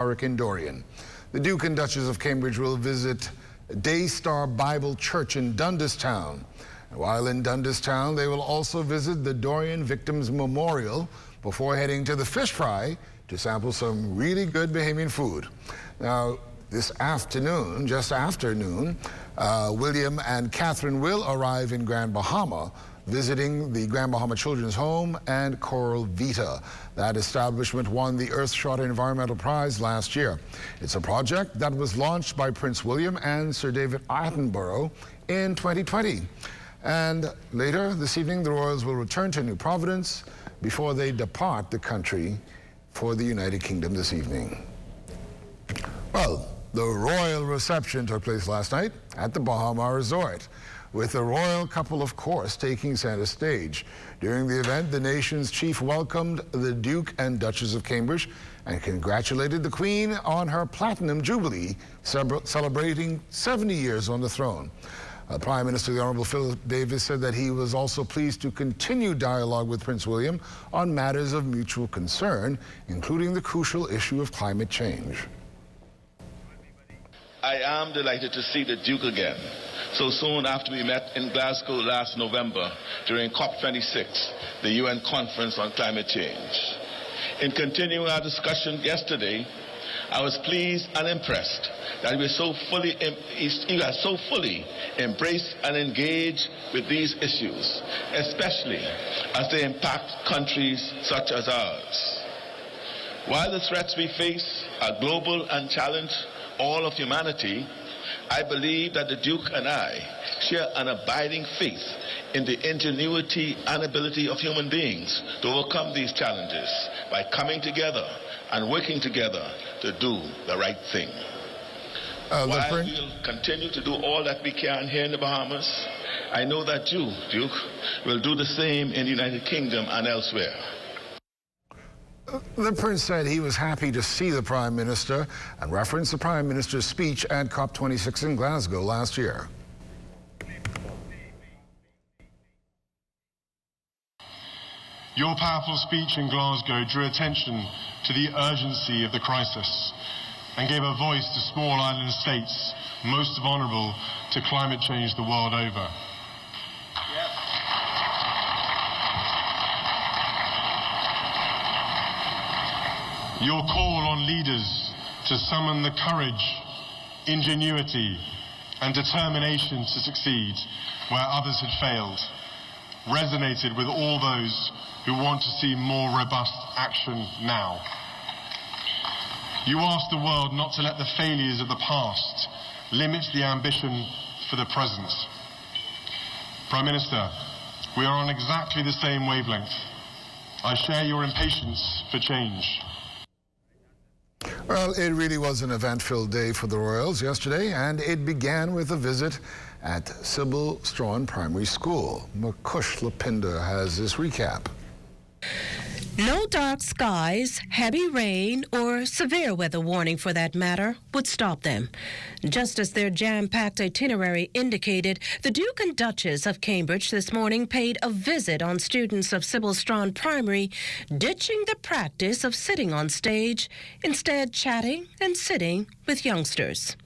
Hurricane Dorian. The Duke and Duchess of Cambridge will visit Daystar Bible Church in Dundastown. While in Dundastown, they will also visit the Dorian Victims Memorial before heading to the Fish Fry to sample some really good Bahamian food. Now, this afternoon, just after noon, William and Catherine will arrive in Grand Bahama, visiting the Grand Bahama Children's Home and Coral Vita. That establishment won the Earthshot Environmental Prize last year. It's a project that was launched by Prince William and Sir David Attenborough in 2020. And later this evening, the royals will return to New Providence before they depart the country for the United Kingdom this evening. Well, the royal reception took place last night at the Bahama Resort, with the royal couple, of course, taking center stage. During the event, the nation's chief welcomed the Duke and Duchess of Cambridge and congratulated the Queen on her Platinum Jubilee, celebrating 70 years on the throne. Prime Minister, the Honourable Philip Davis, said that he was also pleased to continue dialogue with Prince William on matters of mutual concern, including the crucial issue of climate change. I am delighted to see the Duke again, so soon after we met in Glasgow last November during COP26, the UN Conference on Climate Change. In continuing our discussion yesterday, I was pleased and impressed that he has so fully embraced and engaged with these issues, especially as they impact countries such as ours. While the threats we face are global and challenge all of humanity, I believe that the Duke and I share an abiding faith in the ingenuity and ability of human beings to overcome these challenges by coming together and working together to do the right thing. While we'll continue to do all that we can here in the Bahamas, I know that you, Duke, will do the same in the United Kingdom and elsewhere. The Prince said he was happy to see the Prime Minister and referenced the Prime Minister's speech at COP26 in Glasgow last year. Your powerful speech in Glasgow drew attention to the urgency of the crisis and gave a voice to small island states most vulnerable to climate change the world over. Your call on leaders to summon the courage, ingenuity, and determination to succeed where others had failed resonated with all those who want to see more robust action now. You asked the world not to let the failures of the past limit the ambition for the present. Prime Minister, we are on exactly the same wavelength. I share your impatience for change. Well, it really was an event-filled day for the royals yesterday, and it began with a visit at Sybil Strawn Primary School. Makush Lapinda has this recap. No dark skies, heavy rain, or severe weather warning for that matter would stop them. Just as their jam-packed itinerary indicated, the Duke and Duchess of Cambridge this morning paid a visit on students of Sybil Strawn Primary, ditching the practice of sitting on stage, instead chatting and sitting with youngsters.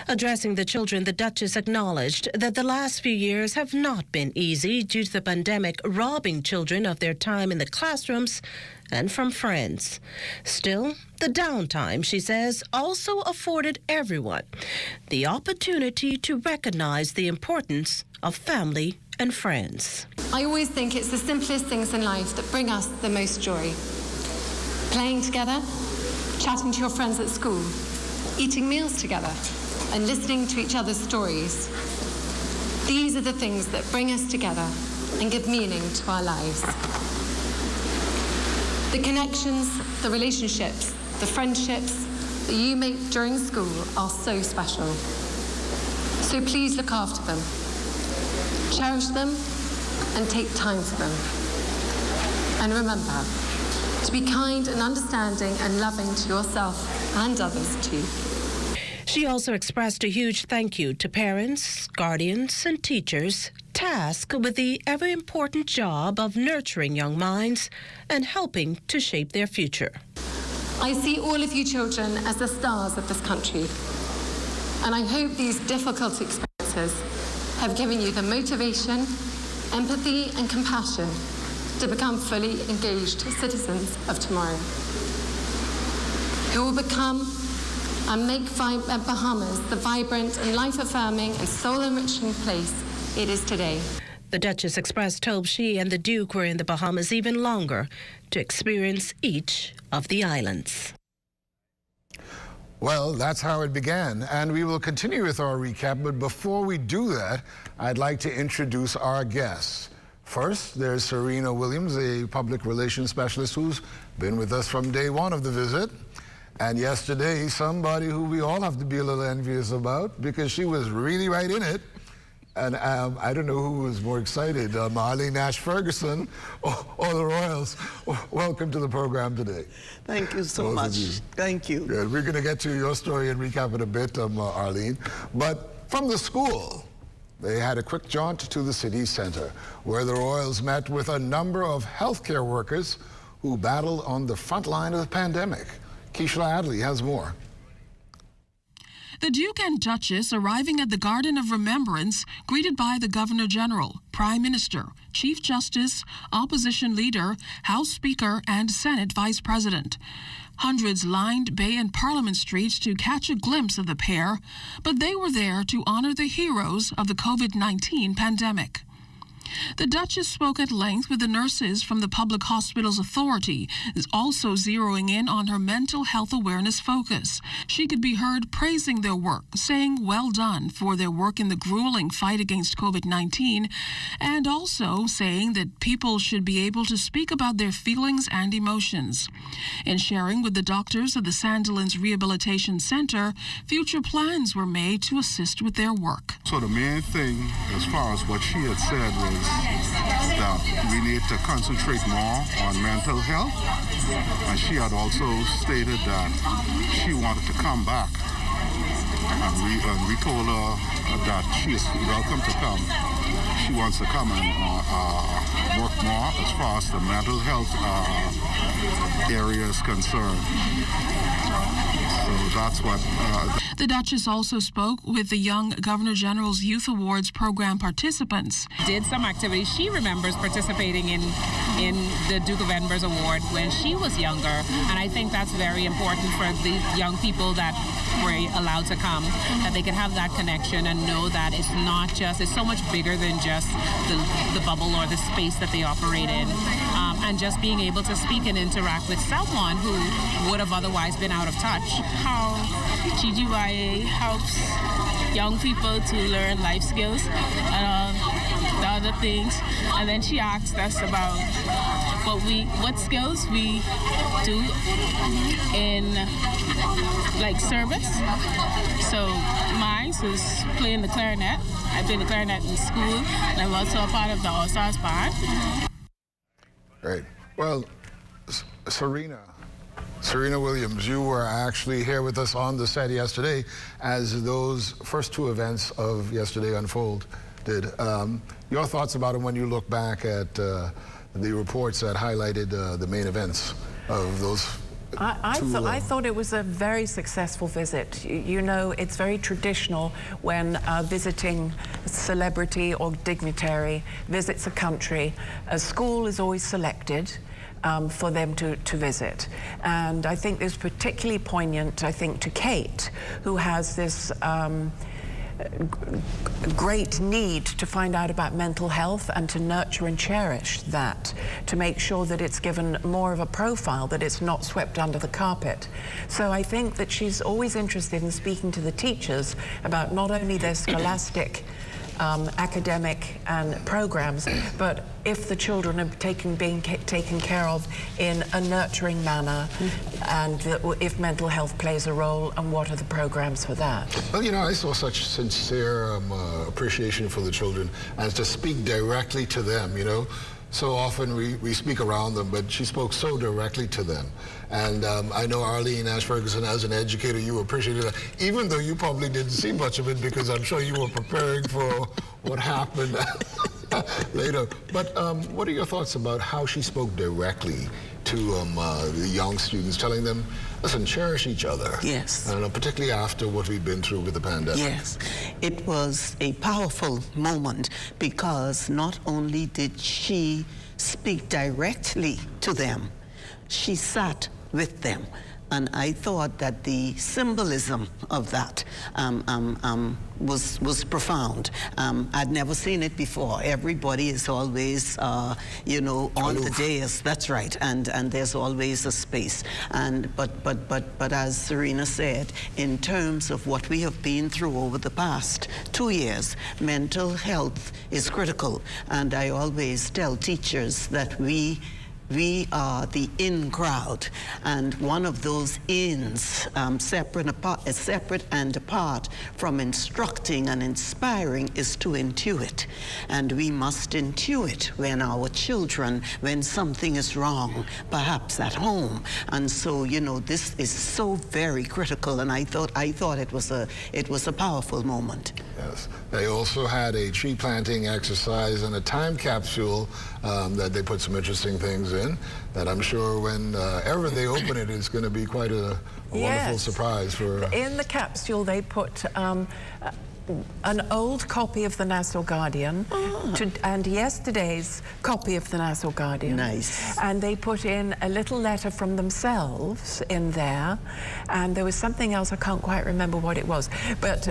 Addressing the children, the Duchess acknowledged that the last few years have not been easy due to the pandemic robbing children of their time in the classrooms and from friends. Still, the downtime, she says, also afforded everyone the opportunity to recognize the importance of family and friends. I always think it's the simplest things in life that bring us the most joy. Playing together, chatting to your friends at school, eating meals together, and listening to each other's stories. These are the things that bring us together and give meaning to our lives. The connections, the relationships, the friendships that you make during school are so special. So please look after them, cherish them, and take time for them. And remember, to be kind and understanding and loving to yourself and others too. She also expressed a huge thank you to parents, guardians, and teachers tasked with the ever-important job of nurturing young minds and helping to shape their future. I see all of you children as the stars of this country, and I hope these difficult experiences have given you the motivation, empathy, and compassion to become fully engaged citizens of tomorrow, who will become and make Bahamas the vibrant and life-affirming and soul-enriching place it is today. The Duchess expressed hope she and the Duke were in the Bahamas even longer to experience each of the islands. Well, that's how it began, and we will continue with our recap, but before we do that, I'd like to introduce our guests. First, there's Serena Williams, a public relations specialist who's been with us from day one of the visit. And yesterday, somebody who we all have to be a little envious about because she was really right in it. And I don't know who was more excited, Arlene Nash Ferguson or the Royals. Welcome to the program today. Thank you so much. Thank you. Good. We're going to get to your story and recap it a bit, Arlene. But from the school, they had a quick jaunt to the city center, where the Royals met with a number of healthcare workers who battled on the front line of the pandemic. Keishla Adley has more. The Duke and Duchess arriving at the Garden of Remembrance, greeted by the Governor General, Prime Minister, Chief Justice, Opposition Leader, House Speaker, and Senate Vice President. Hundreds lined Bay and Parliament Streets to catch a glimpse of the pair, but they were there to honor the heroes of the COVID-19 pandemic. The Duchess spoke at length with the nurses from the Public Hospitals Authority, also zeroing in on her mental health awareness focus. She could be heard praising their work, saying well done for their work in the grueling fight against COVID-19, and also saying that people should be able to speak about their feelings and emotions. In sharing with the doctors of the Sandilands Rehabilitation Center, future plans were made to assist with their work. So the main thing, as far as what she had said, was that we need to concentrate more on mental health. And she had also stated that she wanted to come back. And we told her that she is welcome to come. She wants to come and work more as far as the mental health area is concerned. So that's what... The Duchess also spoke with the Young Governor General's Youth Awards program participants. Did some activities. She remembers participating in the Duke of Edinburgh's Award when she was younger, and I think that's very important for the young people that were allowed to come, that they can have that connection and know that it's not just, it's so much bigger than just the bubble or the space that they operate in. And just being able to speak and interact with someone who would have otherwise been out of touch. How GGYA helps young people to learn life skills and the other things. And then she asked us about what skills we do in like service. So mine was playing the clarinet. I played the clarinet in school, and I'm also a part of the All-Stars band. Great. Well, Serena Williams, you were actually here with us on the set yesterday as those first two events of yesterday unfolded. Your thoughts about it when you look back at the reports that highlighted the main events of those I thought it was a very successful visit. You know, it's very traditional when visiting a celebrity or dignitary visits a country. A school is always selected for them to visit. And I think it's particularly poignant, I think, to Kate, who has this great need to find out about mental health and to nurture and cherish that, to make sure that it's given more of a profile, that it's not swept under the carpet. So I think that she's always interested in speaking to the teachers about not only their scholastic academic and programs, but if the children are being taken care of in a nurturing manner, and if mental health plays a role, and what are the programs for that? Well, you know, I saw such sincere appreciation for the children, and to speak directly to them, you know. So often we speak around them, but she spoke so directly to them. And I know Arlene Nash Ferguson, as an educator, you appreciated that, even though you probably didn't see much of it, because I'm sure you were preparing for what happened later. But what are your thoughts about how she spoke directly to the young students, telling them, listen, cherish each other? Yes. Particularly after what we've been through with the pandemic. Yes. It was a powerful moment because not only did she speak directly to them, she sat with them. And I thought that the symbolism of that was profound. I'd never seen it before. Everybody is always, on the dais. That's right, and there's always a space. But as Serena said, in terms of what we have been through over the past 2 years, mental health is critical. And I always tell teachers that we are the in crowd, and one of those ins, separate and apart from instructing and inspiring, is to intuit. And we must intuit when our children, when something is wrong, perhaps at home. And so, this is so very critical, and I thought it was a powerful moment. Yes. They also had a tree planting exercise and a time capsule that they put some interesting things in that I'm sure whenever they open it, it's going to be quite a wonderful surprise for... In the capsule, they put an old copy of the Nassau Guardian and yesterday's copy of the Nassau Guardian. Nice. And they put in a little letter from themselves in there, and there was something else, I can't quite remember what it was, but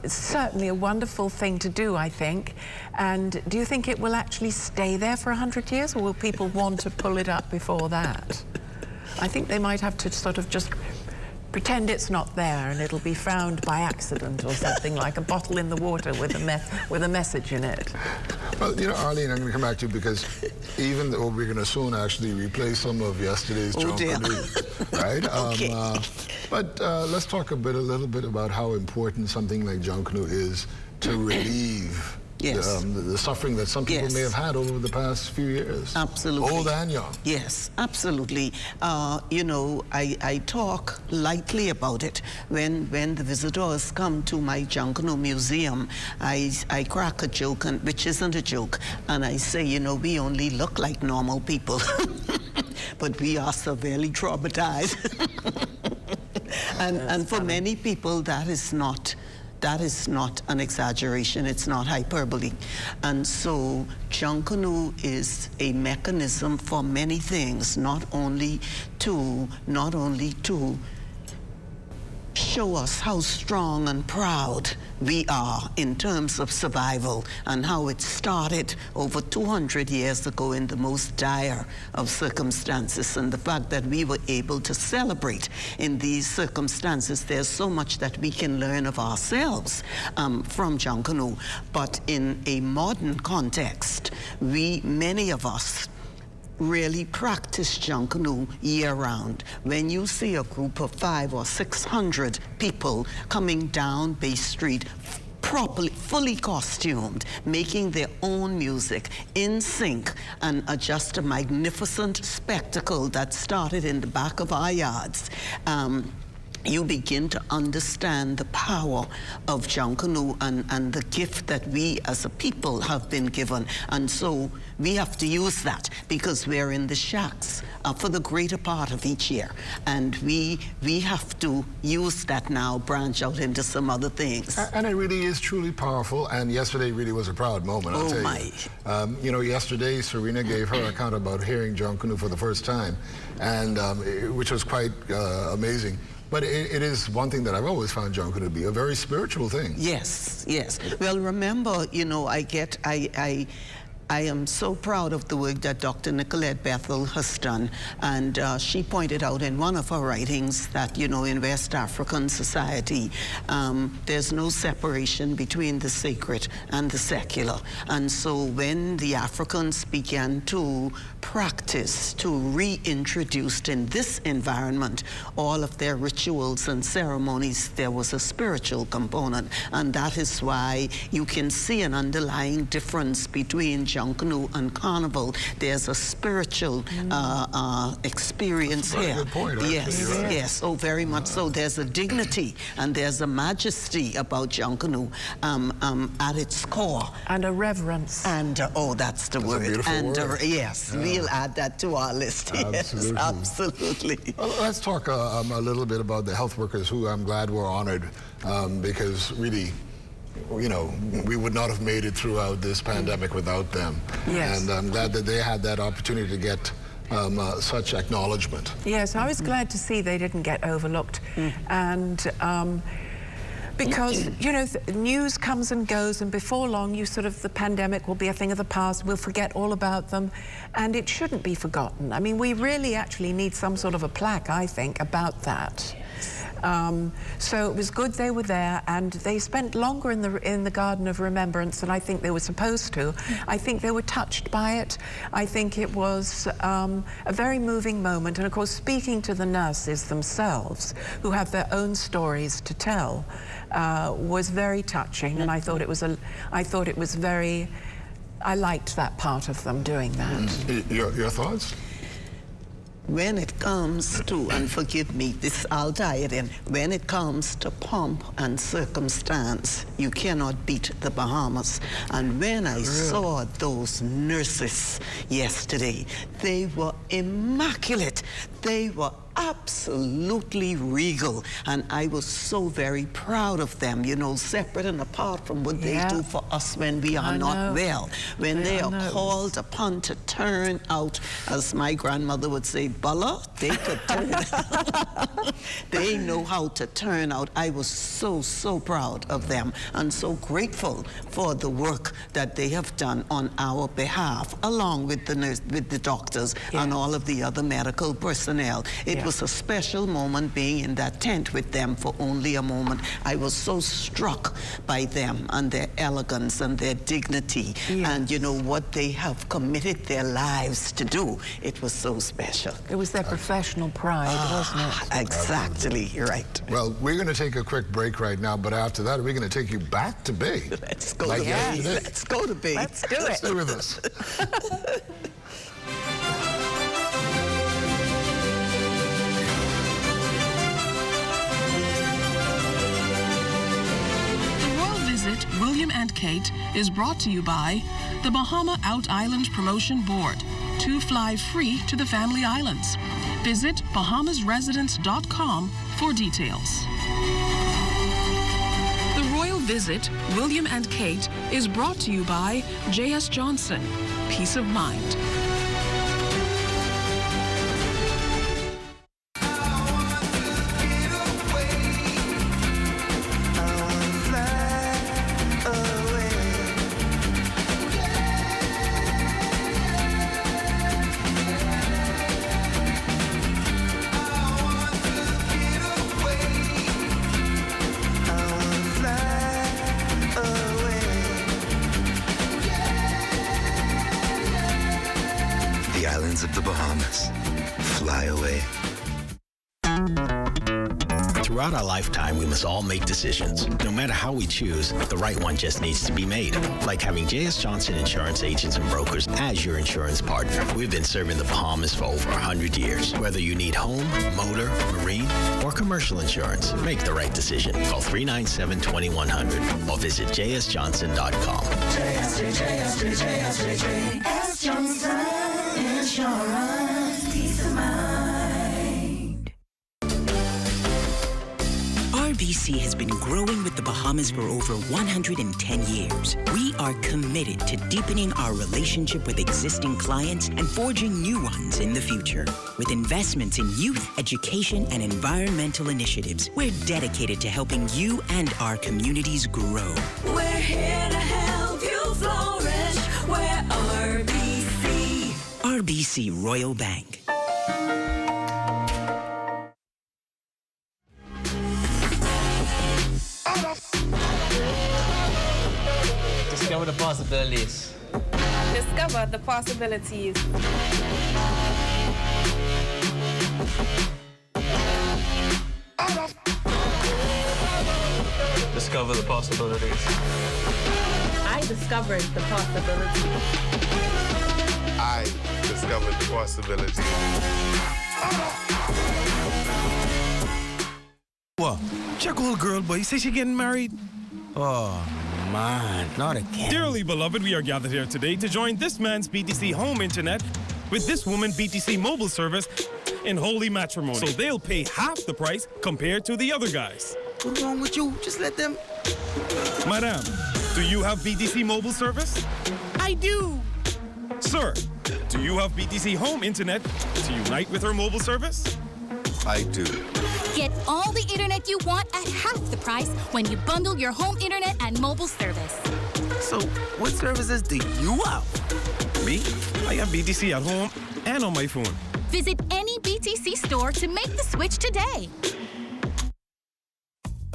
certainly a wonderful thing to do, I think. And do you think it will actually stay there for 100 years, or will people want to pull it up before that? I think they might have to sort of just pretend it's not there, and it'll be found by accident or something, like a bottle in the water with a message in it. Well, Arlene, I'm going to come back to you because even though we're going to soon actually replay some of yesterday's Junkanoo, right? Okay. But let's talk a little bit about how important something like Junkanoo is to relieve the suffering that some people may have had over the past few years. Absolutely. Old and young. Yes, absolutely. I talk lightly about it. When the visitors come to my Junkanoo Museum, I crack a joke, which isn't a joke, and I say, we only look like normal people, but we are severely traumatized. and for many people, that is not an exaggeration, it's not hyperbole. And so Junkanoo is a mechanism for many things, not only to show us how strong and proud we are in terms of survival, and how it started over 200 years ago in the most dire of circumstances, and the fact that we were able to celebrate in these circumstances. There's so much that we can learn of ourselves from Junkanoo. But in a modern context, many of us really practice Junkanoo year-round. When you see a group of 500 or 600 people coming down Bay Street, properly, fully costumed, making their own music in sync, and just a magnificent spectacle that started in the back of our yards, you begin to understand the power of Junkanoo and the gift that we as a people have been given. And so we have to use that because we're in the shacks for the greater part of each year. And we have to use that now, branch out into some other things. And it really is truly powerful. And yesterday really was a proud moment, I'll tell you. Yesterday Serena gave her account about hearing Junkanoo for the first time, and which was quite amazing. But it is one thing that I've always found Junkanoo to be a very spiritual thing. Yes, yes. Well, remember, I am so proud of the work that Dr. Nicolette Bethel has done, and she pointed out in one of her writings that, in West African society, there's no separation between the sacred and the secular. And so when the Africans began to practice, to reintroduce in this environment all of their rituals and ceremonies, there was a spiritual component, and that is why you can see an underlying difference between Junkanoo Junkanoo and Carnival, there's a spiritual experience here. Good point, actually. Yes, oh, very much so. There's a dignity and there's a majesty about Junkanoo at its core. And a reverence. And, that's the word. A beautiful word. Yes, we'll add that to our list. Absolutely. Yes, absolutely. Well, let's talk a little bit about the health workers who I'm glad were honored because really, you know, we would not have made it throughout this pandemic without them. Yes. And I'm glad that they had that opportunity to get such acknowledgement. Yes, I was glad to see they didn't get overlooked. And because, you know, news comes and goes, and before long, the pandemic will be a thing of the past. We'll forget all about them, and it shouldn't be forgotten. I mean, we really actually need some sort of a plaque, I think, about that. So it was good they were there, and they spent longer in the Garden of Remembrance than I think they were supposed to. I think they were touched by it. I think it was a very moving moment, and of course speaking to the nurses themselves, who have their own stories to tell, was very touching, and I liked that part of them doing that. Your thoughts? When it comes to, and forgive me, I'll tie it in, when it comes to pomp and circumstance, you cannot beat the Bahamas. And when I saw those nurses yesterday, they were immaculate. They were absolutely regal, and I was so very proud of them, you know, separate and apart from what they do for us when we are not well. When they are called upon to turn out, as my grandmother would say, Bala, they could turn out. They know how to turn out. I was so proud of them and so grateful for the work that they have done on our behalf, along with the doctors and all of the other medical personnel. It was a special moment being in that tent with them for only a moment. I was so struck by them and their elegance and their dignity and, you know, what they have committed their lives to do. It was so special. It was their professional pride, wasn't it? Exactly, you're right. Well, we're going to take a quick break right now, but after that, we're going to take you back to Bay. Let's go to Bay. Let's go to Bay. Let's do it. Stay with us. William and Kate is brought to you by the Bahama Out Island Promotion Board. To fly free to the Family Islands. Visit bahamasresidents.com for details. The Royal Visit, William and Kate, is brought to you by J.S. Johnson. Peace of mind. Of the Bahamas. Fly away. Throughout our lifetime, we must all make decisions. No matter how we choose, the right one just needs to be made. Like having J.S. Johnson Insurance Agents and Brokers as your insurance partner. We've been serving the Bahamas for over 100 years. Whether you need home, motor, marine, or commercial insurance, make the right decision. Call 397-2100 or visit jsjohnson.com. J.S. Johnson Insurance. Peace of mind. RBC has been growing with the Bahamas for over 110 years. We are committed to deepening our relationship with existing clients and forging new ones in the future. With investments in youth, education, and environmental initiatives, we're dedicated to helping you and our communities grow. We're here to help you flourish. We're RBC. RBC Royal Bank. Discover the possibilities. Discover the possibilities. Discover the possibilities. I discovered the possibility. I discovered the possibility. What? Check old girl, boy. You say she getting married? Oh, man. Not again. Dearly beloved, we are gathered here today to join this man's BTC home internet with this woman BTC mobile service in holy matrimony. So they'll pay half the price compared to the other guys. What's wrong with you? Just let them... Madam, do you have BTC mobile service? I do. Sir, do you have BTC home internet to unite with her mobile service? I do. Get all the internet you want at half the price when you bundle your home internet and mobile service. So, what services do you have? Me? I have BTC at home and on my phone. Visit any BTC store to make the switch today.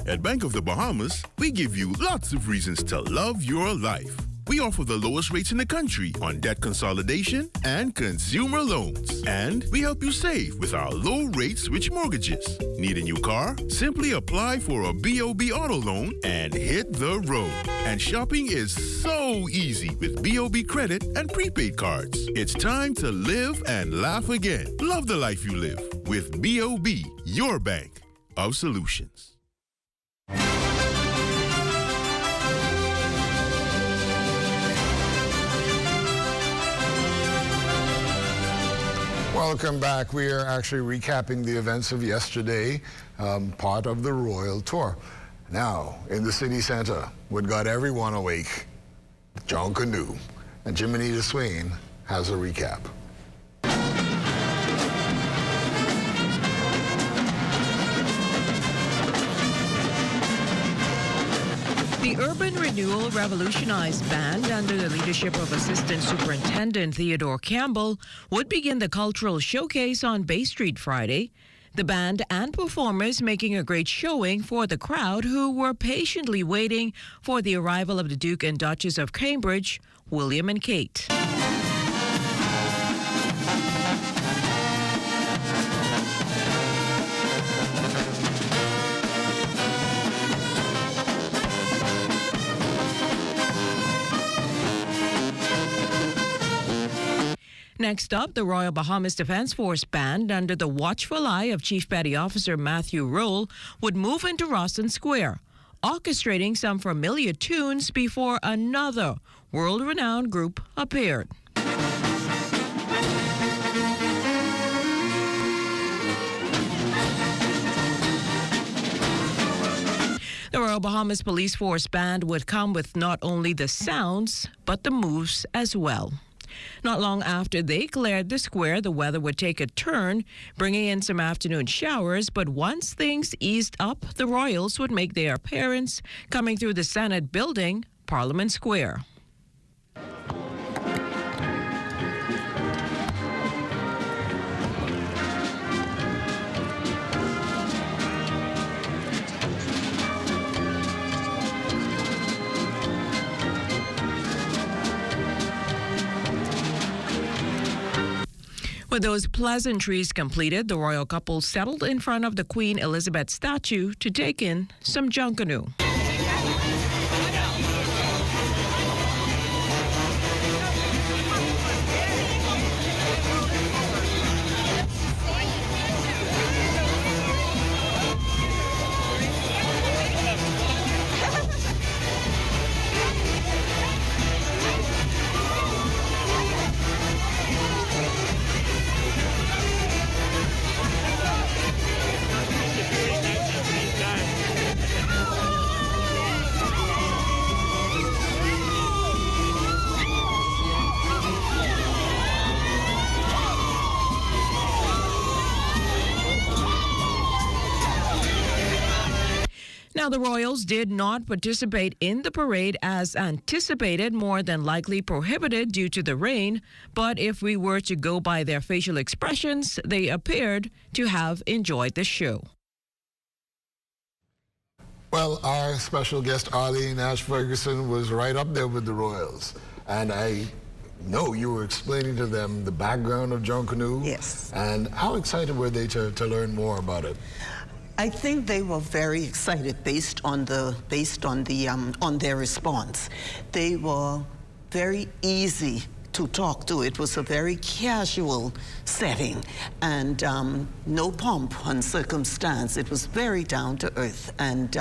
At Bank of the Bahamas, we give you lots of reasons to love your life. We offer the lowest rates in the country on debt consolidation and consumer loans. And we help you save with our low-rate switch mortgages. Need a new car? Simply apply for a BOB auto loan and hit the road. And shopping is so easy with BOB credit and prepaid cards. It's time to live and laugh again. Love the life you live with BOB, your bank of solutions. Welcome back. We are actually recapping the events of yesterday, part of the Royal Tour. Now, in the city center, what got everyone awake, John Canoe. And Jiminita Swain has a recap. The Urban Renewal Revolutionized Band, under the leadership of Assistant Superintendent Theodore Campbell, would begin the cultural showcase on Bay Street Friday. The band and performers making a great showing for the crowd who were patiently waiting for the arrival of the Duke and Duchess of Cambridge, William and Kate. Next up, the Royal Bahamas Defense Force Band, under the watchful eye of Chief Petty Officer Matthew Roll, would move into Rawson Square, orchestrating some familiar tunes before another world-renowned group appeared. The Royal Bahamas Police Force Band would come with not only the sounds, but the moves as well. Not long after they cleared the square, the weather would take a turn, bringing in some afternoon showers. But once things eased up, the Royals would make their appearance, coming through the Senate building, Parliament Square. With those pleasantries completed, the royal couple settled in front of the Queen Elizabeth statue to take in some Junkanoo. Now, the Royals did not participate in the parade as anticipated, more than likely prohibited due to the rain. But if we were to go by their facial expressions, they appeared to have enjoyed the show. Well, our special guest, Arlene Ash Ferguson, was right up there with the Royals. And I know you were explaining to them the background of John Canoe. Yes. And how excited were they to learn more about it? I think they were very excited based on their response. They were very easy to talk to. It was a very casual setting, and no pomp and circumstance. It was very down to earth, and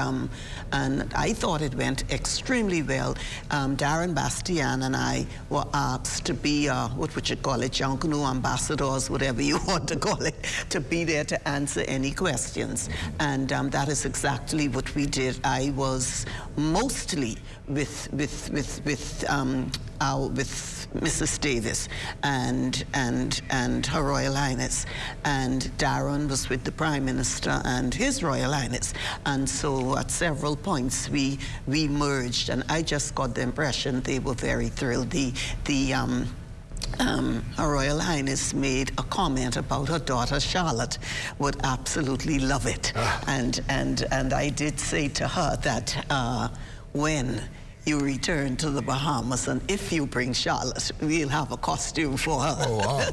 I thought it went extremely well. Darren Bastian and I were asked to be what would you call it, Junkanoo ambassadors, whatever you want to call it, to be there to answer any questions, and that is exactly what we did. I was mostly with Mrs. Davis and Her Royal Highness, and Darren was with the Prime Minister and His Royal Highness, and so at several points we merged, and I just got the impression they were very thrilled. Her Royal Highness made a comment about her daughter Charlotte would absolutely love it, and I did say to her that when you return to the Bahamas, and if you bring Charlotte, we'll have a costume for her. Oh, wow.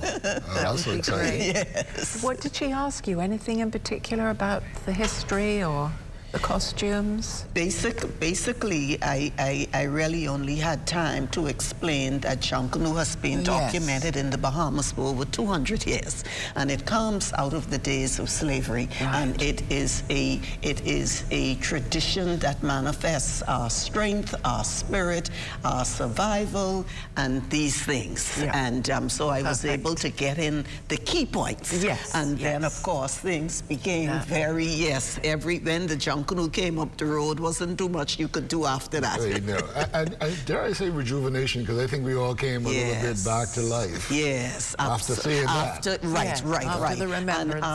That's so exciting. Yes. What did she ask you? Anything in particular about the history or the costumes? Basically, I really only had time to explain that Junkanoo has been documented in the Bahamas for over 200 years, and it comes out of the days of slavery, and it is a tradition that manifests our strength, our spirit, our survival, and these things. And so I was able to get in the key points. And then, of course, things became very, when the Junkanoo came up the road, wasn't too much you could do after that. And dare I say rejuvenation, because I think we all came a little bit back to life. After seeing that. Right. The Remembrance.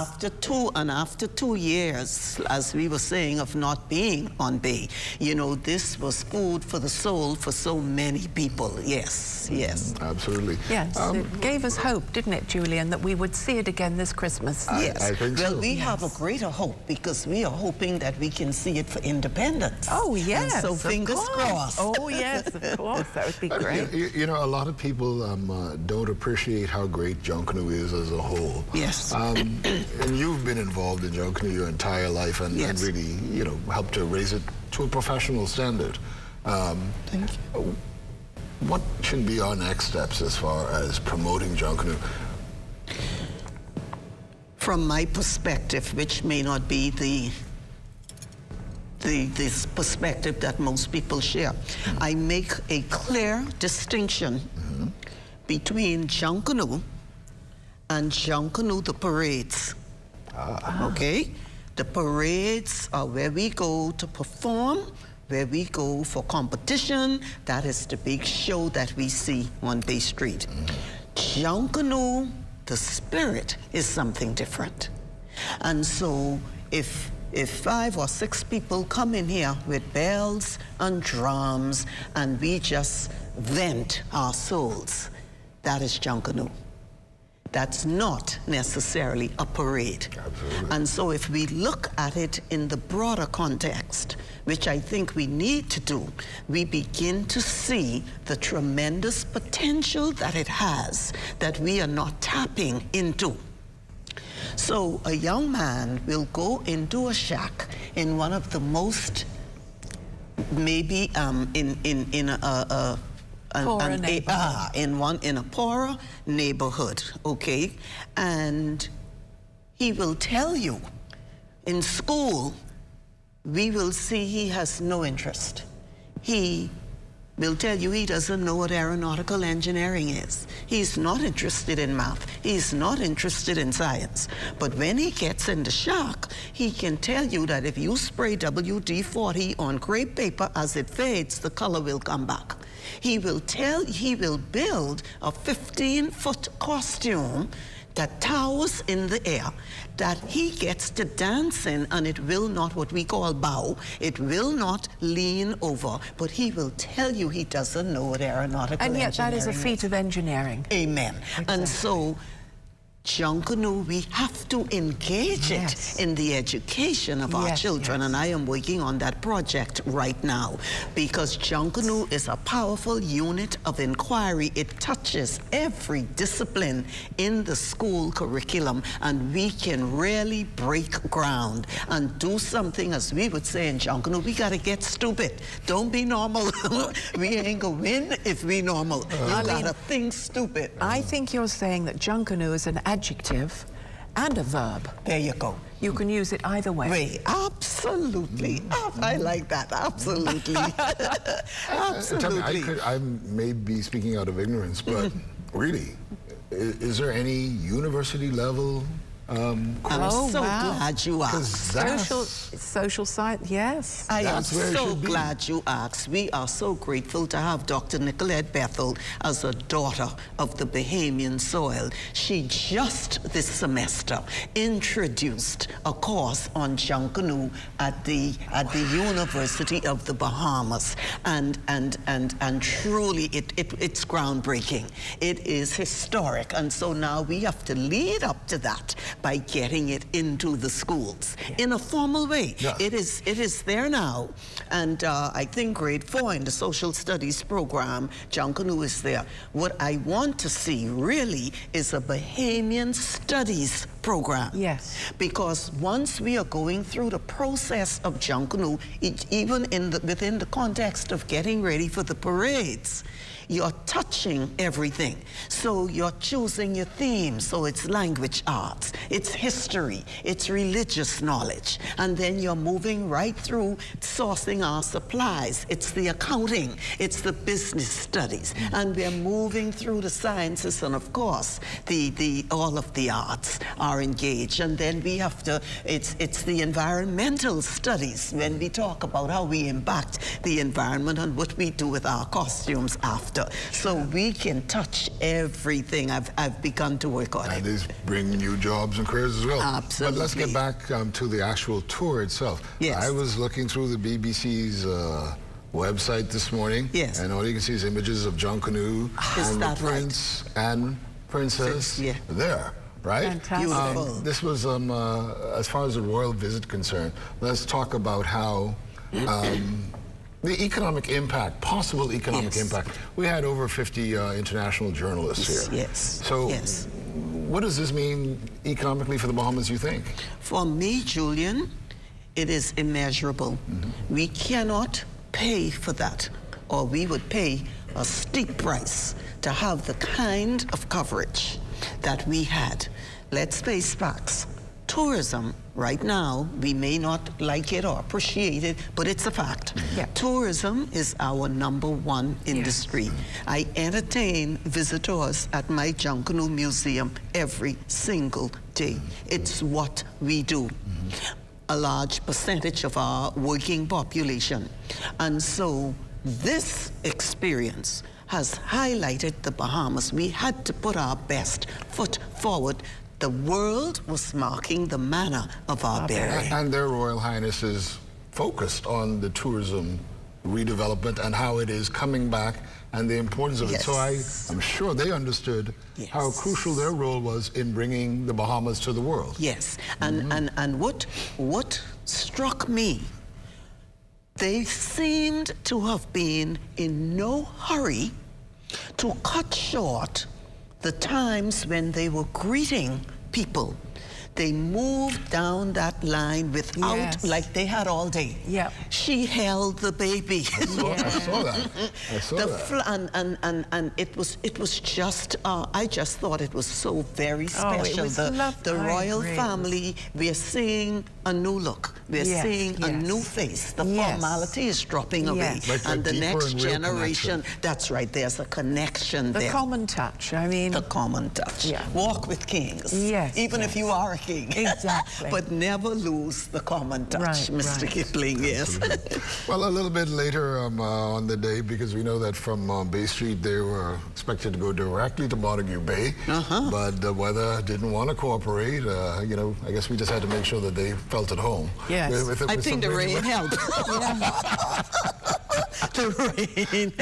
And after 2 years, as we were saying, of not being on Bay, you know, this was food for the soul for so many people. Yes. Absolutely. Yes, it gave us hope, didn't it, Julian, that we would see it again this Christmas? I think so. We have a greater hope, because we are hoping that we can see it for independence. Oh, yes. And so fingers crossed. Oh, yes, of course. That would be great. You know, a lot of people don't appreciate how great Junkanoo is as a whole. Yes. And you've been involved in Junkanoo your entire life, and really, you know, helped to raise it to a professional standard. Thank you. What should be our next steps as far as promoting Junkanoo? From my perspective, which may not be this perspective that most people share, I make a clear distinction between Junkanoo and Junkanoo the parades. Okay? The parades are where we go to perform, where we go for competition. That is the big show that we see on Bay Street. Junkanoo, the spirit, is something different. And so if 5 or 6 people come in here with bells and drums and we just vent our souls, that is Junkanoo. That's not necessarily a parade. Absolutely. And so if we look at it in the broader context, which I think we need to do, we begin to see the tremendous potential that it has that we are not tapping into. So a young man will go into a shack in one of the most, maybe in a poorer neighborhood, okay? And he will tell you, in school, we will see he has no interest. He will tell you he doesn't know what aeronautical engineering is. He's not interested in math. He's not interested in science. But when he gets in the shack, he can tell you that if you spray WD-40 on crepe paper, as it fades, the color will come back. He will build a 15-foot costume that towers in the air, that he gets to dance in, and it will not, what we call bow, it will not lean over, but he will tell you he doesn't know what aeronautical engineering is. And yet that is a feat of engineering. Amen. Exactly. And so Junkanoo, we have to engage it in the education of our children, and I am working on that project right now, because Junkanoo is a powerful unit of inquiry. It touches every discipline in the school curriculum, and we can really break ground and do something, as we would say in Junkanoo, we got to get stupid. Don't be normal. We ain't gonna win if we normal. You gotta think stupid. I think you're saying that Junkanoo is an adjective and a verb. There you go. You can use it either way. Absolutely. I like that. Absolutely. Absolutely. I may be speaking out of ignorance, but really, is there any university level I'm so glad you asked. Social science, yes. I am so glad you asked. We are so grateful to have Dr. Nicolette Bethel as a daughter of the Bahamian soil. She just this semester introduced a course on Junkanoo at the University of the Bahamas, and truly it's groundbreaking. It is historic, and so now we have to lead up to that by getting it into the schools in a formal way. It is there now, and I think grade 4 in the social studies program, Junkanoo is there. What I want to see really is a Bahamian studies program. Yes. Because once we are going through the process of Junkanoo, even within the context of getting ready for the parades, you're touching everything. So you're choosing your theme. So it's language arts, it's history, it's religious knowledge. And then you're moving right through sourcing our supplies. It's the accounting, it's the business studies. And we're moving through the sciences, and of course, all of the arts are engaged. And then we have to, it's the environmental studies when we talk about how we impact the environment and what we do with our costumes after. So we can touch everything. I've begun to work on it. And these bring new jobs and careers as well. Absolutely. But let's get back to the actual tour itself. Yes. I was looking through the BBC's website this morning. Yes. And all you can see is images of Junkanoo and the prince and princess there. Right? Fantastic. This was, as far as the royal visit concerned, let's talk about how the economic impact, possible economic impact. We had over 50 international journalists here. Yes. So what does this mean economically for the Bahamas, you think? For me, Julian, it is immeasurable. We cannot pay for that, or we would pay a steep price to have the kind of coverage that we had. Let's face facts. Tourism, right now, we may not like it or appreciate it, but it's a fact. Tourism is our #1 industry. I entertain visitors at my Junkanoo Museum every single day. It's what we do. A large percentage of our working population. And so this experience has highlighted the Bahamas. We had to put our best foot forward. The world was marking the manner of our burial. And their Royal Highness is focused on the tourism redevelopment and how it is coming back and the importance of it. So I'm sure they understood how crucial their role was in bringing the Bahamas to the world. Yes, and what struck me, they seemed to have been in no hurry to cut short the times when they were greeting people. They moved down that line without, like they had all day. She held the baby. I saw that. I saw that. And it was just, I just thought it was so very special. The royal family, we're seeing a new look. We're seeing a new face. The formality is dropping away. And the next generation, that's right, there's a connection there. The common touch, I mean. The common touch. Walk with kings. Even if you are a king. Exactly. But never lose the common touch, Mr. Kipling, Well, a little bit later on the day, because we know that from Bay Street they were expected to go directly to Montague Bay, but the weather didn't want to cooperate. You know, I guess we just had to make sure that they felt at home. I think the rain helped. the rain.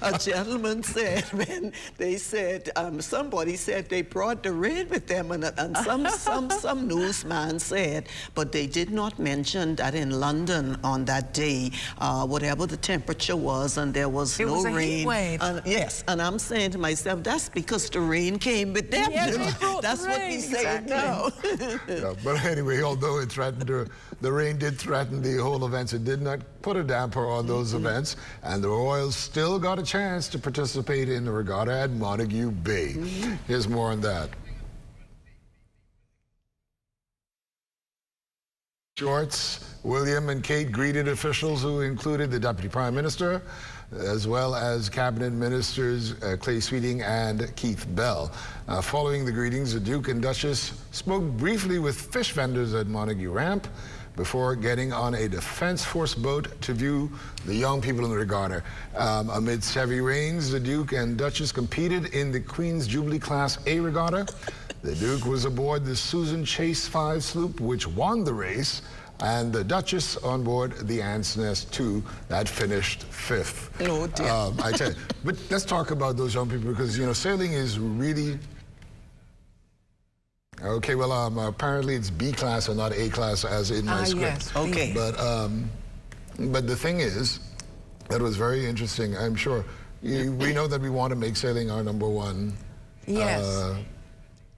A gentleman said when they said, somebody said they brought the rain with them, and some newsman said, but they did not mention that in London on that day, whatever the temperature was, and there was no rain. Heat wave. Yes, and I'm saying to myself, that's because the rain came with them. Yeah, they brought that's the what rain, we say now. Yeah, but anyway, although it threatened the rain did threaten the whole events, it did not put a damper on those events, and the Royals still got a chance to participate in the regatta at Montague Bay. Here's more on that. Shorts, William and Kate greeted officials who included the Deputy Prime Minister, as well as Cabinet Ministers Clay Sweeting and Keith Bell. Following the greetings, the Duke and Duchess spoke briefly with fish vendors at Montague Ramp before getting on a Defense Force boat to view the young people in the regatta. Amidst heavy rains, the Duke and Duchess competed in the Queen's Jubilee Class A regatta. The Duke was aboard the Susan Chase 5 sloop, which won the race, and the Duchess on board the Ant's Nest 2 that finished 5th. Oh, dear. I tell you, but let's talk about those young people, because, you know, sailing is really... Okay, well, apparently it's B class and not A class as in my script. Yes, okay. But the thing is, that was very interesting, I'm sure. We know that we want to make sailing our #1. Yes.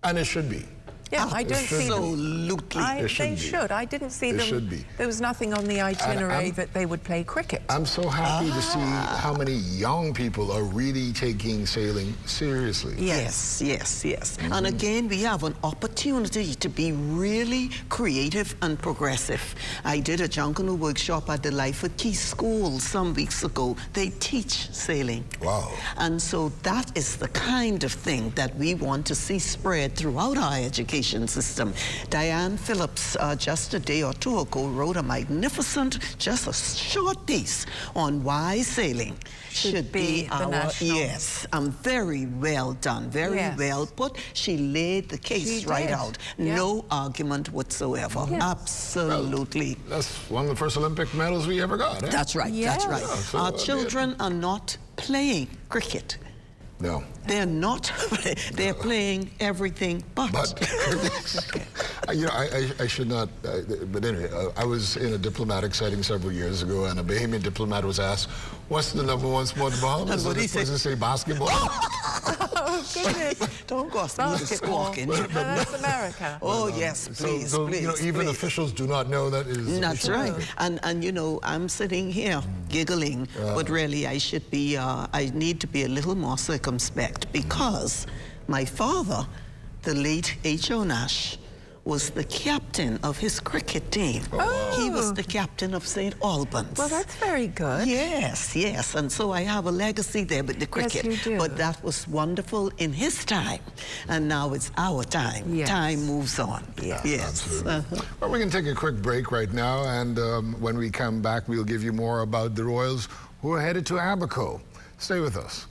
And it should be. Yeah, I don't see them. Absolutely. They should. I didn't see them. It should be. There was nothing on the itinerary that they would play cricket. I'm so happy to see how many young people are really taking sailing seriously. Yes. And again, we have an opportunity to be really creative and progressive. I did a Junkanoo workshop at the Life at Key School some weeks ago. They teach sailing. Wow. And so that is the kind of thing that we want to see spread throughout our education system. Diane Phillips, just a day or two ago, wrote a magnificent, just a short piece on why sailing should be our national. Yes, very well done, very well put. She laid the case right out. Yeah. No argument whatsoever. Yeah. Absolutely. Well, that's one of the first Olympic medals we ever got. Eh? That's right. That's right. Yeah, so, our children are not playing cricket. No. They're not. They're playing everything but. You know, I should not, but anyway, I was in a diplomatic setting several years ago, and a Bahamian diplomat was asked, what's the #1 sport in Bahamas? And what he said? Say basketball. Oh, goodness. Don't go squawking. That's America. Oh, yes, please, please. You know, even please. officials do not know that is. That's right. And you know, I'm sitting here giggling, but really I should be, I need to be a little more circumspect, because my father, the late H.O. Nash, was the captain of his cricket team. Oh. He was the captain of St. Albans. Well, that's very good. Yes. And so I have a legacy there with the cricket. Yes, you do. But that was wonderful in his time. And now it's our time. Yes. Time moves on. Yes. Well, we're going to take a quick break right now, and when we come back, we'll give you more about the Royals who are headed to Abaco. Stay with us.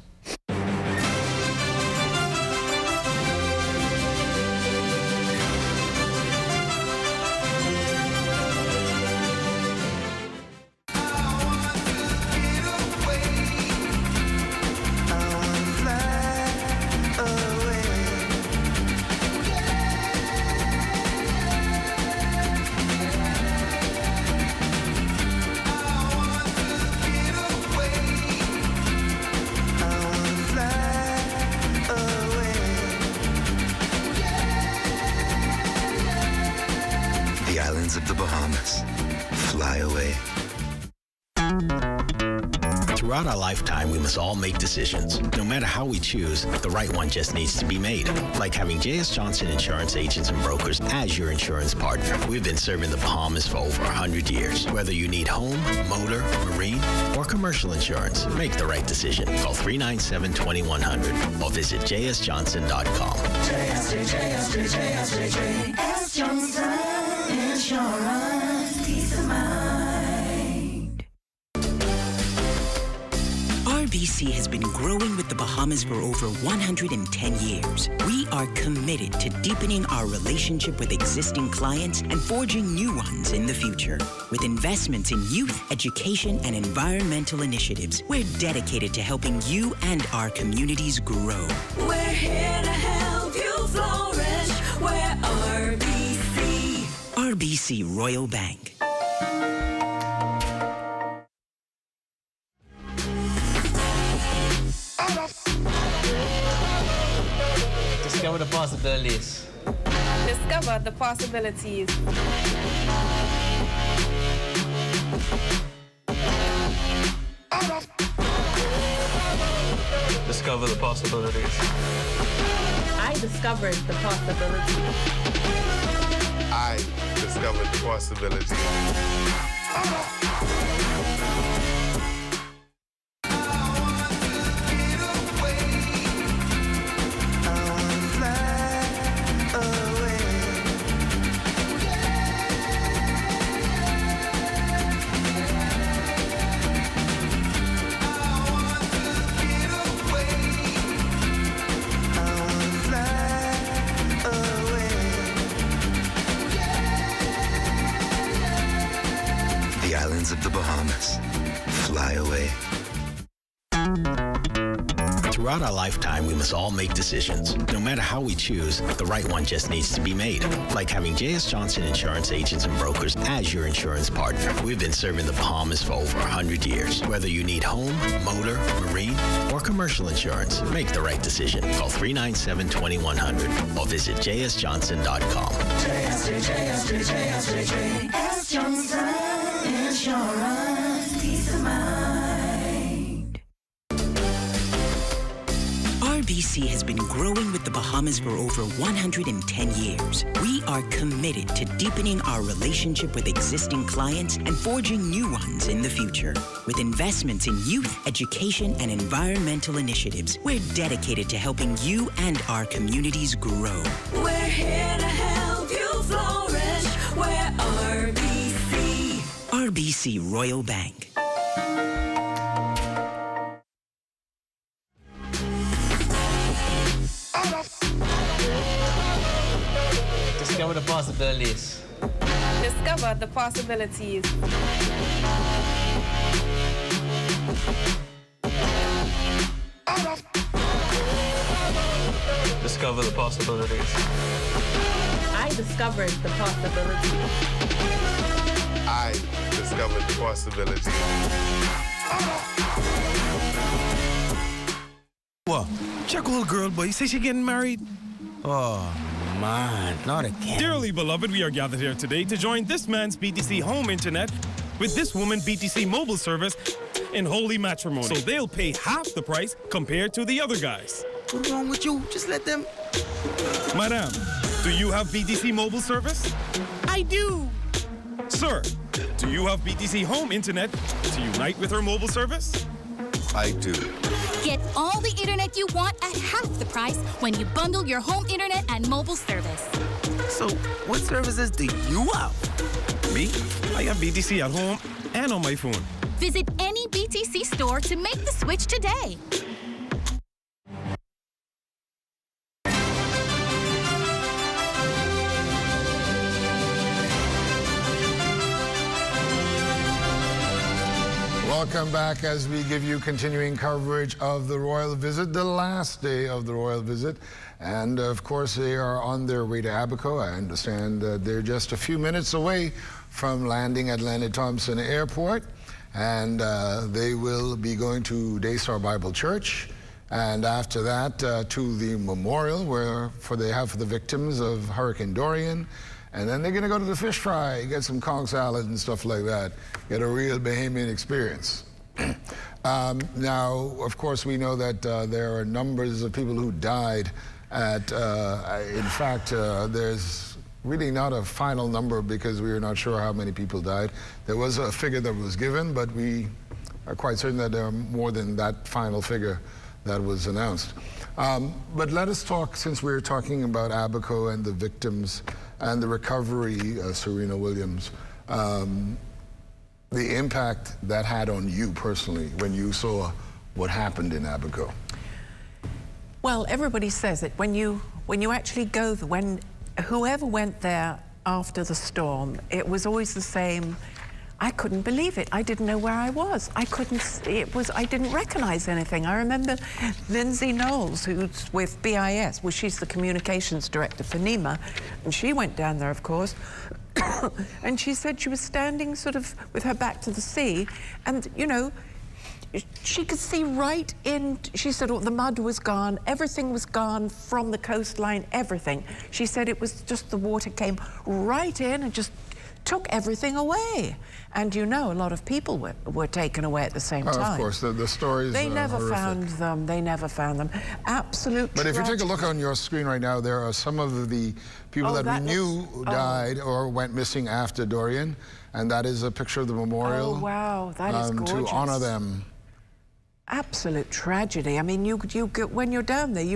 Of the Bahamas. Fly away. Throughout our lifetime, we must all make decisions. No matter how we choose, the right one just needs to be made. Like having J.S. Johnson Insurance Agents and Brokers as your insurance partner. We've been serving the Bahamas for over 100 years. Whether you need home, motor, marine, or commercial insurance, make the right decision. Call 397-2100 or visit jsjohnson.com. JS Johnson Insurance, peace of mind. Our RBC has been growing with the Bahamas for over 110 years. We are committed to deepening our relationship with existing clients and forging new ones in the future. With investments in youth, education, and environmental initiatives, we're dedicated to helping you and our communities grow. We're here to help you flourish. We're RBC. RBC Royal Bank. Discover the possibilities. Discover the possibilities. Discover the possibilities. I discovered the possibilities. I discovered the possibilities. The islands of the Bahamas. Fly away. Throughout our lifetime, we must all make decisions. No matter how we choose, the right one just needs to be made. Like having J.S. Johnson Insurance Agents and Brokers as your insurance partner. We've been serving the Bahamas for over 100 years. Whether you need home, motor, marine, or commercial insurance, make the right decision. Call 397-2100 or visit jsjohnson.com. J.S. Johnson Insurance. Peace of mind. RBC has been growing with the Bahamas for over 110 years. We are committed to deepening our relationship with existing clients and forging new ones in the future. With investments in youth, education, and environmental initiatives, we're dedicated to helping you and our communities grow. We're here to help you flourish. We're RBC. RBC Royal Bank. Discover the possibilities. Discover the possibilities. Discover the possibilities. I discovered the possibilities. I discovered the possibilities. What? Check old girl, boy. You say she getting married? Oh, man. Not again. Dearly beloved, we are gathered here today to join this man's BTC home internet with this woman BTC mobile service in holy matrimony. So they'll pay half the price compared to the other guys. What's wrong with you? Just let them... Madam, do you have BTC mobile service? I do. Sir, do you have BTC home internet to unite with her mobile service? I do. Get all the internet you want at half the price when you bundle your home internet and mobile service. So, what services do you have? Me? I have BTC at home and on my phone. Visit any BTC store to make the switch today. Welcome back as we give you continuing coverage of the royal visit, the last day of the royal visit. And of course, they are on their way to Abaco. I understand that they're just a few minutes away from landing at Leonard Thompson Airport. And they will be going to Daystar Bible Church. And after that, to the memorial for the victims of Hurricane Dorian. And then they're going to go to the fish fry, get some conch salad and stuff like that, get a real Bahamian experience. Now, of course, we know that there are numbers of people who died at, in fact, there's really not a final number because we are not sure how many people died. There was a figure that was given, but we are quite certain that there are more than that final figure that was announced. But let us talk, since we're talking about Abaco and the victims and the recovery, Serena Williams, the impact that had on you personally when you saw what happened in Abaco? Well, everybody says it. When you actually go, whoever went there after the storm, it was always the same. I couldn't believe it. I didn't know where I was. I didn't recognize anything. I remember Lindsay Knowles, who's with BIS, well, she's the communications director for NEMA, and she went down there, of course, and she said she was standing sort of with her back to the sea, and, you know, she could see right in, she said, oh, the mud was gone, everything was gone from the coastline, everything. She said it was just the water came right in and just took everything away. And you know, a lot of people were taken away at the same time. Of course, the stories They never horrific. found them. They never found them. Absolute But if you take a tragedy. look on your screen right now, there are some of the people that we knew died or went missing after Dorian, and that is a picture of the memorial. Oh, wow, that is gorgeous. To honor them. Absolute tragedy. I mean, you get, when you're down there,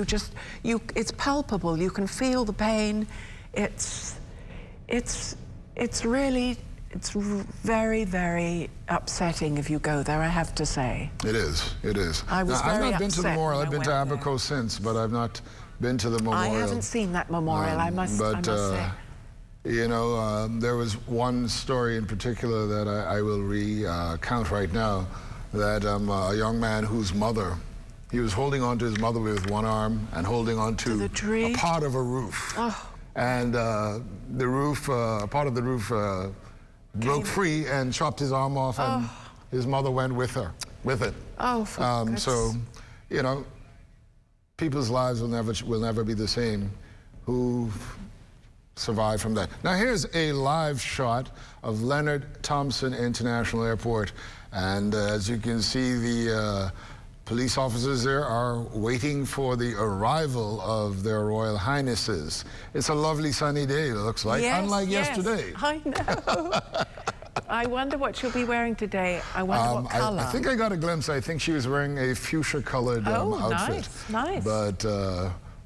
it's palpable. You can feel the pain. It's really, it's very, very upsetting if you go there, I have to say. It is, it is. I was I've very not been to the upset memorial. when I've I been to went Abaco since, but I've not been to the memorial. I haven't seen that memorial, I must say. You know, there was one story in particular that I will recount right now, that a young man whose mother, he was holding on to his mother with one arm and holding on to a part of a roof. Oh. And the roof, part of the roof broke free and chopped his arm off, and his mother went with it. Oh, so, you know, people's lives will never be the same who survived from that. Now here's a live shot of Leonard Thompson International Airport, and as you can see, the police officers there are waiting for the arrival of their Royal Highnesses. It's a lovely sunny day, it looks like, unlike yesterday. I know. I wonder what she'll be wearing today. I wonder what colour. I think I got a glimpse. I think she was wearing a fuchsia-colored outfit. Nice. But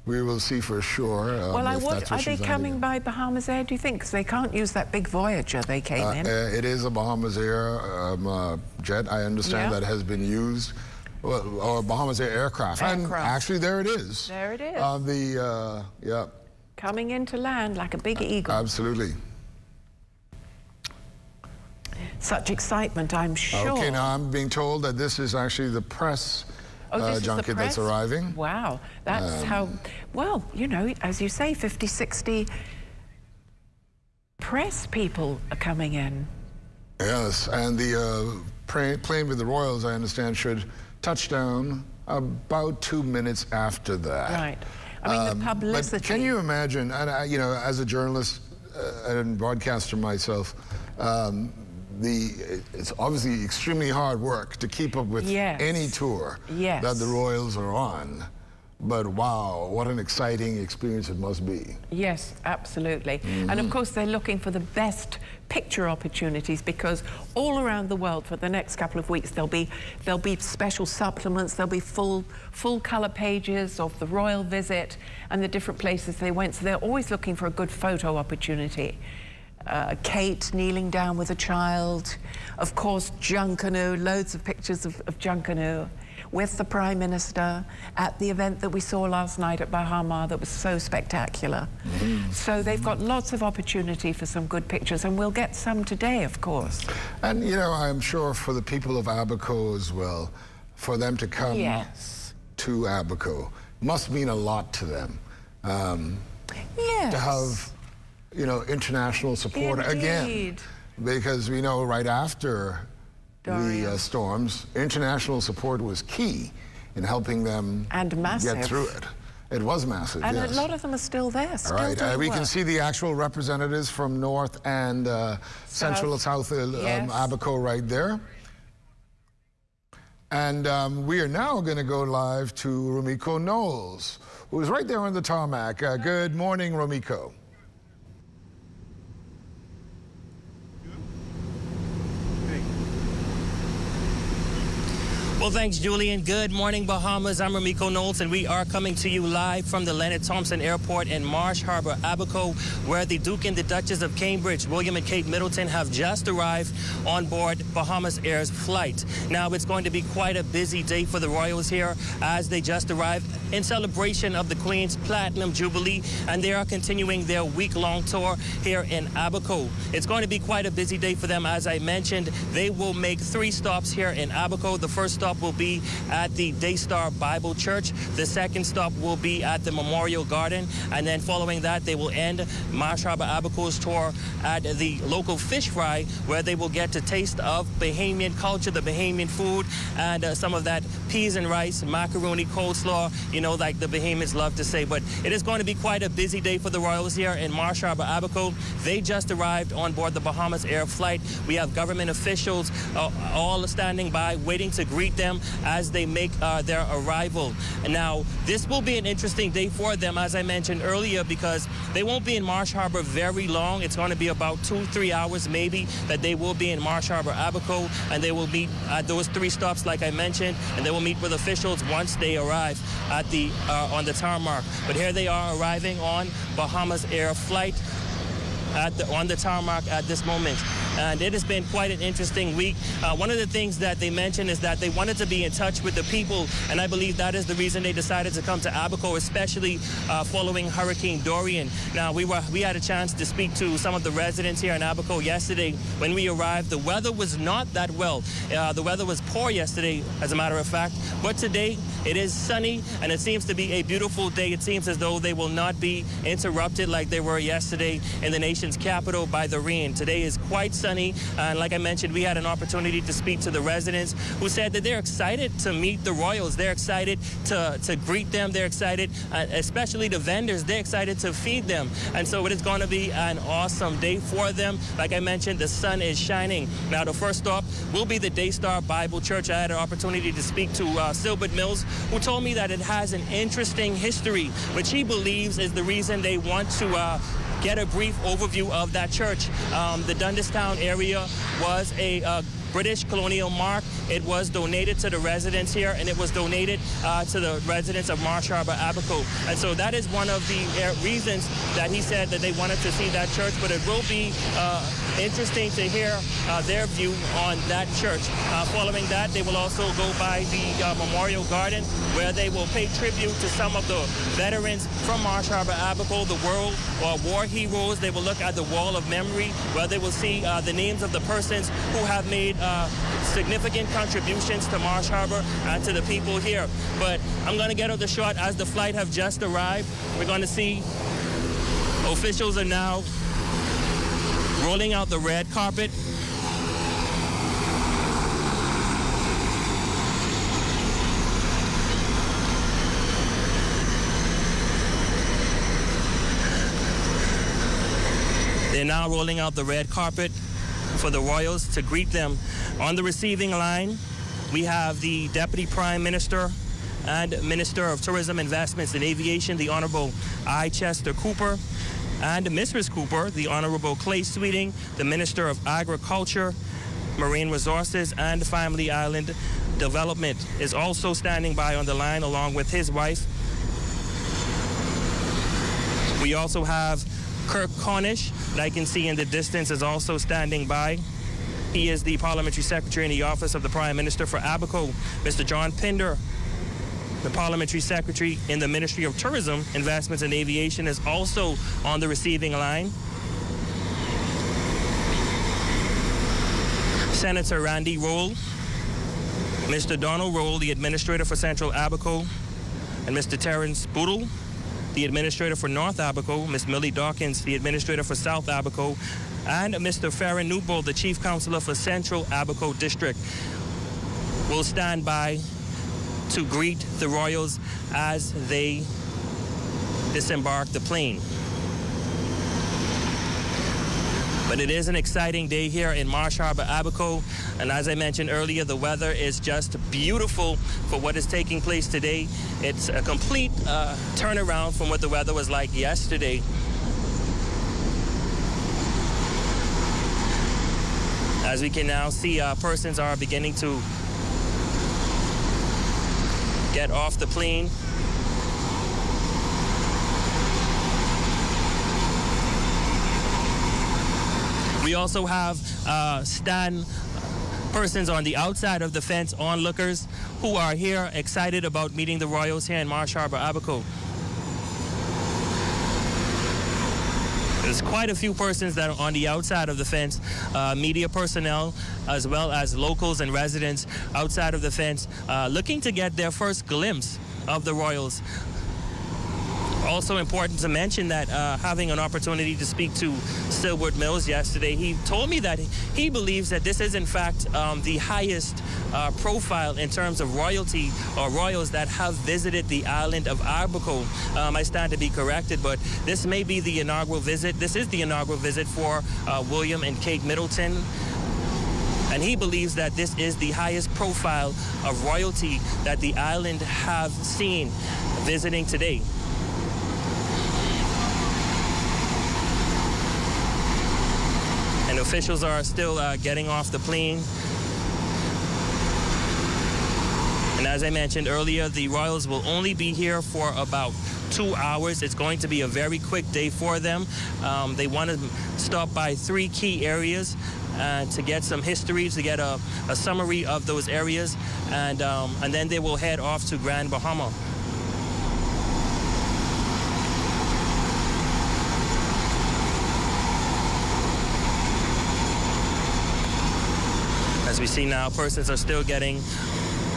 we will see for sure. Well, are they coming by Bahamas Air, do you think? Because they can't use that big Voyager they came in. It is a Bahamas Air jet, I understand, that has been used. Well, or Bahamas Air aircraft. And actually, there it is. There it is. On the, coming into land like a big eagle. Absolutely. Such excitement, I'm sure. Okay, now I'm being told that this is actually the press junket that's arriving. Wow, that's how, well, you know, as you say, 50, 60 press people are coming in. Yes, and the plane with the Royals, I understand, should touch down about 2 minutes after that. Right. I mean, the publicity. But can you imagine, and I, you know, as a journalist and broadcaster myself, it's obviously extremely hard work to keep up with any tour that the Royals are on. But wow, what an exciting experience it must be. Yes, absolutely. And of course, they're looking for the best picture opportunities, because all around the world for the next couple of weeks there'll be special supplements, there'll be full color pages of the royal visit and the different places they went. So they're always looking for a good photo opportunity. Kate kneeling down with a child, of course Junkanoo, loads of pictures of Junkanoo with the Prime Minister at the event that we saw last night at Bahama that was so spectacular. So they've got lots of opportunity for some good pictures, and we'll get some today, of course. And you know, I'm sure for the people of Abaco as well, for them to come to Abaco must mean a lot to them. To have, you know, international support again, because we know right after the storms, international support was key in helping them get through it. It was massive, and a lot of them are still there. All right, we can see the actual representatives from North and Central South Abaco right there. And we are now going to go live to Romiko Knowles, who is right there on the tarmac. Good morning, Romiko. Well, thanks, Julian. Good morning, Bahamas. I'm Ramiko Knowles, and we are coming to you live from the Leonard Thompson Airport in Marsh Harbor, Abaco, where the Duke and the Duchess of Cambridge, William and Kate Middleton, have just arrived on board Bahamas Air's flight. Now, it's going to be quite a busy day for the royals here as they just arrived in celebration of the Queen's Platinum Jubilee, and they are continuing their week-long tour here in Abaco. It's going to be quite a busy day for them. As I mentioned, they will make 3 stops here in Abaco. The first stop will be at the Daystar Bible Church. The second stop will be at the Memorial Garden. And then following that, they will end Marsh Harbor Abaco's tour at the local fish fry, where they will get to taste of Bahamian culture, the Bahamian food, and some of that peas and rice, macaroni, coleslaw, you know, like the Bahamians love to say. But it is going to be quite a busy day for the royals here in Marsh Harbor Abaco. They just arrived on board the Bahamas Air flight. We have government officials all standing by, waiting to greet them as they make their arrival. And now, this will be an interesting day for them, as I mentioned earlier, because they won't be in Marsh Harbor very long. It's going to be about 2-3 hours maybe that they will be in Marsh Harbor Abaco, and they will meet at those 3 stops like I mentioned, and they will meet with officials once they arrive at the on the tarmac. But here they are arriving on Bahamas Air flight on the tarmac at this moment. And it has been quite an interesting week. One of the things that they mentioned is that they wanted to be in touch with the people, and I believe that is the reason they decided to come to Abaco, especially following Hurricane Dorian. Now, we had a chance to speak to some of the residents here in Abaco yesterday. When we arrived, the weather was not that well. The weather was poor yesterday, as a matter of fact, but today it is sunny, and it seems to be a beautiful day. It seems as though they will not be interrupted like they were yesterday in the nation's capital by the rain. Today is quite sunny, and like I mentioned, we had an opportunity to speak to the residents who said that they're excited to meet the royals. They're excited to greet them. They're excited, especially the vendors, they're excited to feed them. And so it is going to be an awesome day for them. Like I mentioned, the sun is shining. Now, the first stop will be the Daystar Bible Church. I had an opportunity to speak to Silbert Mills, who told me that it has an interesting history, which he believes is the reason they want to get a brief overview of that church. The Dundastown area was a British colonial mark. It was donated to the residents here, and it was donated to the residents of Marsh Harbor Abaco. And so that is one of the reasons that he said that they wanted to see that church, but it will be interesting to hear their view on that church. Following that, they will also go by the Memorial Garden, where they will pay tribute to some of the veterans from Marsh Harbor Abaco, the World War heroes. They will look at the Wall of Memory, where they will see the names of the persons who have made significant contributions to Marsh Harbor and to the people here. But I'm going to get out the shot as the flight have just arrived. We're going to see officials are now rolling out the red carpet. They're now rolling out the red carpet for the royals to greet them. On the receiving line, we have the Deputy Prime Minister and Minister of Tourism, Investments and Aviation, the Honorable I. Chester Cooper, and Mrs. Cooper, the Honorable Clay Sweeting, the Minister of Agriculture, Marine Resources, and Family Island Development, is also standing by on the line along with his wife. We also have Kirk Cornish, that I can see in the distance, is also standing by. He is the Parliamentary Secretary in the Office of the Prime Minister for Abaco. Mr. John Pinder, the Parliamentary Secretary in the Ministry of Tourism, Investments and Aviation, is also on the receiving line. Senator Randy Roll, Mr. Donald Roll, the Administrator for Central Abaco, and Mr. Terrence Boodle, the Administrator for North Abaco, Ms. Millie Dawkins, the Administrator for South Abaco, and Mr. Farron Newbold, the Chief Counselor for Central Abaco District, will stand by to greet the royals as they disembark the plane. But it is an exciting day here in Marsh Harbor Abaco, and as I mentioned earlier, the weather is just beautiful for what is taking place today. It's a complete turnaround from what the weather was like yesterday. As we can now see, persons are beginning to get off the plane. We also have persons on the outside of the fence, onlookers, who are here excited about meeting the Royals here in Marsh Harbor, Abaco. There's quite a few persons that are on the outside of the fence, media personnel, as well as locals and residents outside of the fence, looking to get their first glimpse of the Royals. Also important to mention that having an opportunity to speak to Stillward Mills yesterday, he told me that he believes that this is in fact the highest profile in terms of royalty or royals that have visited the island of Abaco. I stand to be corrected, but this may be the inaugural visit. This is the inaugural visit for William and Kate Middleton. And he believes that this is the highest profile of royalty that the island have seen visiting today. And officials are still getting off the plane. And as I mentioned earlier, the Royals will only be here for about 2 hours. It's going to be a very quick day for them. They want to stop by 3 key areas to get some history, to get a summary of those areas, and then they will head off to Grand Bahama. As we see now, persons are still getting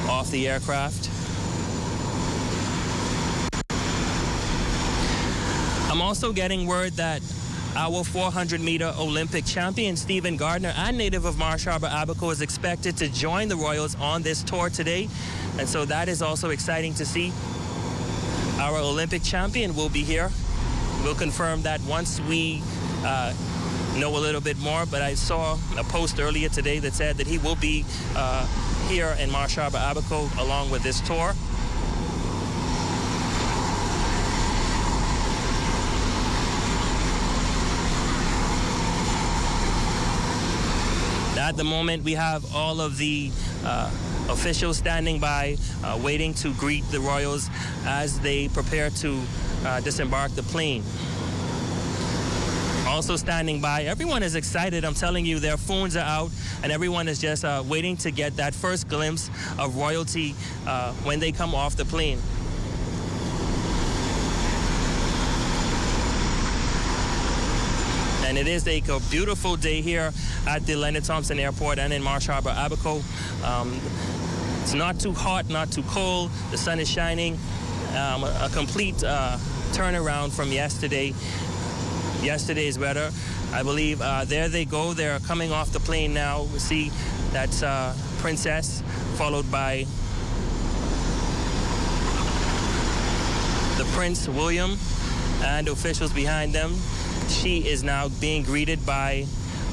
off the aircraft. I'm also getting word that our 400-meter Olympic champion, Stephen Gardner, and native of Marsh Harbor, Abaco, is expected to join the Royals on this tour today. And so that is also exciting to see. Our Olympic champion will be here. We'll confirm that once we know a little bit more, but I saw a post earlier today that said that he will be here in Marsh Harbor, Abaco, along with this tour. At the moment, we have all of the officials standing by, waiting to greet the Royals as they prepare to disembark the plane. Also standing by, everyone is excited. I'm telling you, their phones are out, and everyone is just waiting to get that first glimpse of royalty when they come off the plane. And it is a beautiful day here at the Leonard Thompson Airport and in Marsh Harbor, Abaco. It's not too hot, not too cold. The sun is shining. A complete turnaround from yesterday's weather. I believe there they go. They're coming off the plane now. We see that's Princess, followed by the Prince William and officials behind them. She is now being greeted by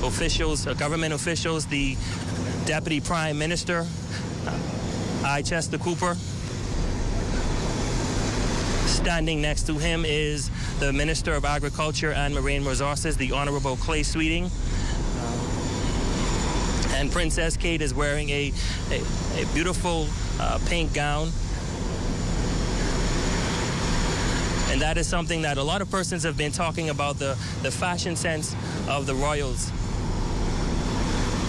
officials, government officials, the Deputy Prime Minister, Chester Cooper. Standing next to him is the Minister of Agriculture and Marine Resources, the Honorable Clay Sweeting. And Princess Kate is wearing a beautiful pink gown. And that is something that a lot of persons have been talking about, the fashion sense of the Royals.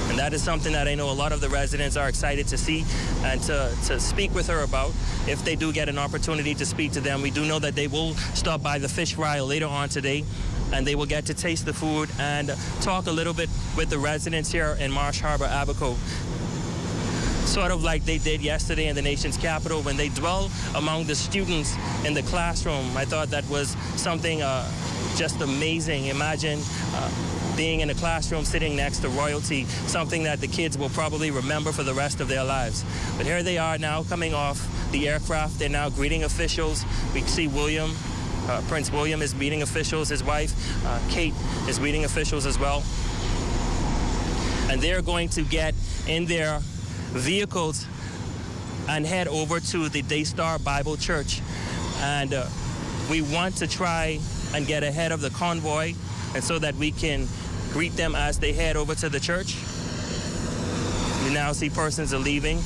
And that is something that I know a lot of the residents are excited to see and to speak with her about. If they do get an opportunity to speak to them, we do know that they will stop by the fish fry later on today, and they will get to taste the food and talk a little bit with the residents here in Marsh Harbor, Abaco. Sort of like they did yesterday in the nation's capital when they dwell among the students in the classroom. I thought that was something just amazing. Imagine being in a classroom sitting next to royalty, something that the kids will probably remember for the rest of their lives. But here they are now coming off the aircraft. They're now greeting officials. We see William, Prince William is meeting officials. His wife, Kate, is meeting officials as well. And they're going to get in their vehicles and head over to the Daystar Bible Church. And we want to try and get ahead of the convoy, and so that we can greet them as they head over to the church. We now see persons are leaving.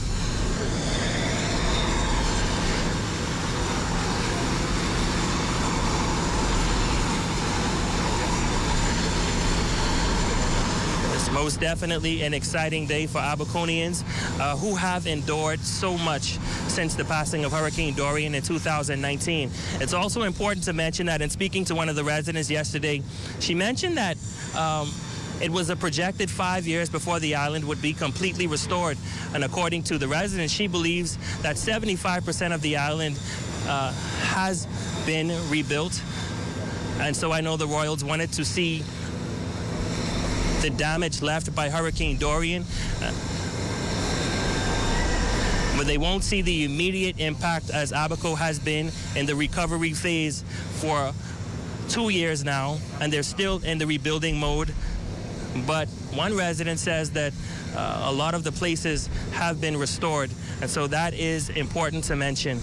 Most definitely an exciting day for Abaconians who have endured so much since the passing of Hurricane Dorian in 2019. It's also important to mention that in speaking to one of the residents yesterday, she mentioned that it was a projected 5 years before the island would be completely restored. And according to the resident, she believes that 75% of the island has been rebuilt. And so I know the Royals wanted to see the damage left by Hurricane Dorian. But they won't see the immediate impact as Abaco has been in the recovery phase for 2 years now, and they're still in the rebuilding mode. But one resident says that a lot of the places have been restored, and so that is important to mention.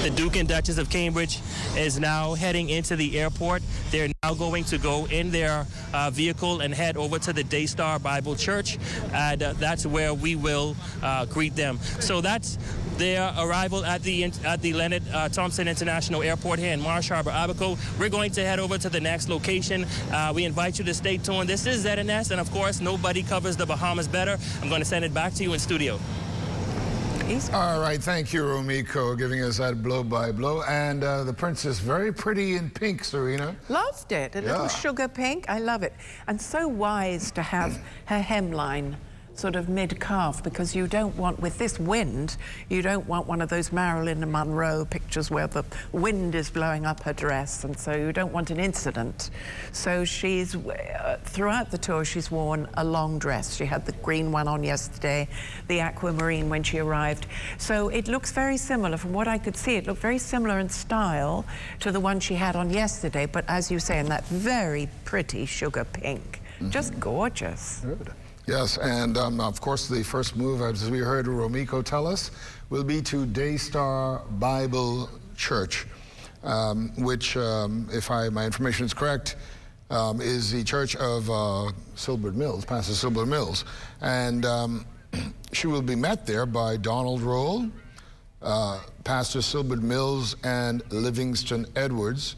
The Duke and Duchess of Cambridge is now heading into the airport. They're now going to go in their vehicle and head over to the Daystar Bible Church, and that's where we will greet them. So that's their arrival at the Leonard Thompson International Airport here in Marsh Harbor, Abaco. We're going to head over to the next location. We invite you to stay tuned. This is ZNS, and of course, nobody covers the Bahamas better. I'm going to send it back to you in studio. All right, thank you, Romiko, giving us that blow-by-blow. And the princess, very pretty in pink, Serena. Loved it. A little sugar pink. I love it. And so wise to have her hemline sort of mid-calf, because you don't want, with this wind, you don't want one of those Marilyn Monroe pictures where the wind is blowing up her dress, and so you don't want an incident. So she's, throughout the tour, she's worn a long dress. She had the green one on yesterday, the aquamarine when she arrived. So it looks very similar, from what I could see, it looked very similar in style to the one she had on yesterday, but as you say, in that very pretty sugar pink. Just gorgeous. Good. Yes, and of course the first move, as we heard Romiko tell us, will be to Daystar Bible Church, which, if my information is correct, is the church of Silbert Mills, Pastor Silbert Mills. And she will be met there by Donald Roll, Pastor Silbert Mills, and Livingston Edwards.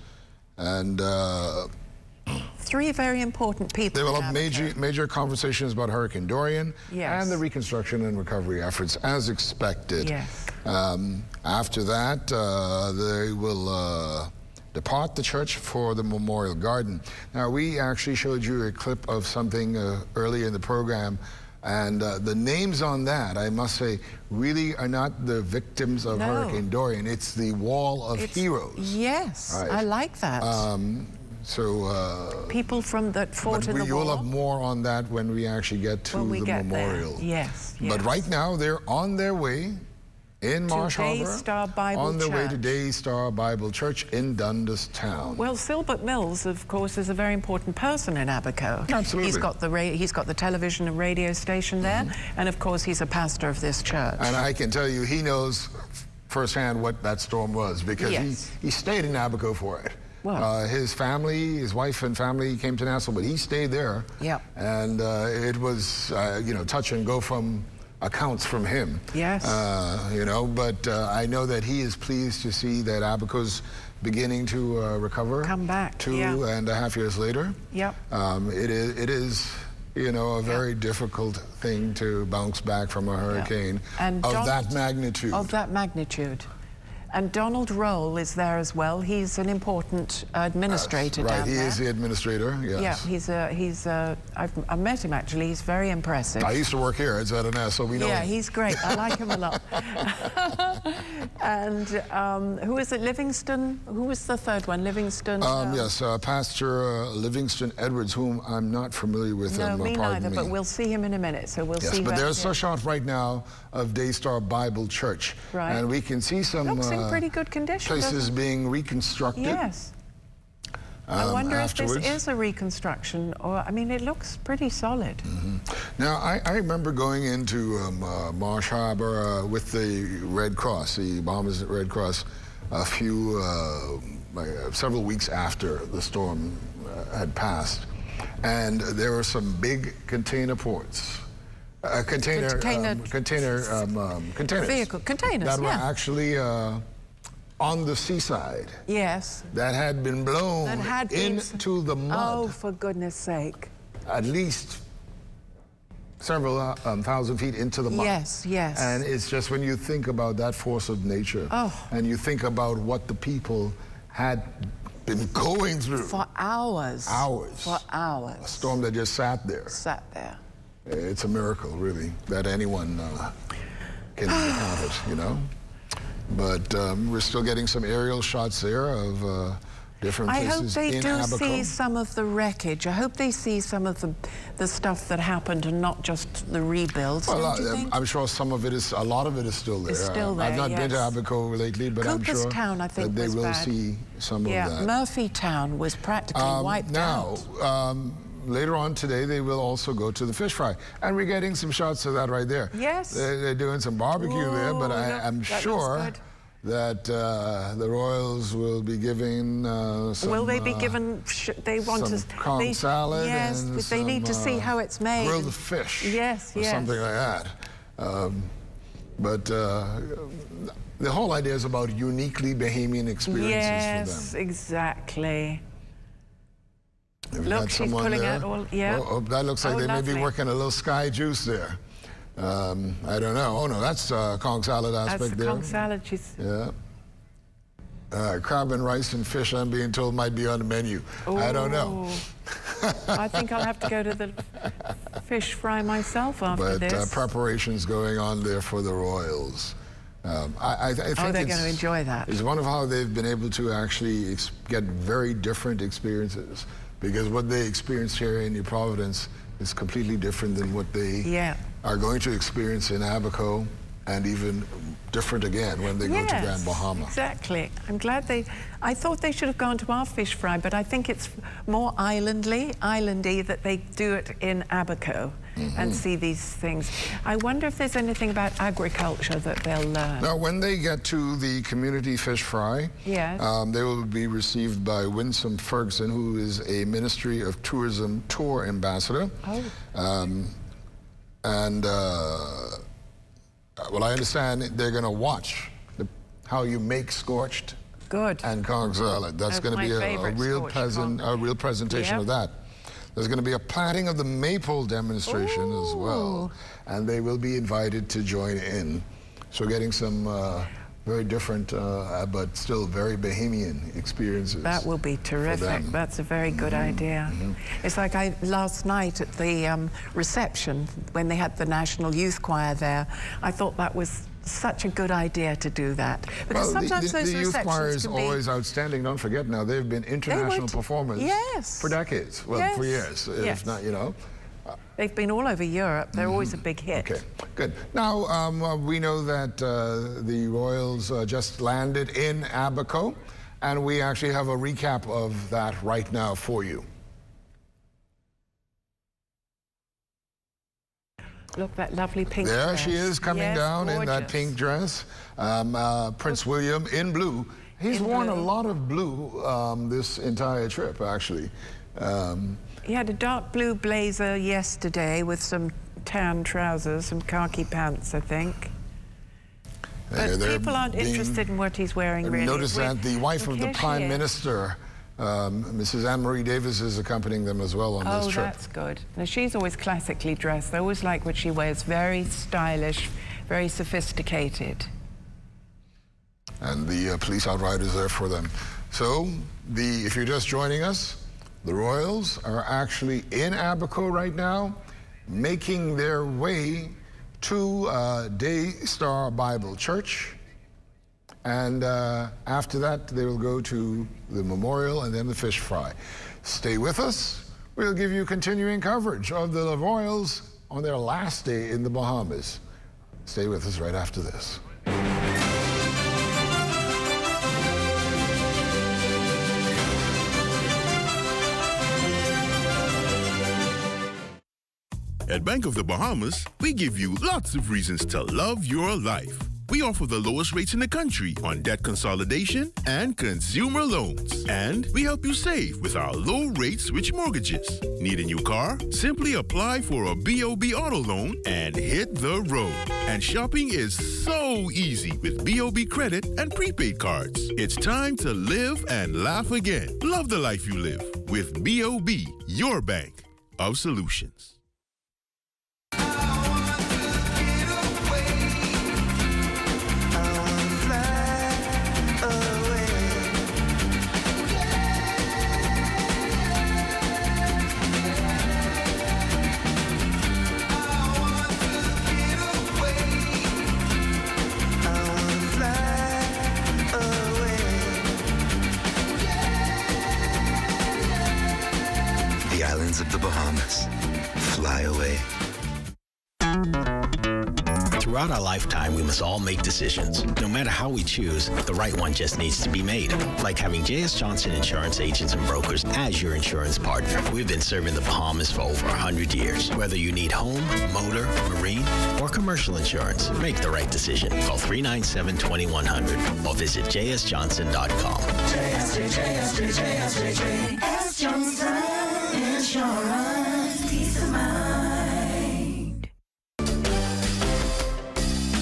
And three very important people. They will have major conversations about Hurricane Dorian Yes. and the reconstruction and recovery efforts as expected. Yes. After that, they will depart the church for the Memorial Garden. Now, we actually showed you a clip of something earlier in the program, and the names on that, I must say, really are not the victims of Hurricane Dorian. It's the Wall of Heroes. Yes, Right. I like that. People from that fought in the war. You'll have more on that when we actually get to the memorial. There. Yes, But right now, they're on their way in Marsh Harbor, Daystar Bible on their way to Church. Daystar Bible Church in Dundas Town. Well, Silbert Mills, of course, is a very important person in Abaco. Absolutely. He's got the television and radio station there, and of course, he's a pastor of this church. And I can tell you, he knows firsthand what that storm was, because he stayed in Abaco for it. Wow. His family, his wife and family came to Nassau, but he stayed there. Yeah. And it was, touch and go from accounts from him. Yes. But I know that he is pleased to see that Abaco's beginning to recover. Come back. 2.5 years later. Yep. It is a very difficult thing to bounce back from a hurricane of that magnitude. Of that magnitude. And Donald Roll is there as well. He's an important administrator down there. He is the administrator, yes. Yeah, I've met him actually. He's very impressive. I used to work here at ZNS, so we know him. Yeah, he's great. I like him a lot. And who is it? Livingston? Who was the third one? Livingston? Yes, Pastor Livingston Edwards, whom I'm not familiar with. No, me neither, but we'll see him in a minute, so we'll see. Yes, but there's a shot right now of Daystar Bible Church. Right. And we can see some looks in pretty good condition, places being reconstructed. Yes. I wonder if afterwards. this is a reconstruction, or, I mean, it looks pretty solid. Now, I remember going into Marsh Harbor with the Red Cross, the Bahamas Red Cross, several weeks after the storm had passed. And there were some big container ports. Containers Vehicle containers, that were actually on the seaside. Yes. That had been blown That had been into the mud. Oh, for goodness sake. At least several thousand feet into the mud. Yes, yes. And it's just when you think about that force of nature, and you think about what the people had been going through. For hours. Hours. For hours. A storm that just sat there. Sat there. It's a miracle, really, that anyone can encounter it, you know? But we're still getting some aerial shots there of different I hope places they in do Abaco. see some of the wreckage. I hope they see some of the stuff that happened and not just the rebuilds. Well, don't you think? I'm sure some of it is, a lot of it is still there. It's still there, I've not been to yes. Abaco lately, but I'm sure Cooperstown, I think, that they was will bad. see some of that. Murphytown was practically wiped out. Later on today, they will also go to the fish fry. And we're getting some shots of that right there. Yes. They're doing some barbecue there, but I'm that sure looks good. that the Royals will be giving some... Will they be given? They want some to. Kong salad. Yes, and but they need to see how it's made. Grilled fish. Yes, or yes. something like that. But the whole idea is about uniquely Bahamian experiences Yes, for them. exactly. Have you Look, got she's someone pulling there? out all. Yeah. Oh, that looks like they may be lovely. working a little sky juice there. I don't know. Oh no, that's Kong salad aspect That's the there. Kong salad. She's. Yeah. Crab and rice and fish, I'm being told, might be on the menu. I don't know. I think I'll have to go to the fish fry myself after But this. preparations going on there for the Royals. I think they're going to enjoy that. It's wonderful how they've been able to actually get very different experiences, because what they experienced here in New Providence is completely different than what they are going to experience in Abaco, and even different again when they go to Grand Bahama. Exactly. I'm glad I thought they should have gone to our fish fry, but I think it's more islandy that they do it in Abaco and see these things. I wonder if there's anything about agriculture that they'll learn. Now, when they get to the community fish fry, Yes. they will be received by Winsome Ferguson, who is a Ministry of Tourism tour ambassador. Well, I understand they're going to watch how you make scorched and Kong salad. That's going to be a real presentation of that. There's going to be a planting of the maple demonstration as well, and they will be invited to join in. So getting some very different, but still very Bahamian experiences. That will be terrific. That's a very good idea. It's like last night at the reception, when they had the National Youth Choir there, I thought that was such a good idea to do that. Because sometimes those the youth choir receptions is can be... always outstanding. Don't forget now, they've been international performers for decades. Well, for years, if not, you know. They've been all over Europe. They're always a big hit. Okay, good. Now, we know that the Royals just landed in Abaco, and we actually have a recap of that right now for you. Look, that lovely pink There dress. she is coming down in that pink dress. Prince William in blue. He's worn a lot of blue this entire trip, actually. He had a dark blue blazer yesterday with some tan trousers, some khaki pants, I think. But people aren't interested in what he's wearing, really. Notice that the wife of the Prime Minister, Mrs. Anne-Marie Davis, is accompanying them as well on this trip. Oh, that's good. Now, she's always classically dressed. I always like what she wears. Very stylish, very sophisticated. And the police outriders there for them. So, if you're just joining us, the Royals are actually in Abaco right now, making their way to Daystar Bible Church. And after that, they will go to the memorial and then the fish fry. Stay with us. We'll give you continuing coverage of the Royals on their last day in the Bahamas. Stay with us right after this. At Bank of the Bahamas, we give you lots of reasons to love your life. we offer the lowest rates in the country on debt consolidation and consumer loans. And we help you save with our low-rate switch mortgages. Need a new car? Simply apply for a BOB auto loan and hit the road. And shopping is so easy with BOB credit and prepaid cards. It's time to live and laugh again. Love the life you live with BOB, your bank of solutions. The islands of the Bahamas. Fly away. Throughout our lifetime, we must all make decisions. No matter how we choose, the right one just needs to be made. Like having J.S. Johnson Insurance Agents and Brokers as your insurance partner. We've been serving the Bahamas for over 100 years. Whether you need home, motor, marine, or commercial insurance, make the right decision. Call 397-2100 or visit jsjohnson.com. JS Johnson Insurance. Peace of mind.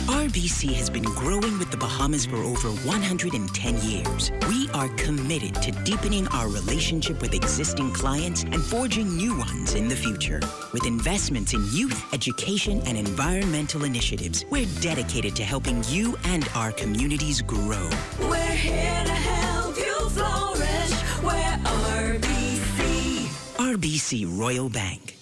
RBC has been growing with the Bahamas for over 110 years. We are committed to deepening our relationship with existing clients and forging new ones in the future. With investments in youth, education, and environmental initiatives, we're dedicated to helping you and our communities grow. We're here to help you flourish. We're RBC. RBC Royal Bank.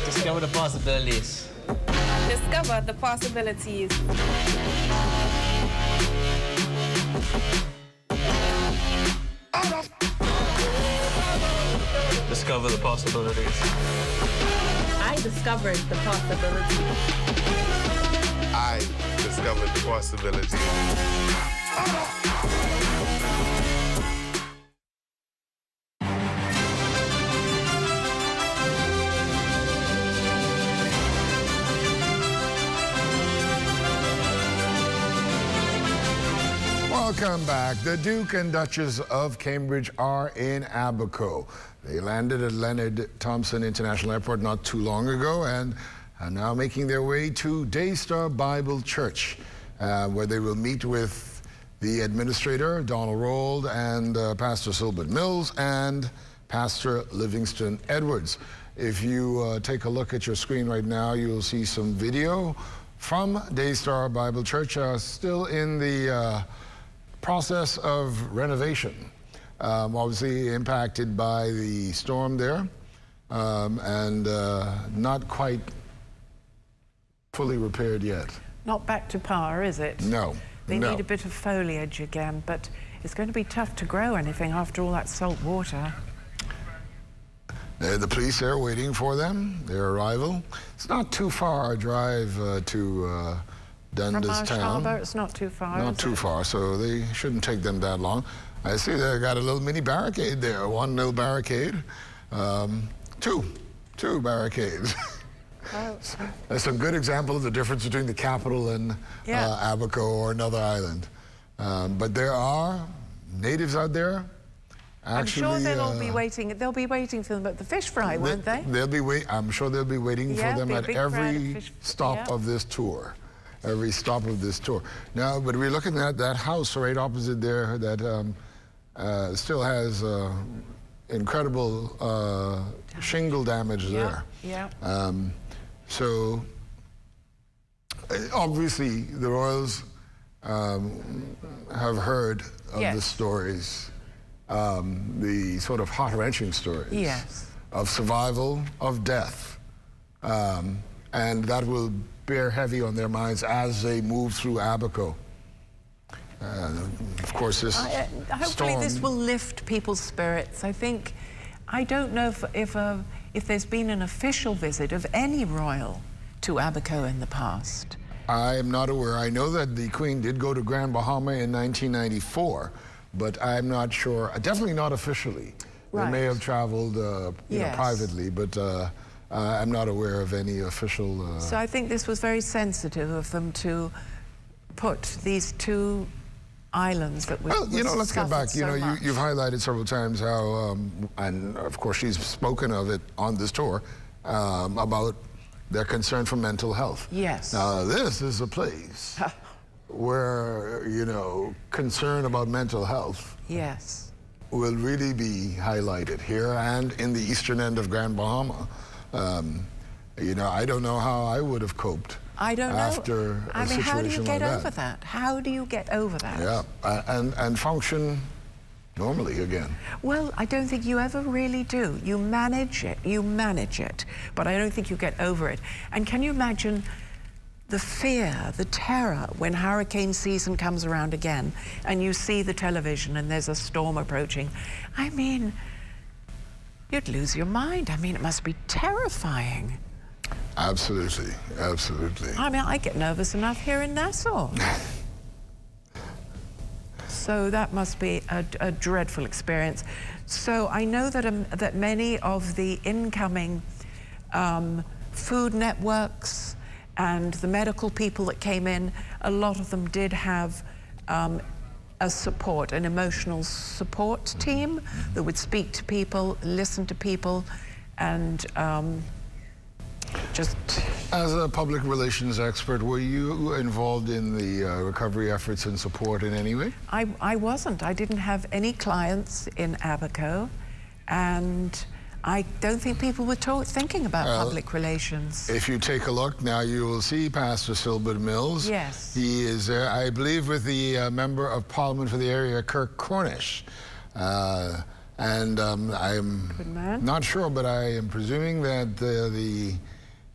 Discover the possibilities. Discover the possibilities. Discover the possibilities. I discovered the possibilities. I discovered the possibility. Welcome back. The Duke and Duchess of Cambridge are in Abaco. They landed at Leonard Thompson International Airport not too long ago and are now making their way to Daystar Bible Church, where they will meet with the administrator, Donald Rold, and Pastor Silbert Mills and Pastor Livingston Edwards. If you take a look at your screen right now, you'll see some video from Daystar Bible Church, still in the process of renovation. Obviously impacted by the storm there, and not quite fully repaired yet. Not back to par, is it? No. They need a bit of foliage again, but it's going to be tough to grow anything after all that salt water. The police are waiting for them, their arrival. It's not too far a drive to Dundas From Marsh Town. Harbour, it's not too far, Not too far, so they shouldn't take them that long. I see they got a little mini barricade there, one little barricade, two barricades. Oh. That's a good example of the difference between the capital and Abaco or another island. But there are natives out there. Actually, I'm sure they'll be waiting. They'll be waiting for them at the fish fry, won't they? I'm sure they'll be waiting for them at every stop of this tour. Every stop of this tour. Now, but we're looking at that house right opposite there that still has incredible shingle damage there. Yeah. So obviously the royals have heard of the stories, the sort of heart-wrenching stories of survival, of death, and that will bear heavy on their minds as they move through Abaco. Of course, this hopefully this will lift people's spirits. I don't know if there's been an official visit of any royal to Abaco in the past. I am not aware. I know that the Queen did go to Grand Bahama in 1994, but I'm not sure. Definitely not officially. They may have traveled Yes. privately, but I'm not aware of any official... So I think this was very sensitive of them to put these two islands that Well, let's get back. So You've highlighted several times how, and of course she's spoken of it on this tour, about their concern for mental health. Yes. Now, this is a place where, concern about mental health Yes. will really be highlighted here and in the eastern end of Grand Bahama. I don't know how I would have coped. I don't know. After a situation how do you get like over that? How do you get over that? Yeah, and function normally again. Well, I don't think you ever really do. You manage it, but I don't think you get over it. And can you imagine the fear, the terror when hurricane season comes around again and you see the television and there's a storm approaching? I mean, you'd lose your mind. I mean, it must be terrifying. Absolutely, absolutely. I mean, I get nervous enough here in Nassau. So that must be a dreadful experience. So I know that many of the incoming food networks and the medical people that came in, a lot of them did have an emotional support team that would speak to people, listen to people, and just... As a public relations expert, were you involved in the recovery efforts and support in any way? I wasn't. I didn't have any clients in Abaco, and I don't think people were thinking about public relations. If you take a look now, you will see Pastor Silbert Mills. Yes. He is there, I believe, with the Member of Parliament for the area, Kirk Cornish. And I'm not sure, but I am presuming that the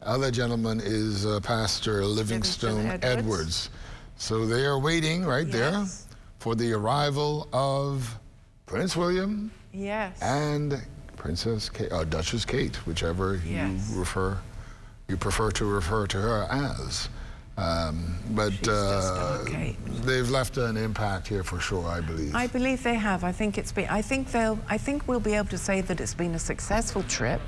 other gentleman is Pastor Livingstone Edwards. So they are waiting right there for the arrival of Prince William and Princess Kate, Duchess Kate, whichever you prefer to refer to her as. But they've left an impact here for sure, I believe. I believe they have. I think it's been. I think we'll be able to say that it's been a successful trip.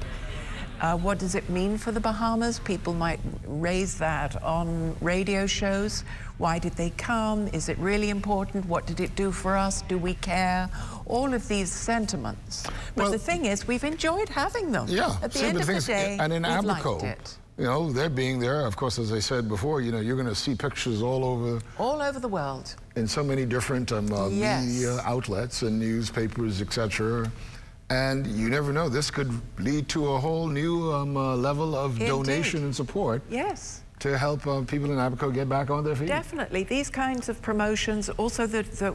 What does it mean for the Bahamas? People might raise that on radio shows. Why did they come? Is it really important? What did it do for us? Do we care? All of these sentiments. But the thing is, we've enjoyed having them. Yeah. At the end of the day, and in we've Abaco, liked it. they're being there. Of course, as I said before, you're going to see pictures all over the world. In so many different media outlets and newspapers, etc. And you never know, this could lead to a whole new level of donation and support. Yes. To help people in Abaco get back on their feet. Definitely. These kinds of promotions, also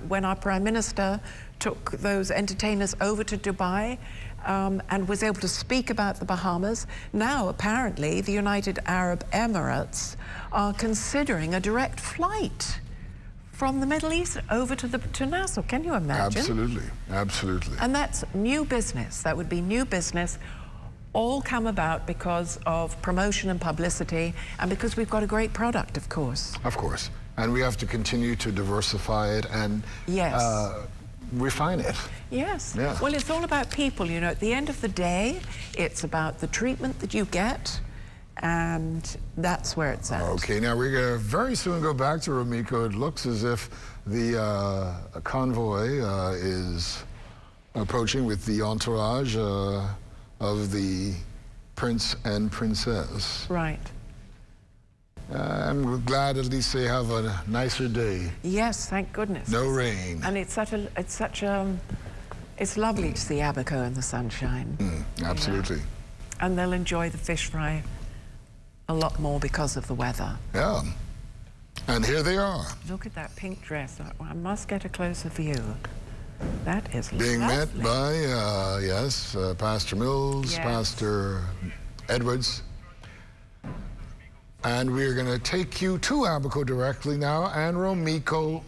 when our Prime Minister took those entertainers over to Dubai and was able to speak about the Bahamas, now apparently the United Arab Emirates are considering a direct flight from the Middle East over to Nassau. Can you imagine? Absolutely, absolutely. And that's new business. That would be new business, all come about because of promotion and publicity, and because we've got a great product, of course. Of course. And we have to continue to diversify it and refine it. Yes. Yeah. Well, it's all about people, At the end of the day, it's about the treatment that you get, and that's where it's at. Okay, now we're going to very soon go back to Remiko. It looks as if the convoy is approaching with the entourage of the Prince and Princess. Right. I'm glad at least they have a nicer day. Yes, thank goodness. No rain. And it's lovely to see Abaco in the sunshine. Absolutely. And they'll enjoy the fish fry a lot more because of the weather. Yeah. And here they are. Look at that pink dress. I must get a closer view. That is being lovely. met by, Pastor Mills, Pastor Edwards. And we're going to take you to Abaco directly now. And Remiko,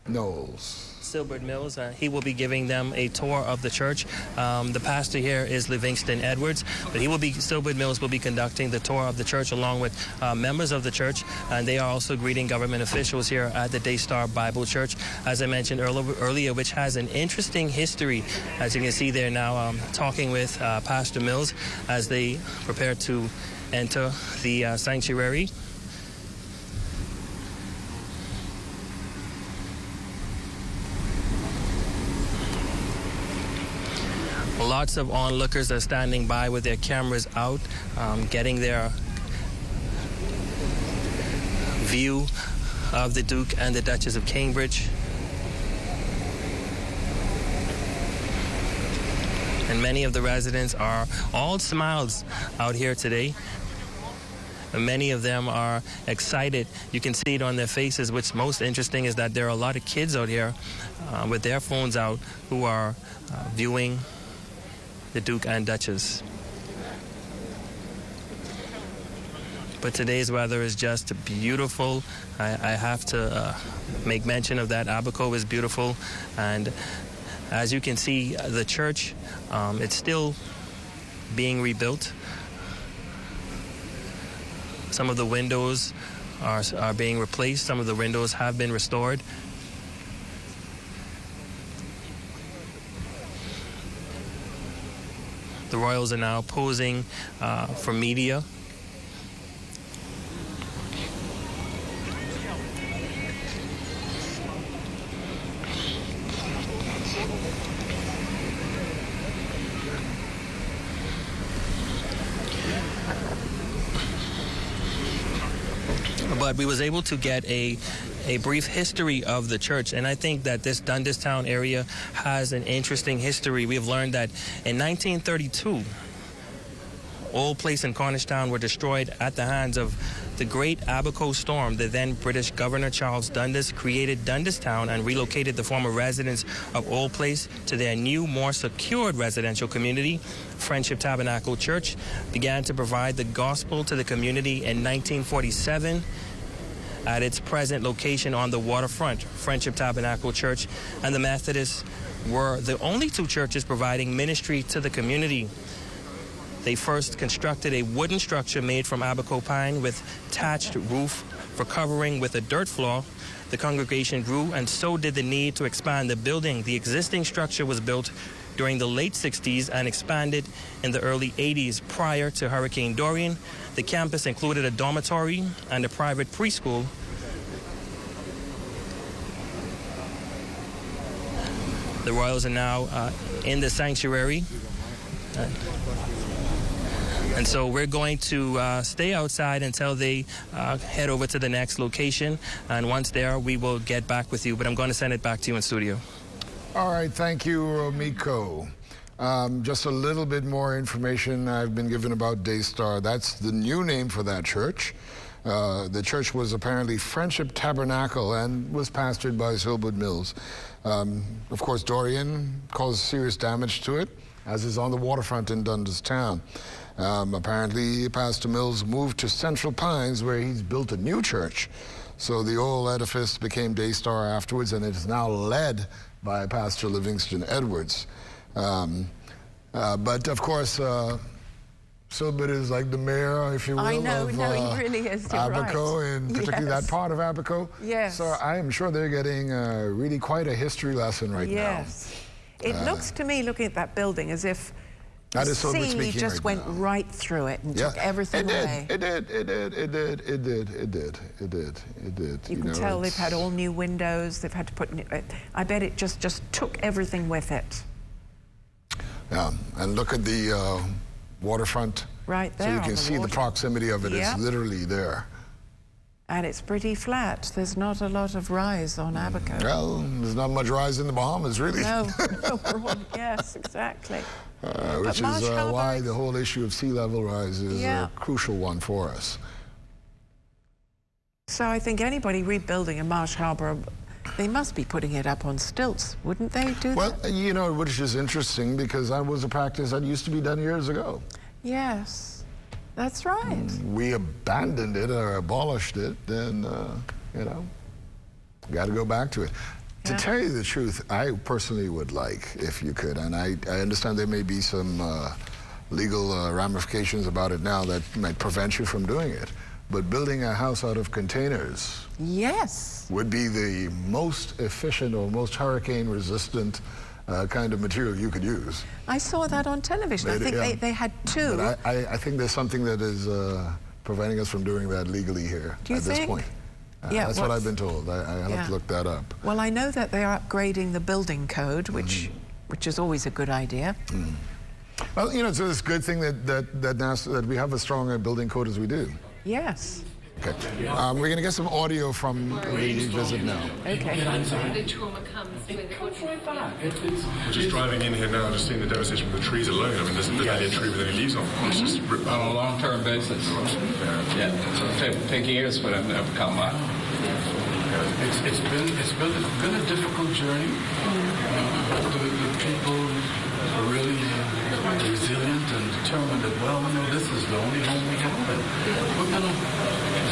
Knowles. Silbert Mills. He will be giving them a tour of the church. The pastor here is Livingston Edwards, but Silbert Mills will be conducting the tour of the church along with members of the church, and they are also greeting government officials here at the Daystar Bible Church, as I mentioned earlier, which has an interesting history. As you can see, they're now talking with Pastor Mills as they prepare to enter the sanctuary. Lots of onlookers are standing by with their cameras out, getting their view of the Duke and the Duchess of Cambridge. And many of the residents are all smiles out here today. And many of them are excited. You can see it on their faces. What's most interesting is that there are a lot of kids out here with their phones out who are viewing the Duke and Duchess. But today's weather is just beautiful. I have to make mention of that. Abaco is beautiful, and as you can see, the church, it's still being rebuilt. Some of the windows are being replaced. Some of the windows have been restored. The royals are now posing for media. But we was able to get a brief history of the church, and I think that this Dundas Town area has an interesting history. We have learned that in 1932, Old Place and Cornish Town were destroyed at the hands of the Great Abaco Storm. The then British Governor Charles Dundas created Dundas Town and relocated the former residents of Old Place to their new, more secured residential community. Friendship Tabernacle Church began to provide the gospel to the community in 1947 at its present location on the waterfront. Friendship Tabernacle Church and the Methodists were the only two churches providing ministry to the community. They first constructed a wooden structure made from Abaco pine with thatched roof for covering with a dirt floor. The congregation grew, and so did the need to expand the building. The existing structure was built during the late 60s and expanded in the early 80s. Prior to Hurricane Dorian, the campus included a dormitory and a private preschool. The royals are now in the sanctuary. And so we're going to stay outside until they head over to the next location. And once there, we will get back with you. But I'm going to send it back to you in studio. All right, thank you, Romiko. Just a little bit more information I've been given about Daystar. That's the new name for that church. The church was apparently Friendship Tabernacle and was pastored by Silbert Mills. Of course, Dorian caused serious damage to it, as is on the waterfront in Dundas Town. Apparently, Pastor Mills moved to Central Pines, where he's built a new church. So the old edifice became Daystar afterwards, and it is now led by Pastor Livingston Edwards. But of course, Silbert is like the mayor, if you will, I know, of he really is. You're Abaco, right. and particularly that part of Abaco. Yes. So I am sure they're getting really quite a history lesson right now. Yes. It looks to me, looking at that building, as if that is the Silbert sea speaking just right went now. right through it and took everything away. It did. You can tell they've had all new windows. They've had to put. I bet it just took everything with it. Yeah, and look at the waterfront. Right there. So you can see the proximity of it. Yep. It's literally there. And it's pretty flat. There's not a lot of rise on Abaco. Well, there's not much rise in the Bahamas, really. No, yes, exactly. Which is why the whole issue of sea level rise is a crucial one for us. So I think anybody rebuilding a Marsh Harbour, they must be putting it up on stilts, wouldn't they do that? Well, you know, which is interesting, because that was a practice that used to be done years ago. Yes. That's right. We abandoned it or abolished it, then, you know, got to go back to it. To tell you the truth, I personally would like, if you could, and I understand there may be some legal ramifications about it now that might prevent you from doing it, but building a house out of containers Yes. would be the most efficient or most hurricane-resistant kind of material you could use. I saw that on television. I think they had two. But I think there's something that is preventing us from doing that legally here Do you at this think? point. Yeah, that's what I've been told. I have to look that up. Well, I know that they are upgrading the building code, which is always a good idea. Well, you know, it's a good thing that we have a strong building code as we do. Yes. Okay. We're going to get some audio from the visit now. Okay. The trauma comes with it. We're just driving in here now, just seeing the devastation with the trees alone. I mean, there's barely a tree with any leaves on. It's just ripped On a long-term basis. Yeah, it'll take years for them to come up. It's been a difficult journey. The people are really resilient and determined that, well, you know, this is the only home we have, and we're going to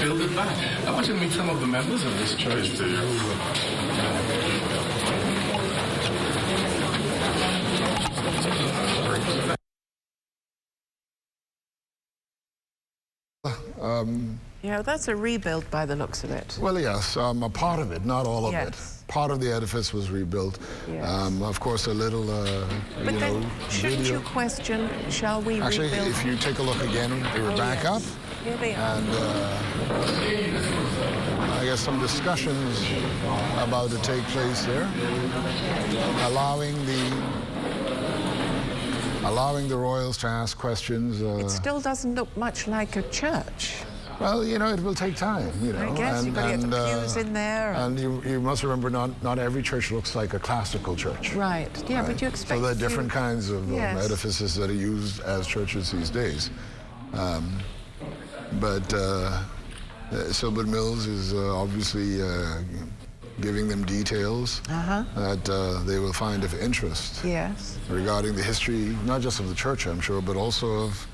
build it back. I want you to meet some of the members of this church. Yeah, that's a rebuild by the looks of it. Well, yes, a part of it, not all of it. Part of the edifice was rebuilt. Yes. Of course, a little, But then, shouldn't you question, shall we Actually, rebuild? if you take a look again, they were back up. Here they are. And I guess some discussions about to take place there, allowing the royals to ask questions. It still doesn't look much like a church. Well, you know, it will take time, you know. I guess you've got to get the pews in there. And you must remember, not every church looks like a classical church. Right, yeah, but you expect... So there are different kinds of Yes. edifices that are used as churches these days. But Silbert Mills is obviously giving them details that they will find of interest. Yes. Regarding the history, not just of the church, I'm sure, but also of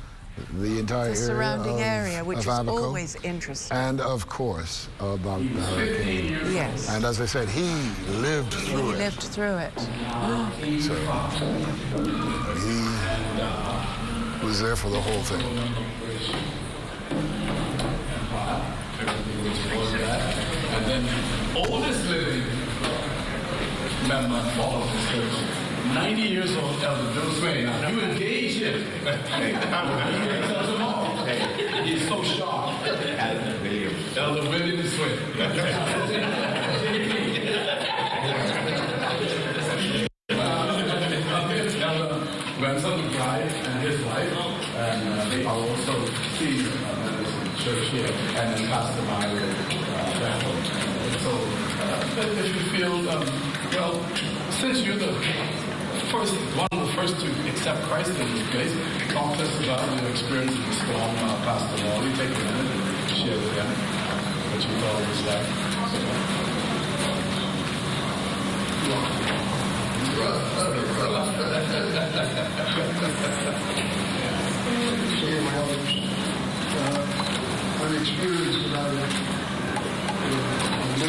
the entire The surrounding area, which is Abaco, always interesting. and of course about the hurricane. Yes. And as I said, he lived through it. He lived through it. So he was there for the whole thing. And then oldest living member and follower of the church, 90 years old, Elder Bill Swain. Now, you engage him. He tells them all. He's so sharp. Elder William Swain. Elder grandson of Clyde and his wife, and they are also senior members in the church here, and then Pastor Myron. So, if you feel, well, since you're one of the first to accept Christ in this place, talk to us about your experience in the storm, Pastor Wally. Take a minute and share with them what you thought it was like. An experience that I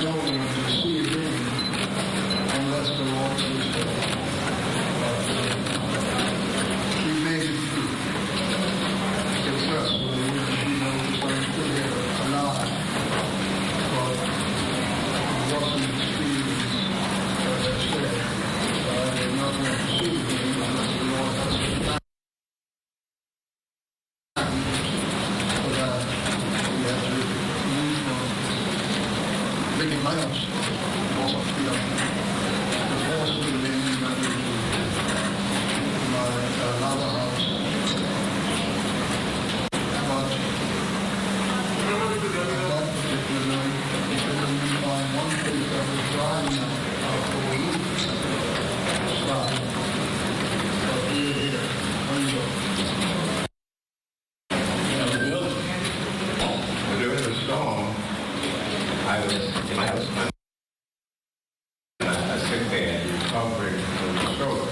know and see again, unless the Lord says so. We made it through successfully. We know it's like still here alive. But it wasn't an experience, as I said. They're not going to see again unless the Lord has to back. Making my house also free up. The force of the name that we do. My another house. But that particular night, I couldn't find one place that was dry enough for a week. Stop. But we're here. There you go. During the storm, I was in my house. I sit there recovering from the stroke.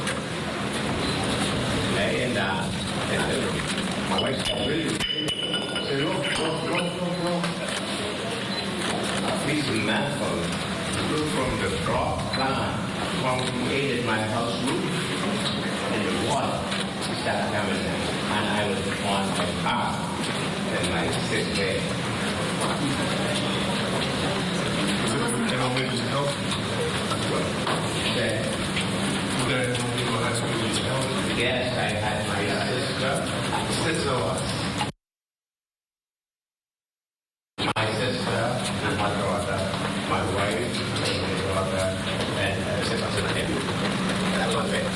And my wife said, really? I said, look. Please, some math on flew from the drop down, punctuated my house roof, and the water started coming down. And I was on my car in my sick bed. Anyone need some help? There. Was there anyone who had to need some help? Yes, I had my sister was. My sister and my daughter, my wife, and my daughter, and sister. That was it.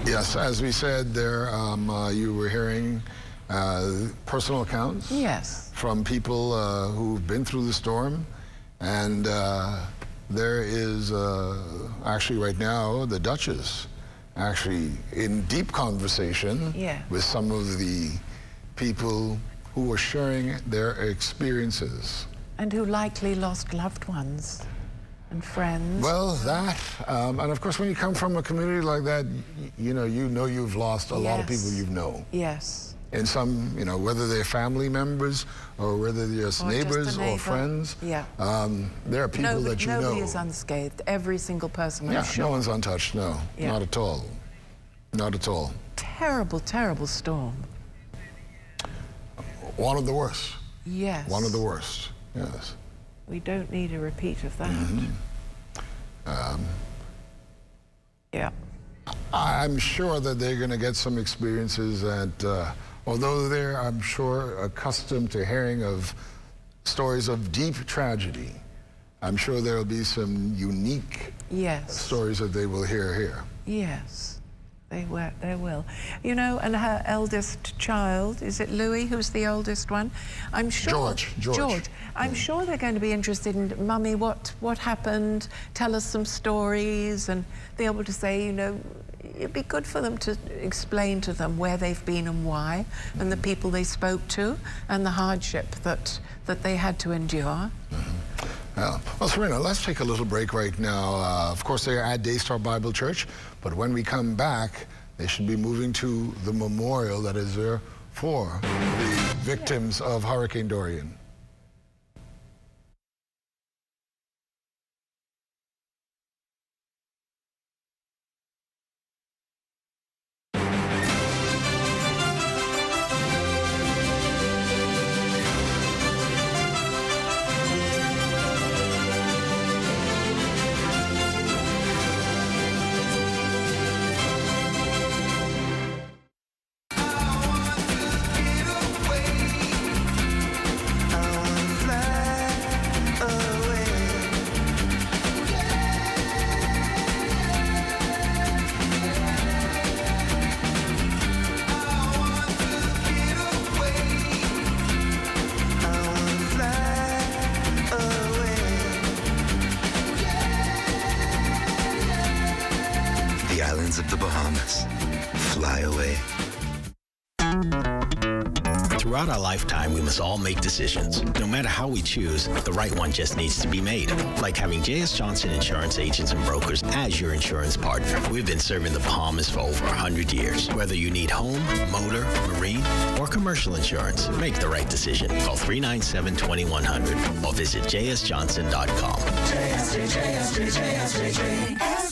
Yes, as we said there, you were hearing personal accounts. Yes. From people who've been through the storm, and there is actually right now the Duchess actually in deep conversation with some of the people who were sharing their experiences. And who likely lost loved ones and friends. Well, that, and of course when you come from a community like that, you know you've lost a lot of people you know. Yes. And some, whether they're family members or whether they're just neighbors or friends. Yeah. There are people that you know. Nobody is unscathed. Every single person. Yeah, no one's untouched, no. Yeah. Not at all. Not at all. Terrible, terrible storm. One of the worst. Yes. One of the worst, yes. We don't need a repeat of that. Mm-hmm. Yeah. I'm sure that they're going to get some experiences that, although they're, I'm sure, accustomed to hearing of stories of deep tragedy, I'm sure there will be some unique stories that they will hear here. Yes, they will. You know, and her eldest child, is it Louis, who's the oldest one? I'm sure. George. I'm sure they're going to be interested in, Mummy, what happened? Tell us some stories, and be able to say, you know, it'd be good for them to explain to them where they've been and why, and the people they spoke to, and the hardship that they had to endure. Well, Serena, let's take a little break right now. Of course, they are at Daystar Bible Church, but when we come back, they should be moving to the memorial that is there for the victims of Hurricane Dorian. Of the Bahamas. Fly away. Throughout our lifetime, we must all make decisions. No matter how we choose, the right one just needs to be made. Like having J.S. Johnson Insurance Agents and Brokers as your insurance partner. We've been serving the Bahamas for over 100 years. Whether you need home, motor, marine, or commercial insurance, make the right decision. Call 397-2100 or visit jsjohnson.com. JS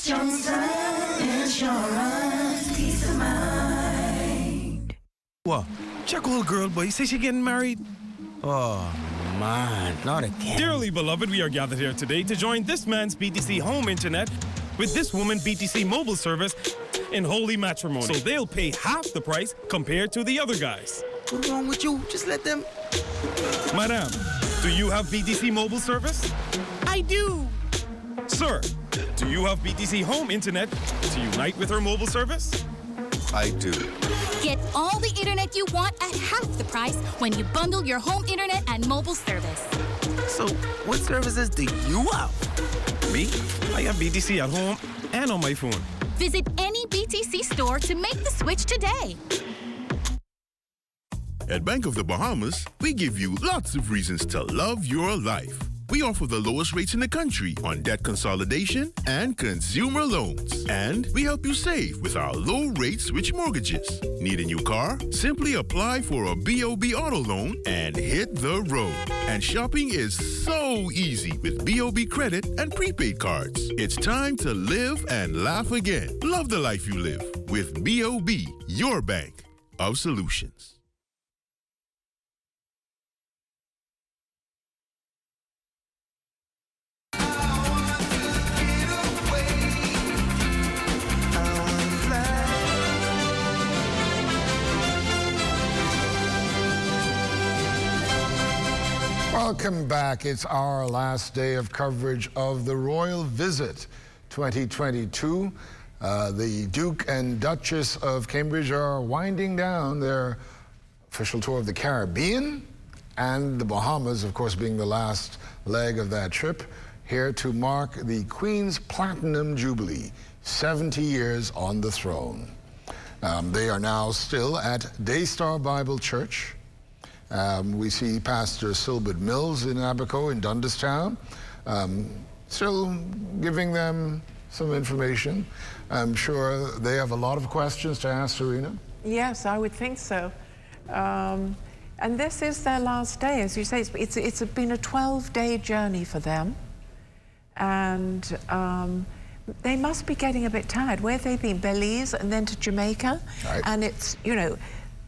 Johnson Insurance, peace of mind. What? Check old girl, boy. Say she getting married? Oh, man, not again. Dearly beloved, we are gathered here today to join this man's BTC home internet with this woman BTC mobile service in holy matrimony. So they'll pay half the price compared to the other guys. What's wrong with you? Just let them... Madam, do you have BTC mobile service? I do. Sir, do you have BTC home internet to unite with her mobile service? I do. Get all the internet you want at half the price when you bundle your home internet and mobile service. So, what services do you have? Me? I have BTC at home and on my phone. Visit any BTC store to make the switch today. At Bank of the Bahamas, we give you lots of reasons to love your life. We offer the lowest rates in the country on debt consolidation and consumer loans. And we help you save with our low-rate switch mortgages. Need a new car? Simply apply for a BOB auto loan and hit the road. And shopping is so easy with BOB credit and prepaid cards. It's time to live and laugh again. Love the life you live with BOB, your bank of solutions. Welcome back. It's our last day of coverage of the Royal Visit 2022. The Duke and Duchess of Cambridge are winding down their official tour of the Caribbean and the Bahamas, of course, being the last leg of that trip, here to mark the Queen's Platinum Jubilee, 70 years on the throne. They are now still at Daystar Bible Church. We see Pastor Silbert Mills in Abaco in Dundastown, still giving them some information. I'm sure they have a lot of questions to ask Serena. Yes, I would think so. And this is their last day, as you say. It's been a 12-day journey for them. And they must be getting a bit tired. Where have they been? Belize and then to Jamaica. Right. And it's, you know,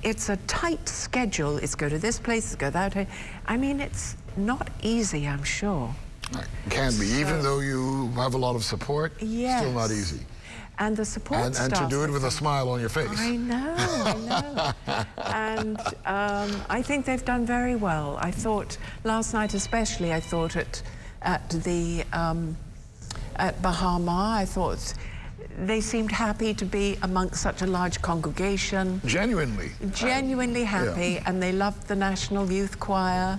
it's a tight schedule. It's go to this place, it's go that way. I mean, it's not easy, I'm sure. It can be, even though you have a lot of support, yes. Still not easy. and the support staff. And to do it with a smile on your face. I know. And I think they've done very well. I thought last night especially, I thought at Bahama, I thought they seemed happy to be amongst such a large congregation. Genuinely happy, and they loved the National Youth Choir.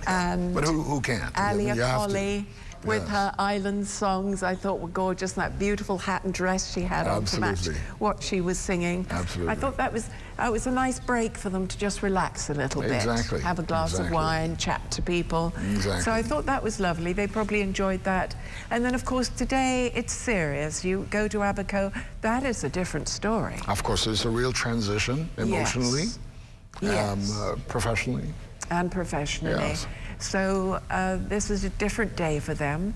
And but who can't? Alia Colley with her island songs, I thought were gorgeous. That beautiful hat and dress she had on to match what she was singing. Absolutely. I thought that was a nice break for them to just relax a little bit. Have a glass of wine, chat to people. So I thought that was lovely. They probably enjoyed that. And then, of course, today it's serious. You go to Abaco, that is a different story. Of course, it's a real transition emotionally, professionally. And professionally. So this is a different day for them.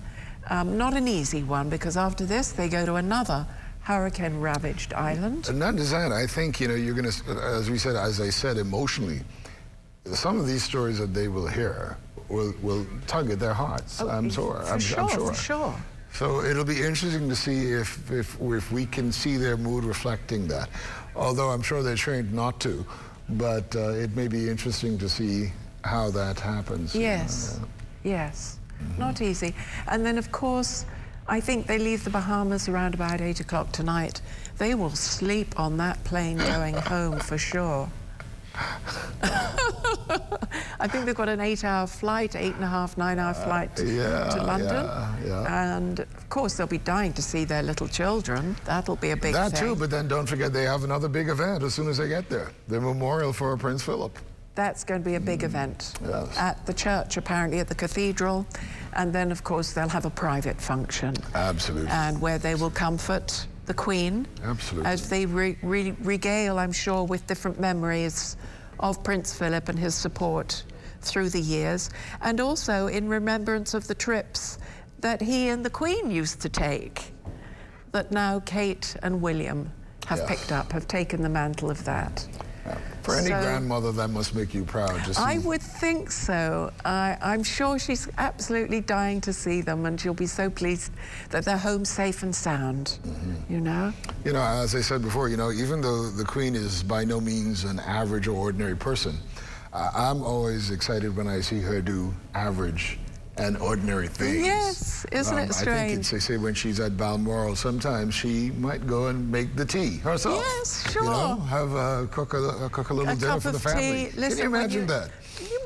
Not an easy one, because after this they go to another hurricane-ravaged island. And not just that, I think, you know, you're going to, as I said, emotionally, some of these stories that they will hear will tug at their hearts. I'm sure. For sure. So it'll be interesting to see if we can see their mood reflecting that. Although I'm sure they're trained not to, but it may be interesting to see how that happens. Yes. Not easy. And then, of course, I think they leave the Bahamas around about 8 o'clock tonight. They will sleep on that plane going home for sure. I think they've got an 8-hour flight, 8.5, 9-hour flight to London. And of course they'll be dying to see their little children. That'll be a big thing. That too, but then don't forget they have another big event as soon as they get there. The memorial for Prince Philip. That's going to be a big event at the church, apparently, at the cathedral. And then, of course, they'll have a private function. Absolutely. And where they will comfort the Queen. Absolutely. As they regale, I'm sure, with different memories of Prince Philip and his support through the years. And also in remembrance of the trips that he and the Queen used to take, that now Kate and William have picked up, have taken the mantle of that. For any grandmother, that must make you proud to see. I would think so. I'm sure she's absolutely dying to see them, and she'll be so pleased that they're home safe and sound, you know? You know, as I said before, you know, even though the Queen is by no means an average or ordinary person, I'm always excited when I see her do average and ordinary things. Yes, isn't it strange? I think they say when she's at Balmoral, sometimes she might go and make the tea herself. Yes, sure. You know, have cook a little dinner for the family. Listen, can you imagine that?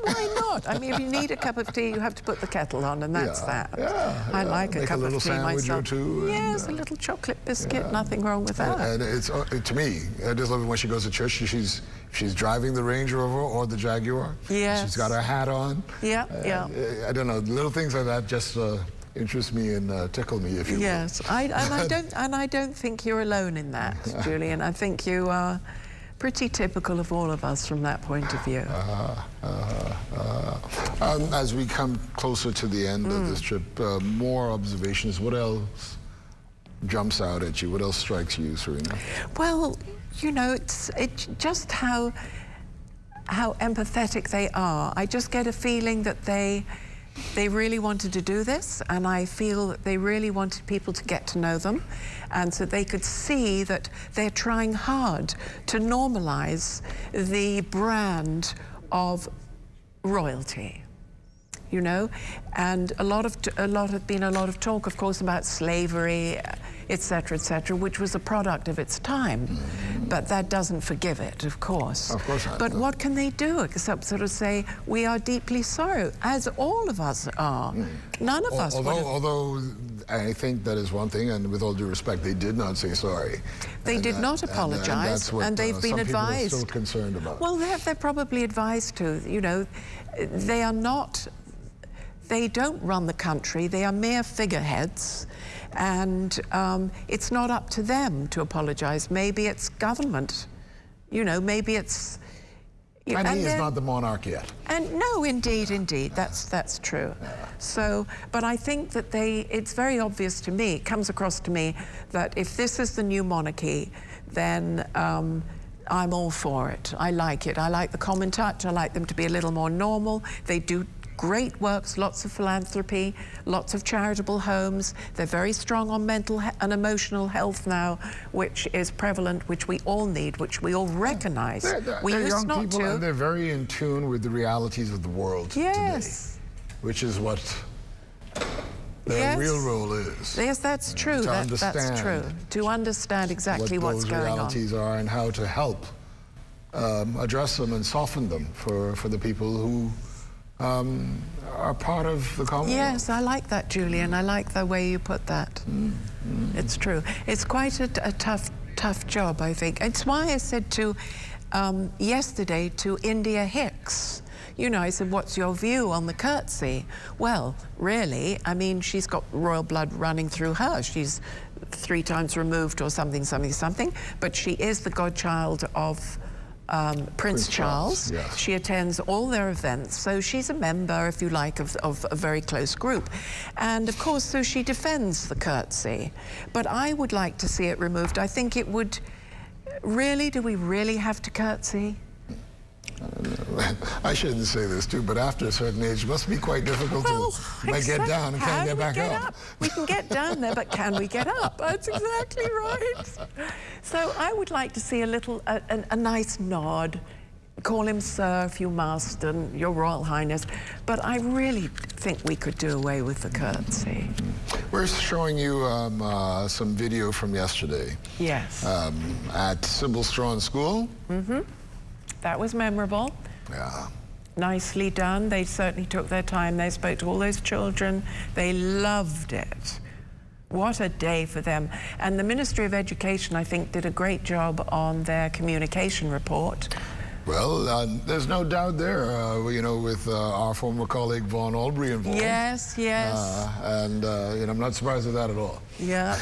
Why not? I mean, if you need a cup of tea, you have to put the kettle on, and that's that. I like a cup of tea myself. Make a little sandwich or two. Yes, a little chocolate biscuit, nothing wrong with that. And it's, to me, I just love it when she goes to church. She's driving the Range Rover or the Jaguar. Yes. She's got her hat on. Yeah. I don't know, little things like that just interest me and tickle me, if you will. Yes, I don't think you're alone in that, Julian. I think you are pretty typical of all of us from that point of view. As we come closer to the end of this trip, more observations. What else jumps out at you? What else strikes you, Serena? Well, you know, it's just how empathetic they are. I just get a feeling that they really wanted to do this, and I feel that they really wanted people to get to know them, and so they could see that they're trying hard to normalize the brand of royalty, you know. And a lot of talk, of course, about slavery, etc., which was a product of its time. But that doesn't forgive it, of course. Of course not. But what can they do except sort of say, we are deeply sorry, as all of us are. None of us would have... Although I think that is one thing, and with all due respect, they did not say sorry. They did not apologize, and they've been advised. Some people are still concerned about. Well, they're probably advised to, you know, they are not... They don't run the country, they are mere figureheads, and it's not up to them to apologize. Maybe it's government, you know, maybe it's... And he is not the monarch yet. And no, indeed, that's true. So, but I think that it's very obvious to me, it comes across to me, that if this is the new monarchy, then I'm all for it. I like it. I like the common touch. I like them to be a little more normal. They do great works, lots of philanthropy, lots of charitable homes. They're very strong on mental and emotional health now, which is prevalent, which we all need, which we all recognize. They're young people, and they're very in tune with the realities of the world today, which is what their real role is. Yes, that's true. That's true. To understand exactly what's going on. What those realities are and how to help address them and soften them for the people who are part of the Commonwealth. Yes, I like that, Julian. I like the way you put that. It's true. It's quite a tough job, I think. It's why I said to yesterday to India Hicks, you know, I said, what's your view on the curtsy? Well, really, I mean, she's got royal blood running through her. She's 3 times removed or something, but she is the godchild of Prince Charles. Yes. She attends all their events, so she's a member, if you like, of a very close group. And of course, so she defends the curtsy. But I would like to see it removed. I think it would, really, do we really have to curtsy? I shouldn't say this too, but after a certain age, it must be quite difficult to get down and can't get back up. We can get down there, but can we get up? That's exactly right. So I would like to see a nice nod. Call him Sir if you must, and Your Royal Highness. But I really think we could do away with the curtsy. We're showing you some video from yesterday. Yes. At Sybil Strawn School. That was memorable. Yeah. Nicely done. They certainly took their time. They spoke to all those children. They loved it. What a day for them. And the Ministry of Education, I think, did a great job on their communication report. Well, there's no doubt there, you know, with our former colleague Vaughn Albury involved. Yes, yes. And you know, I'm not surprised at that at all. Yeah.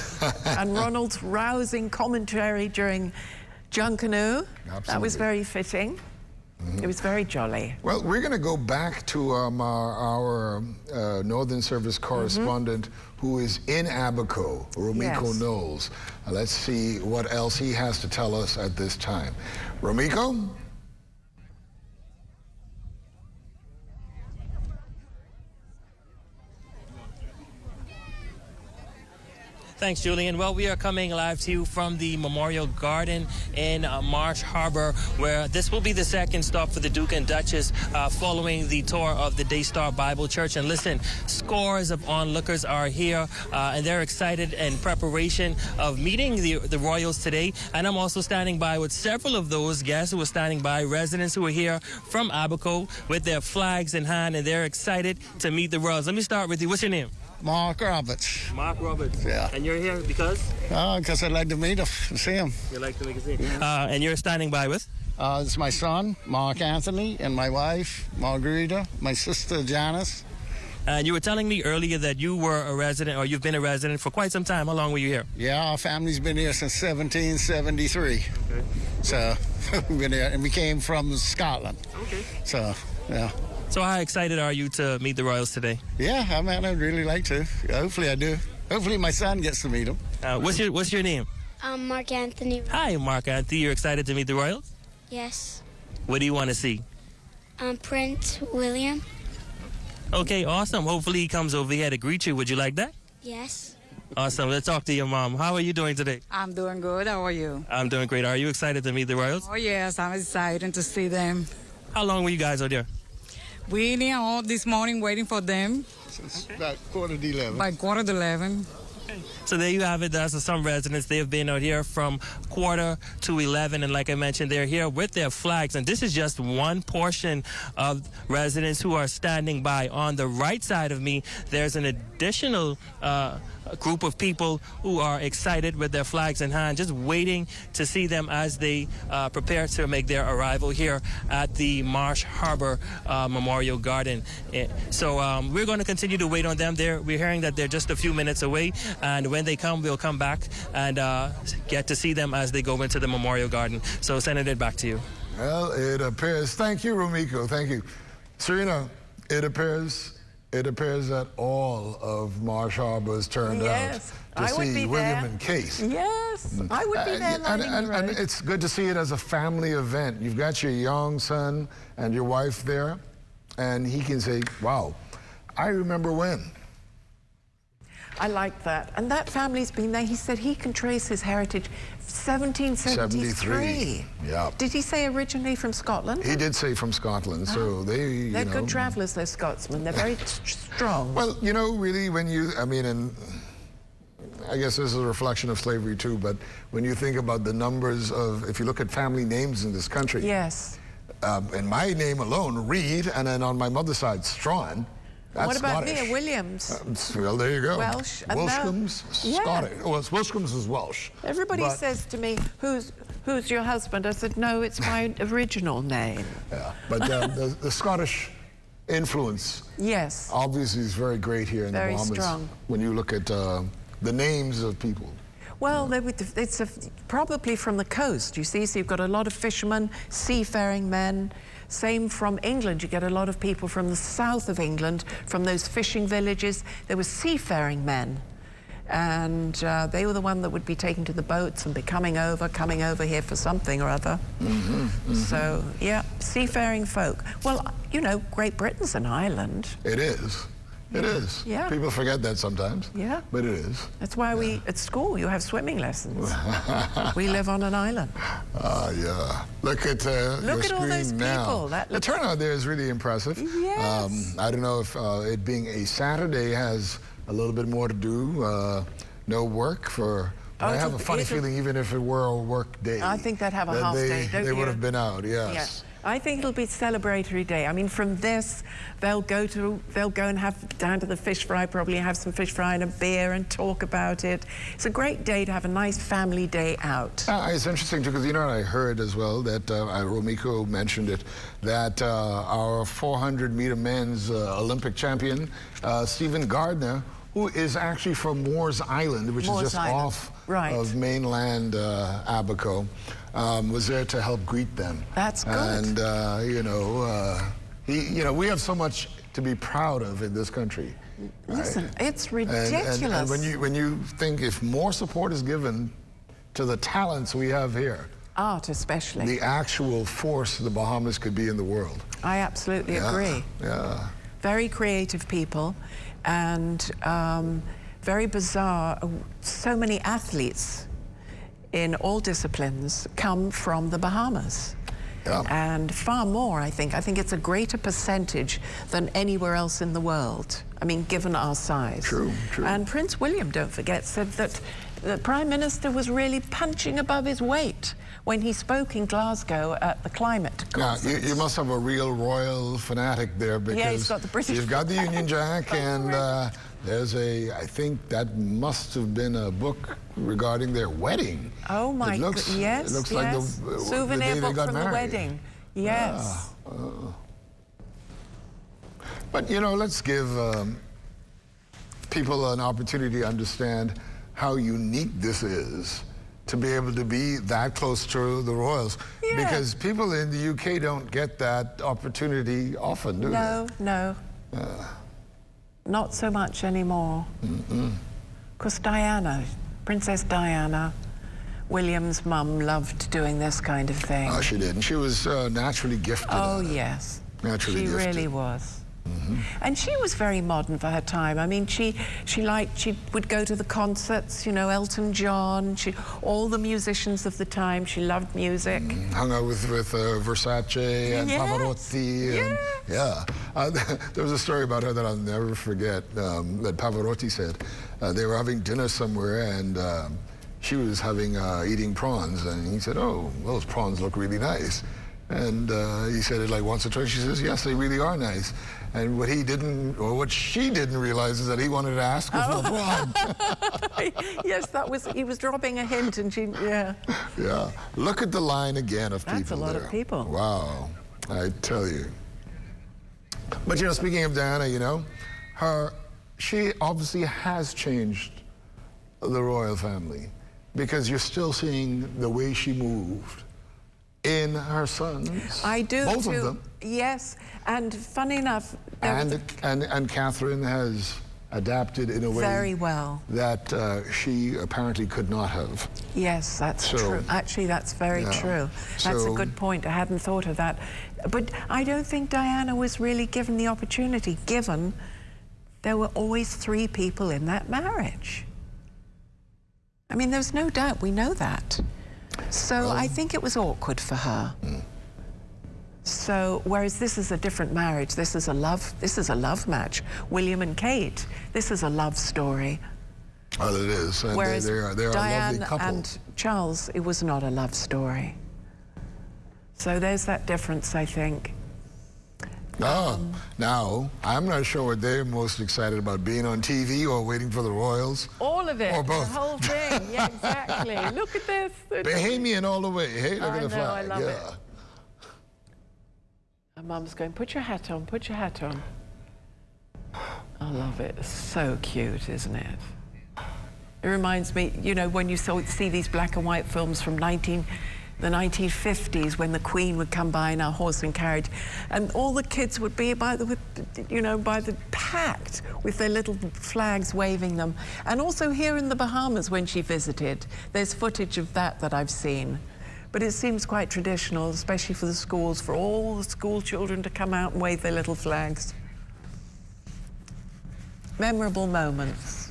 And Ronald's rousing commentary during Junkanoo. That was very fitting. It was very jolly. Well, we're going to go back to our Northern Service correspondent who is in Abaco, Romiko Knowles. Let's see what else he has to tell us at this time. Romiko? Thanks, Julian. Well, we are coming live to you from the Memorial Garden in Marsh Harbor, where this will be the second stop for the Duke and Duchess following the tour of the Daystar Bible Church. And listen, scores of onlookers are here, and they're excited in preparation of meeting the royals today. And I'm also standing by with several of those guests who are standing by, residents who are here from Abaco with their flags in hand, and they're excited to meet the royals. Let me start with you. What's your name? Mark Roberts. Mark Roberts. Yeah. And you're here because? Because I'd like to meet him, see him. You'd like to make a scene. And you're standing by with? It's my son, Mark Anthony, and my wife, Margarita, my sister, Janice. And you were telling me earlier that you were a resident, or you've been a resident for quite some time. How long were you here? Yeah, our family's been here since 1773. Okay. So, we've been here, and we came from Scotland. Okay. So, yeah. So how excited are you to meet the royals today? Yeah, I mean, I'd really like to. Hopefully I do. Hopefully my son gets to meet them. What's your name? Mark Anthony. Hi, Mark Anthony. You're excited to meet the royals? Yes. What do you want to see? Prince William. Okay, awesome. Hopefully he comes over here to greet you. Would you like that? Yes. Awesome. Let's talk to your mom. How are you doing today? I'm doing good. How are you? I'm doing great. Are you excited to meet the royals? Oh, yes. I'm excited to see them. How long were you guys out there? We were all this morning waiting for them. Since about 11:15. By 11:15. So there you have it. That's some residents. They have been out here from 11:45, and like I mentioned, they're here with their flags. And this is just one portion of residents who are standing by. On the right side of me, there's an additional group of people who are excited with their flags in hand, just waiting to see them as they prepare to make their arrival here at the Marsh Harbor Memorial Garden. So we're going to continue to wait on them. We're hearing that they're just a few minutes away, and when they come, we'll come back and get to see them as they go into the Memorial Garden. So sending it back to you. Well, it appears. Thank you, Romiko. Thank you. Serena, it appears that all of Marsh Harbor has turned out to see William and Kate. Yes, I would be there lining the road. And it's good to see it as a family event. You've got your young son and your wife there. and he can say, wow, I remember when. I like that. And that family's been there. He said he can trace his heritage 1773. Yeah. Did he say originally from Scotland? He did say from Scotland, so They're good travelers, those Scotsmen. They're very strong. Well, you know, really, when you, I mean, and I guess this is a reflection of slavery too, but when you think about the numbers of, if you look at family names in this country. Yes. And my name alone, Reed, and then on my mother's side, Strawn. That's what about Scottish. Mia Williams? Well, there you go. Welsh. Welshcomb's Scottish. Well, Welshcomb's is Welsh. Everybody says to me, who's your husband? I said, no, it's my original name. Yeah, but the Scottish influence, yes, obviously is very great here in the Bahamas. Very strong. When you look at the names of people. Well, it's probably from the coast, you see, so you've got a lot of fishermen, seafaring men. Same from England. You get a lot of people from the south of England, from those fishing villages. There were seafaring men. And they were the one that would be taken to the boats and be coming over here for something or other. So, yeah, seafaring folk. Well, you know, Great Britain's an island. It is. It is. Yeah. People forget that sometimes. Yeah. But it is. That's why we, at school, you have swimming lessons. We live on an island. Yeah. Look at your screen all those now. people. The turnout there is really impressive. Yes. I don't know if it being a Saturday has a little bit more to do. No work for... But I have a funny feeling even if it were a work day. I think they'd have a half day, don't you? They would have been out, yes. Yeah. I think it'll be a celebratory day. I mean, from this, they'll go and have down to the fish fry, probably have some fish fry and a beer and talk about it. It's a great day to have a nice family day out. It's interesting too, because you know I heard as well that Romiko mentioned it, that our 400-meter men's Olympic champion, Stephen Gardner, who is actually from Moores Island, which is just off of mainland Abaco, was there to help greet them. That's good. And you know, we have so much to be proud of in this country. Listen, right? it's ridiculous. And when you think if more support is given to the talents we have here, art especially, the actual force the Bahamas could be in the world. I absolutely agree. Yeah. Very creative people, and very bizarre. So many athletes in all disciplines come from the Bahamas. Yeah. And far more, I think. I think it's a greater percentage than anywhere else in the world. I mean, given our size. True. And Prince William, don't forget, said that the Prime Minister was really punching above his weight when he spoke in Glasgow at the climate conference. You must have a real royal fanatic there, because he's got the British you've got the Union Jack, and there's I think that must have been a book regarding their wedding. Oh my God, yes, it looks like the souvenir day book they got from married. the wedding. Yes. But you know, let's give people an opportunity to understand how unique this is to be able to be that close to the royals. Yeah. Because people in the UK don't get that opportunity often, do they? No. Not so much anymore. Because Diana, Princess Diana, William's mum, loved doing this kind of thing. Oh, she did. And she was naturally gifted. Oh, yes. Naturally gifted. She really was. And she was very modern for her time. I mean, she would go to the concerts, you know, Elton John, all the musicians of the time. She loved music. Hung out with Versace and Pavarotti. There was a story about her that I'll never forget, that Pavarotti said. They were having dinner somewhere, and she was eating prawns, and he said, "Oh, those prawns look really nice." And he said it like once or twice. She says, "Yes, they really are nice." And what she didn't realize is that he wanted to ask her for a prawn. Yes, he was dropping a hint, and she, Yeah. Look at the line again of people. That's a lot of people. Wow, I tell you. But you know, speaking of Diana, you know, she obviously has changed the royal family, because you're still seeing the way she moved in her sons. I do both too. of them. Yes, and funny enough, and Catherine has adapted in a way very well that she apparently could not have. Yes, that's true. Actually, that's very true. That's a good point. I hadn't thought of that. But I don't think Diana was really given the opportunity, given there were always 3 people in that marriage. I mean, there's no doubt, we know that. So I think it was awkward for her. So, whereas this is a different marriage, this is a love match. William and Kate, this is a love story. Well, it is. And whereas they are a Diane lovely couple. and Charles, it was not a love story. So there's that difference, I think. Now, I'm not sure what they're most excited about, being on TV or waiting for the royals. All of it, or both. the whole thing. Yeah, exactly. Look at this. Bahamian all the way. Hey, look at the flag. I love it. And Mum's going, put your hat on, put your hat on. I love it. It's so cute, isn't it? It reminds me, you know, when you see these black and white films from the 1950s, when the Queen would come by in our horse and carriage, and all the kids would be by the packed with their little flags waving them. And also here in the Bahamas when she visited, there's footage of that I've seen. But it seems quite traditional, especially for the schools, for all the school children to come out and wave their little flags. Memorable moments.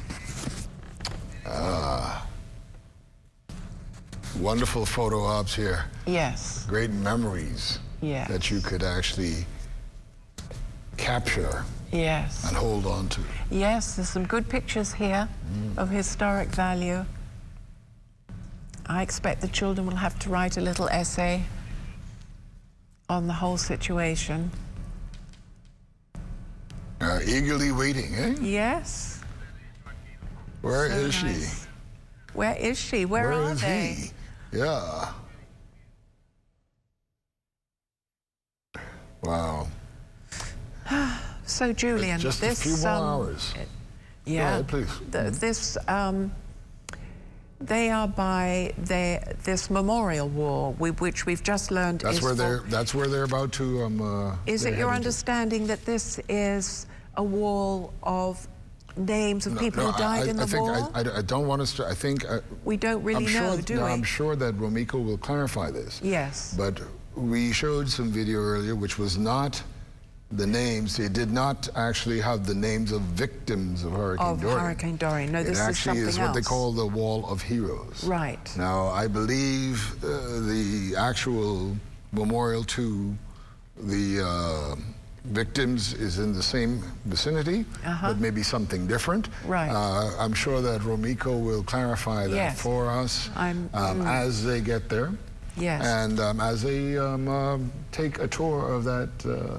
Wonderful photo ops here. Yes. Great memories that you could actually capture and hold on to. Yes, there's some good pictures here of historic value. I expect the children will have to write a little essay on the whole situation. Eagerly waiting, eh? Yes. Where is she? Where is she? Where are is they? He? Yeah. Wow. So, Julian, just this... a few more hours. Yeah. Go ahead, please. They are by this memorial wall, which we've just learned that's where they're about to... is it your understanding that this is a wall of names of people who died in the war? I don't want us to... I think... we don't really know, do we? I'm sure that Romiko will clarify this. Yes. But we showed some video earlier, which was not the names. It did not actually have the names of victims of Hurricane Dorian. Hurricane Dorian. No, this is something else. It actually is what they call the Wall of Heroes. Right. Now, I believe the actual memorial to the victims is in the same vicinity, but maybe something different. Right. I'm sure that Romiko will clarify that for us as they get there. Yes. And as they take a tour of that...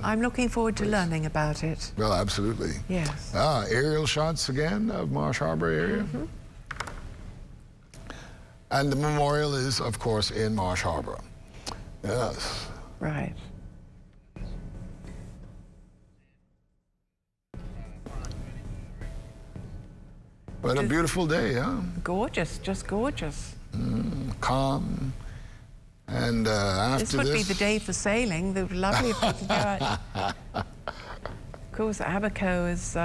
I'm looking forward to learning about it. Well, absolutely. Yes. Aerial shots again of Marsh Harbor area. And the memorial is, of course, in Marsh Harbor. Yes. Right. What a beautiful day, huh? Gorgeous, just gorgeous. Calm. And after this would be the day for sailing. It would be lovely if we could go out. Of course, Abaco is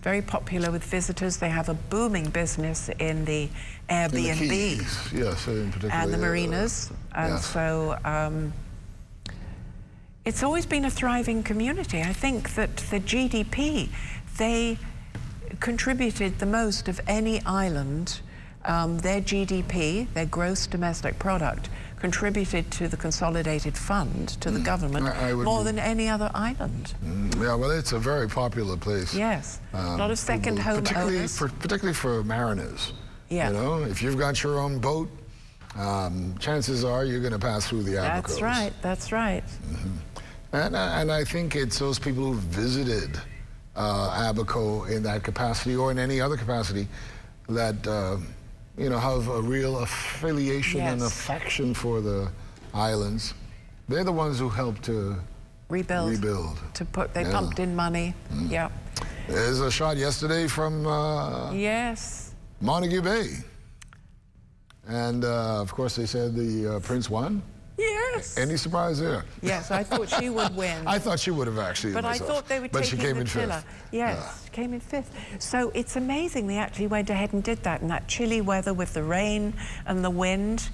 very popular with visitors. They have a booming business in the Airbnb. In the Keys. Yes, in particular. And the marinas. And so it's always been a thriving community. I think that the GDP, they contributed the most of any island. Their GDP, their gross domestic product, contributed to the consolidated fund, to the government, more than any other island. Yeah, well, it's a very popular place. Yes, a lot of second home owners. Particularly for mariners. Yeah. You know, if you've got your own boat, chances are you're going to pass through the Abacos. That's right, that's right. And I think it's those people who visited Abaco in that capacity or in any other capacity that you know, have a real affiliation and affection for the islands. They're the ones who helped to rebuild. They pumped in money. Yeah. There's a shot yesterday from Montague Bay. And of course they said the Prince won. Yes. Any surprise there? Yes, I thought she would win. I thought she would have actually. But myself. I thought they were But she taking came the in chiller. fifth. Yes, came in fifth. So it's amazing they actually went ahead and did that in that chilly weather with the rain and the wind.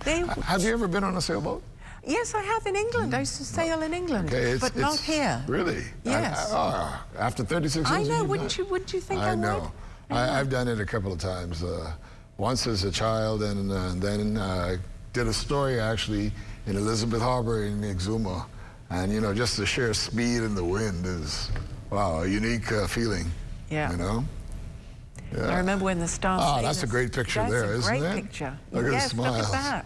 Have you ever been on a sailboat? Yes, I have in England. I used to sail in England, Okay, but not here. Really? Yes. After 36 years. I know. you've Wouldn't done you think I would? know. I've done it a couple of times. Once as a child, and then I did a story actually in Elizabeth Harbor in Exuma, and you know, just the sheer speed and the wind is, wow, a unique feeling. Yeah. You know. Yeah. I remember when the Star. Oh, that's a great picture there, isn't it? That's a great picture. Look at the yes, smiles. look at that.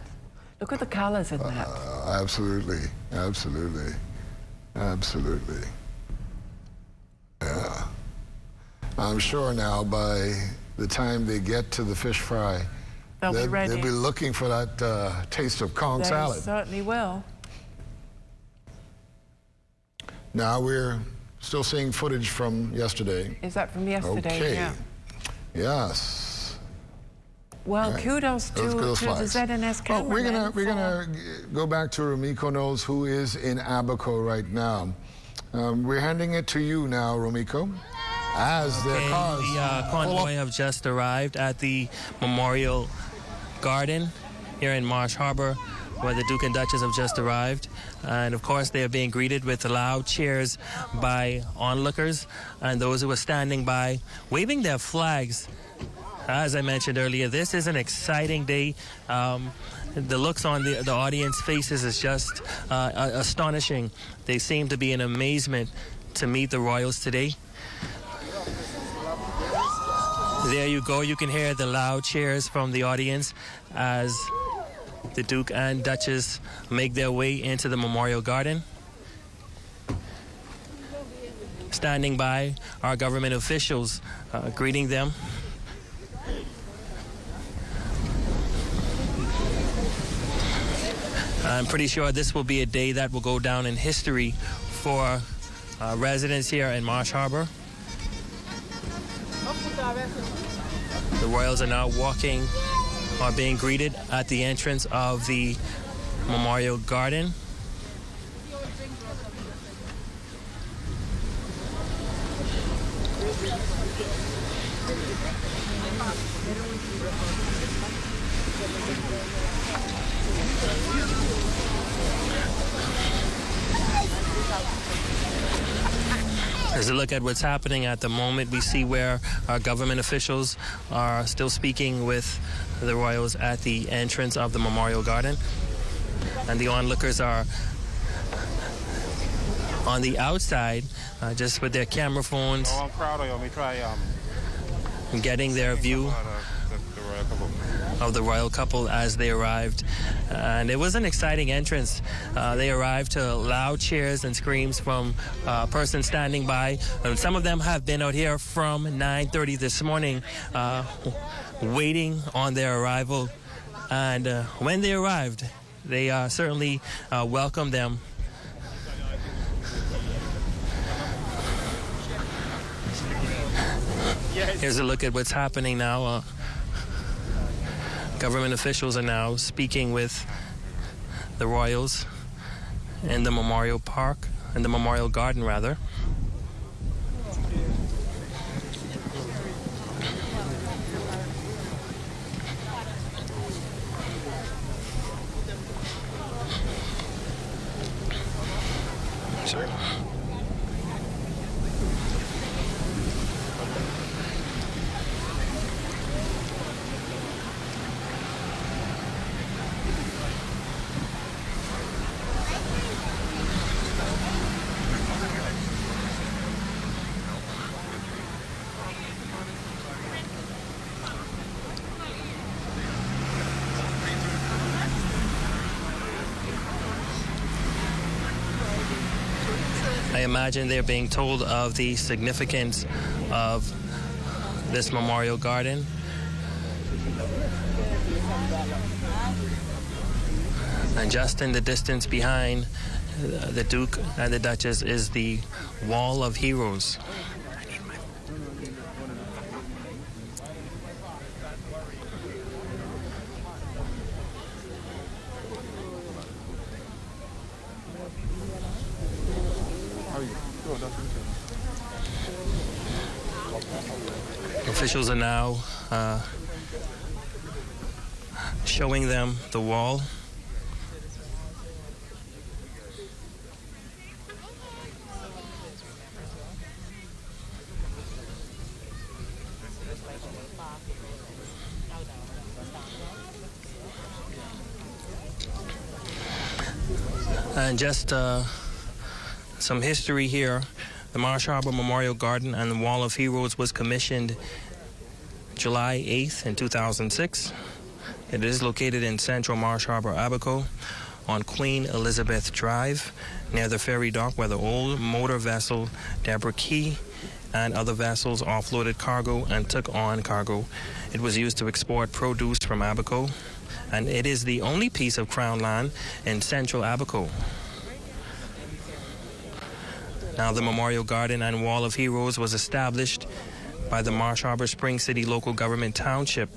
Look at the colours in that. Absolutely, absolutely, absolutely. Yeah. I'm sure now by the time they get to the fish fry, they'll be ready. They'll be looking for that taste of Kong salad. They certainly will. Now we're still seeing footage from yesterday. Is that from yesterday? Okay. Yeah. Yes. Well, Right. kudos to the ZNS cameraman. We're gonna go back to Romiko Knowles, who is in Abaco right now. We're handing it to you now, Romiko, as their cars. The convoy have just arrived at the Memorial Garden here in Marsh Harbor, where the Duke and Duchess have just arrived. And of course, they are being greeted with loud cheers by onlookers and those who are standing by, waving their flags. As I mentioned earlier, this is an exciting day. The looks on the audience faces is just astonishing. They seem to be in amazement to meet the royals today. There you go. You can hear the loud cheers from the audience as the Duke and Duchess make their way into the Memorial Garden. Standing by are government officials greeting them. I'm pretty sure this will be a day that will go down in history for residents here in Marsh Harbor. The royals are now being greeted at the entrance of the Memorial Garden. As we look at what's happening at the moment, we see where our government officials are still speaking with the royals at the entrance of the Memorial Garden. And the onlookers are on the outside, just with their camera phones, getting their view of the royal couple as they arrived. And it was an exciting entrance. They arrived to loud cheers and screams from persons standing by. And some of them have been out here from 9:30 this morning waiting on their arrival. And when they arrived, they certainly welcomed them. Here's a look at what's happening now. Government officials are now speaking with the royals in the Memorial Park, in the Memorial Garden, rather. Sorry. I imagine they're being told of the significance of this Memorial Garden. And just in the distance behind the Duke and the Duchess is the Wall of Heroes. Officials are now showing them the wall. And just some history here. The Marsh Harbor Memorial Garden and the Wall of Heroes was commissioned July 8th in 2006. It is located in central Marsh Harbor, Abaco, on Queen Elizabeth Drive, near the ferry dock where the old motor vessel Deborah Key and other vessels offloaded cargo and took on cargo. It was used to export produce from Abaco, and it is the only piece of crown land in central Abaco. Now, the Memorial Garden and Wall of Heroes was established by the Marsh Harbor Spring City Local Government Township.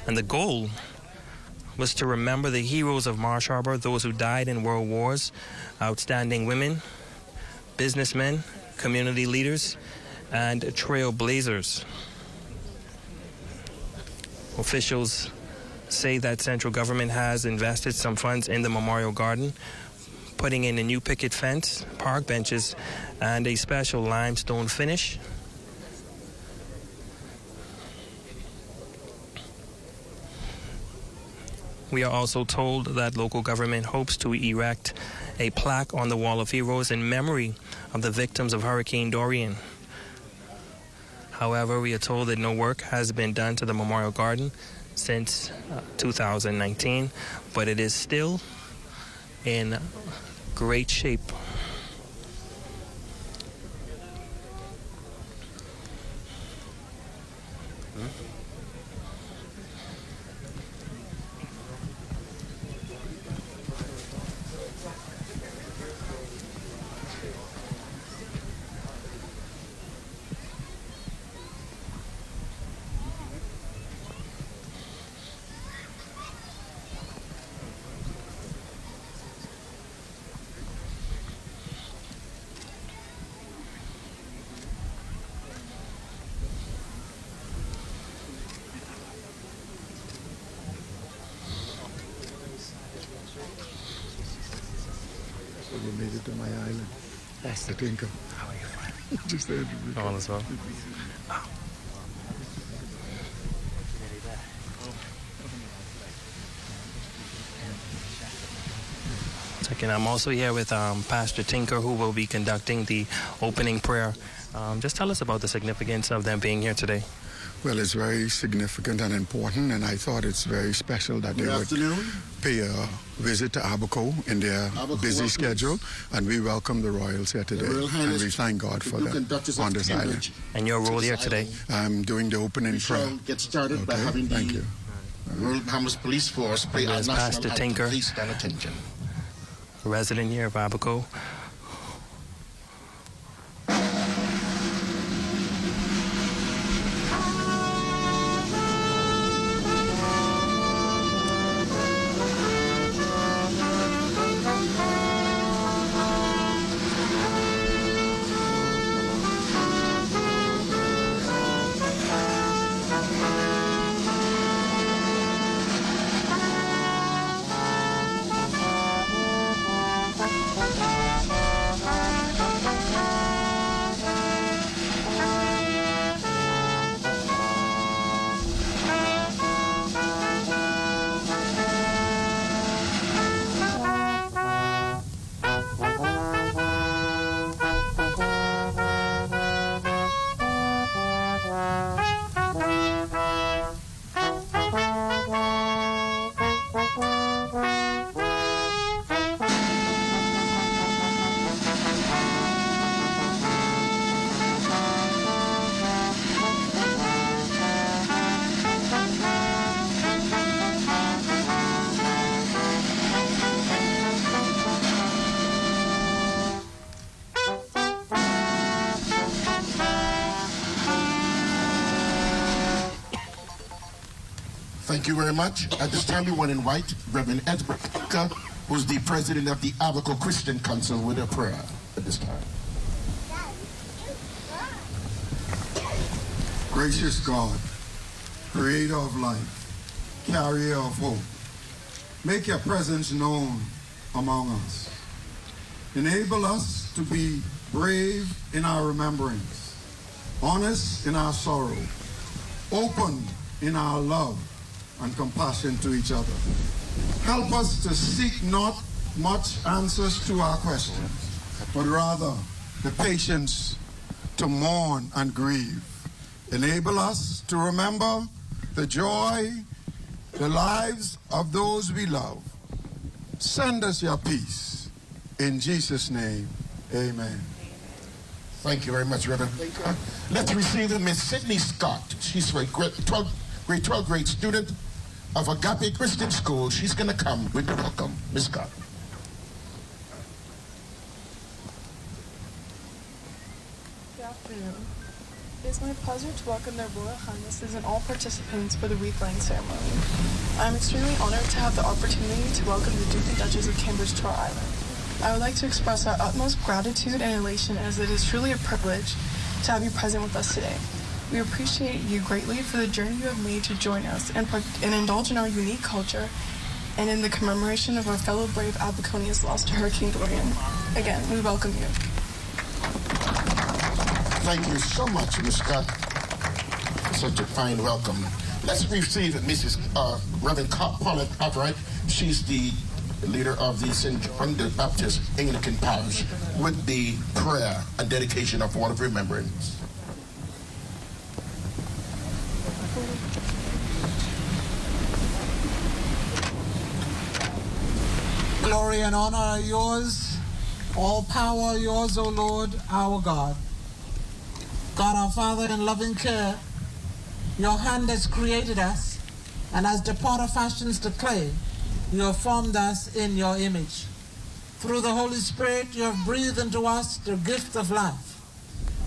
And the goal was to remember the heroes of Marsh Harbor, those who died in world wars, outstanding women, businessmen, community leaders, and trailblazers. Officials say that central government has invested some funds in the Memorial Garden, putting in a new picket fence, park benches, and a special limestone finish. We are also told that local government hopes to erect a plaque on the Wall of Heroes in memory of the victims of Hurricane Dorian. However, we are told that no work has been done to the Memorial Garden since 2019, but it is still in great shape. You made it to my island. That's the Tinker. How are you? Just there. All as well. Second, I'm also here with Pastor Tinker, who will be conducting the opening prayer. Just tell us about the significance of them being here today. Well, it's very significant and important, and I thought it's very special that they would pay a visit to Abaco in their busy schedule, and we welcome the royals here today, and we thank God for them on this island. And your role here today? I'm doing the opening prayer. Get started by having the Royal Bahamas Police Force pay our national Pastor Tinker, please stand attention. Resident here of Abaco. Thank you very much. At this time, we want to invite Reverend Edward Tucker, who's the president of the Abaco Christian Council, with a prayer at this time. Gracious God, creator of life, carrier of hope, make your presence known among us. Enable us to be brave in our remembrance, honest in our sorrow, open in our love and compassion to each other. Help us to seek not much answers to our questions, but rather the patience to mourn and grieve. Enable us to remember the joy, the lives of those we love. Send us your peace. In Jesus' name, amen. Thank you very much, Reverend. Let's receive Miss Sydney Scott. She's a grade 12 grade student of Agape Christian School. She's going to come with the welcome. Miss Scott. Good afternoon. It is my pleasure to welcome their Royal Highnesses and all participants for the wreath-laying ceremony. I am extremely honored to have the opportunity to welcome the Duke and Duchess of Cambridge to our island. I would like to express our utmost gratitude and elation, as it is truly a privilege to have you present with us today. We appreciate you greatly for the journey you have made to join us and indulge in our unique culture and in the commemoration of our fellow brave Abaconians lost to Hurricane Dorian. Again, we welcome you. Thank you so much, Ms. Scott, for such a fine welcome. Let's receive Mrs. Reverend Paulette Cartwright. She's the leader of the St. John the Baptist Anglican Parish, with the prayer and dedication of Word of Remembrance. Glory and honor are yours, all power yours, O Lord, our God. God, our Father, in loving care, your hand has created us, and as the potter fashions the clay, you have formed us in your image. Through the Holy Spirit, you have breathed into us the gift of life.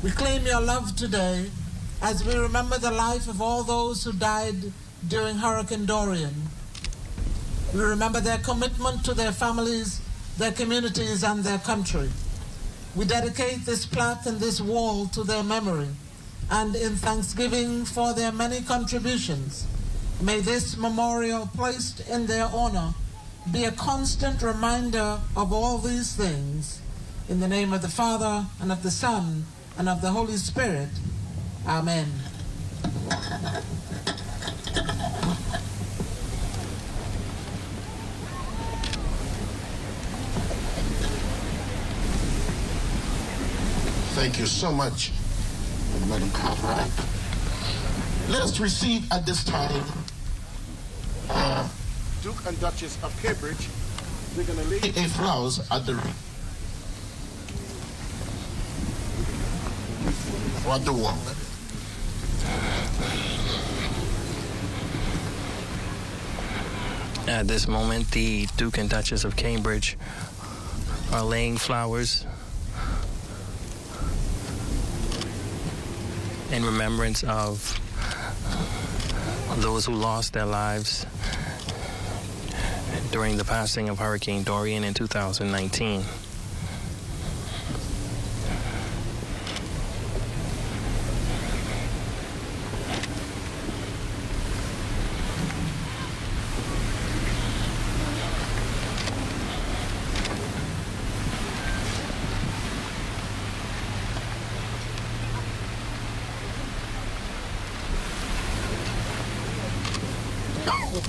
We claim your love today as we remember the life of all those who died during Hurricane Dorian. We remember their commitment to their families, their communities, and their country. We dedicate this plaque and this wall to their memory, and in thanksgiving for their many contributions, may this memorial placed in their honor be a constant reminder of all these things. In the name of the Father, and of the Son, and of the Holy Spirit. Amen. Thank you so much, Madam Cartwright. Let us receive at this time Duke and Duchess of Cambridge. They're going to lay a flowers at the wall. At this moment, the Duke and Duchess of Cambridge are laying flowers in remembrance of those who lost their lives during the passing of Hurricane Dorian in 2019.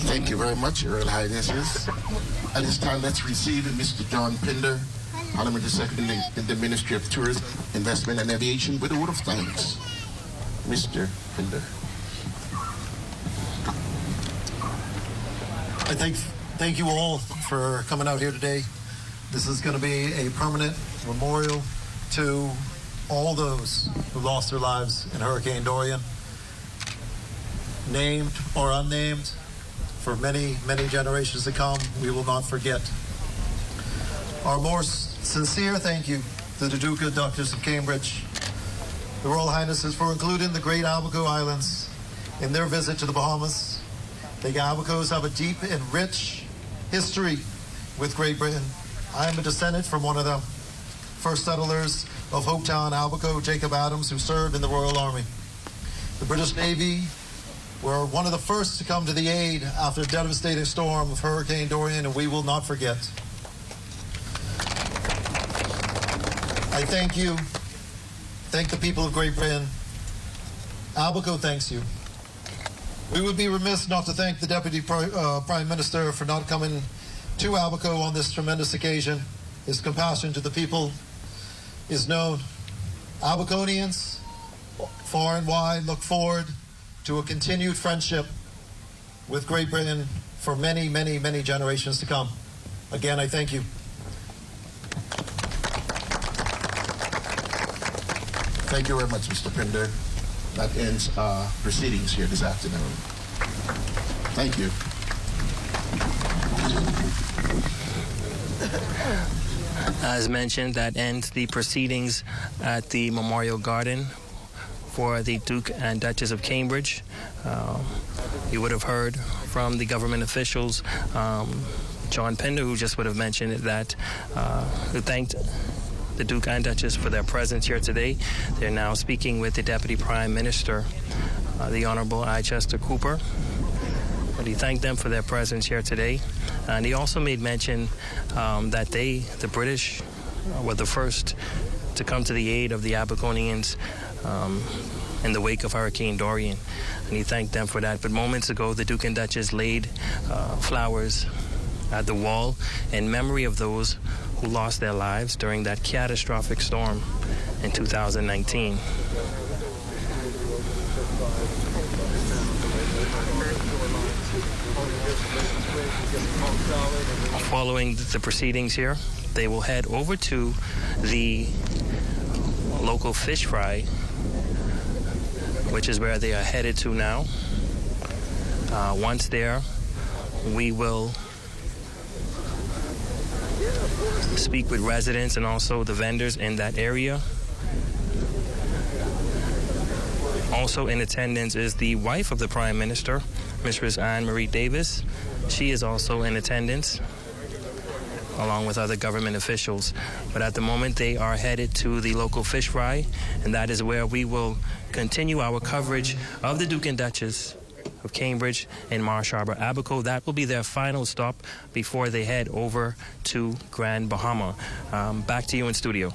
Thank you very much, Your Royal Highnesses. At this time, let's receive Mr. John Pinder, Parliamentary Secretary in the Ministry of Tourism, Investment and Aviation, with a word of thanks. Mr. Pinder. I thank you all for coming out here today. This is going to be a permanent memorial to all those who lost their lives in Hurricane Dorian, named or unnamed. For many, many generations to come, we will not forget. Our most sincere thank you to the Duke and Duchess of Cambridge, the Royal Highnesses, for including the great Abaco Islands in their visit to the Bahamas. The Abacos have a deep and rich history with Great Britain. I am a descendant from one of them. First settlers of Hopetown, Abaco, Jacob Adams, who served in the Royal Army. The British Navy were one of the first to come to the aid after a devastating storm of Hurricane Dorian, and we will not forget. I thank you. Thank the people of Great Britain. Abaco thanks you. We would be remiss not to thank the Deputy Prime Minister for not coming to Abaco on this tremendous occasion. His compassion to the people is known. Abaconians, far and wide, look forward to a continued friendship with Great Britain for many, many, many generations to come. Again, I thank you. Thank you very much, Mr. Pinder. That ends proceedings here this afternoon. Thank you. As mentioned, that ends the proceedings at the Memorial Garden for the Duke and Duchess of Cambridge. You would have heard from the government officials, John Pinder, who just would have mentioned that, who thanked the Duke and Duchess for their presence here today. They're now speaking with the Deputy Prime Minister, the Honorable Chester Cooper. But he thanked them for their presence here today. And he also made mention that the British, were the first to come to the aid of the Abaconians in the wake of Hurricane Dorian. And he thanked them for that. But moments ago, the Duke and Duchess laid flowers at the wall in memory of those who lost their lives during that catastrophic storm in 2019. Following the proceedings here, they will head over to the local fish fry, which is where they are headed to now. Once there, we will speak with residents and also the vendors in that area. Also in attendance is the wife of the Prime Minister, Mistress Anne-Marie Davis. She is also in attendance, along with other government officials. But at the moment, they are headed to the local fish fry, and that is where we will continue our coverage of the Duke and Duchess of Cambridge in Marsh Harbor, Abaco. That will be their final stop before they head over to Grand Bahama. Back to you in studio.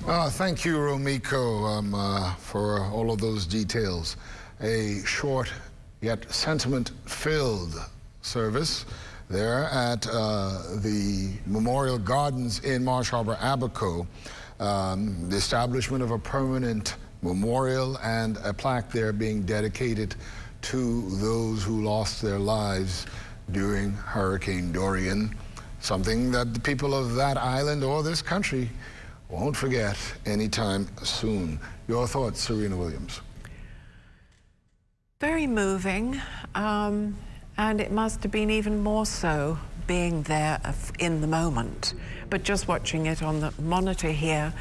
Thank you, Romiko, for all of those details. A short yet sentiment-filled service there at the Memorial Gardens in Marsh Harbor, Abaco. The establishment of a permanent memorial and a plaque there being dedicated to those who lost their lives during Hurricane Dorian, something that the people of that island or this country won't forget anytime soon. Your thoughts, Serena Williams? Very moving, and it must have been even more so being there in the moment. But just watching it on the monitor here,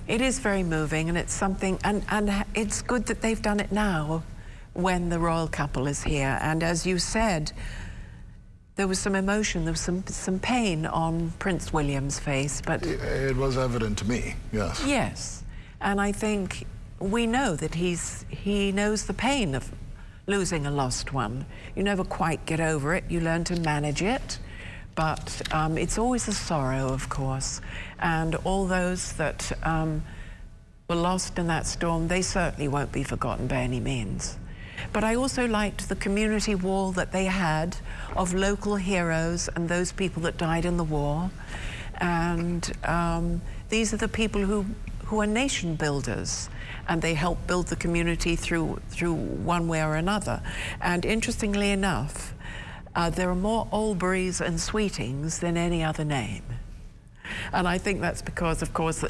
it is very moving, and it's something, and it's good that they've done it now when the royal couple is here. And as you said, there was some emotion, there was some pain on Prince William's face, but it was evident to me, yes. Yes, and I think we know that he knows the pain of losing a lost one. You never quite get over it, you learn to manage it, but it's always a sorrow, of course. And all those that were lost in that storm, they certainly won't be forgotten by any means. But I also liked the community wall that they had of local heroes and those people that died in the war. And these are the people who are nation builders, and they help build the community through one way or another. And interestingly enough, there are more Alburys and Sweetings than any other name. And I think that's because, of course,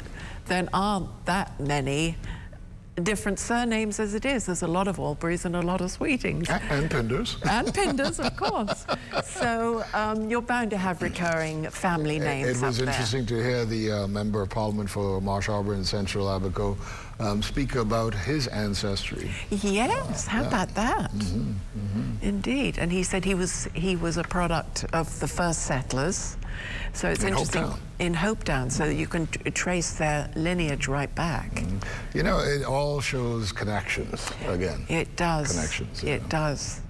there aren't that many different surnames as it is. There's a lot of Alburys and a lot of Sweetings. And Pinders. And Pinders, of course. So you're bound to have recurring family names. It was interesting to hear the Member of Parliament for Marsh Harbor in Central Abaco speak about his ancestry. Yes, how about that? Indeed, and he said he was a product of the first settlers. So it's interesting in Hopetown, so that you can trace their lineage right back. You know, it all shows connections again. It does. Connections. It does.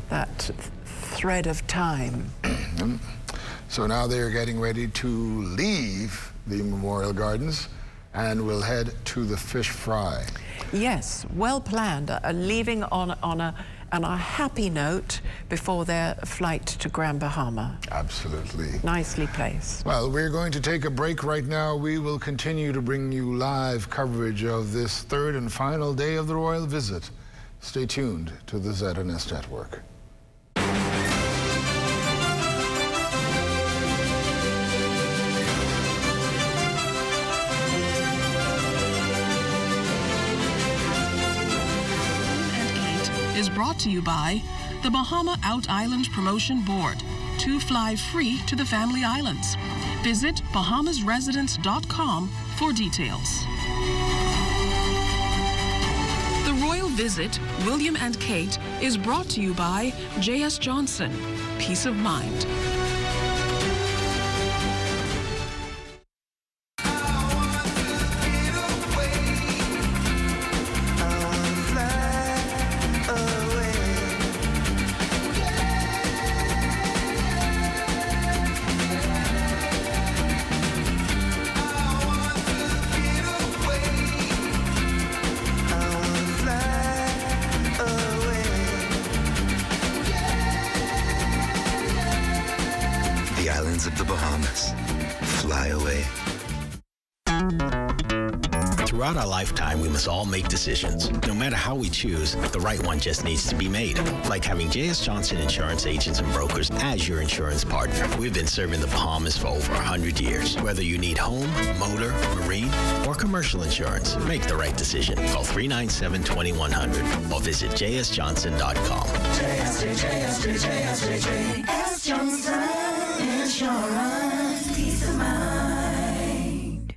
That thread of time. So now they're getting ready to leave the Memorial Gardens and we'll head to the fish fry. Yes, well planned. Leaving on a happy note before their flight to Grand Bahama. Absolutely. Nicely placed. Well, we're going to take a break right now. We will continue to bring you live coverage of this third and final day of the royal visit. Stay tuned to the ZNS Network. Is brought to you by the Bahama Out Island Promotion Board. To fly free to the Family Islands. Visit bahamasresidents.com for details. The Royal Visit, William and Kate, is brought to you by J.S. Johnson. Peace of mind. Of the Bahamas. Fly away. Throughout our lifetime, we must all make decisions. No matter how we choose, the right one just needs to be made. Like having J.S. Johnson Insurance Agents and Brokers as your insurance partner. We've been serving the Bahamas for over 100 years. Whether you need home, motor, marine, or commercial insurance, make the right decision. Call 397-2100 or visit jsjohnson.com. JS Johnson Insurance, peace of mind.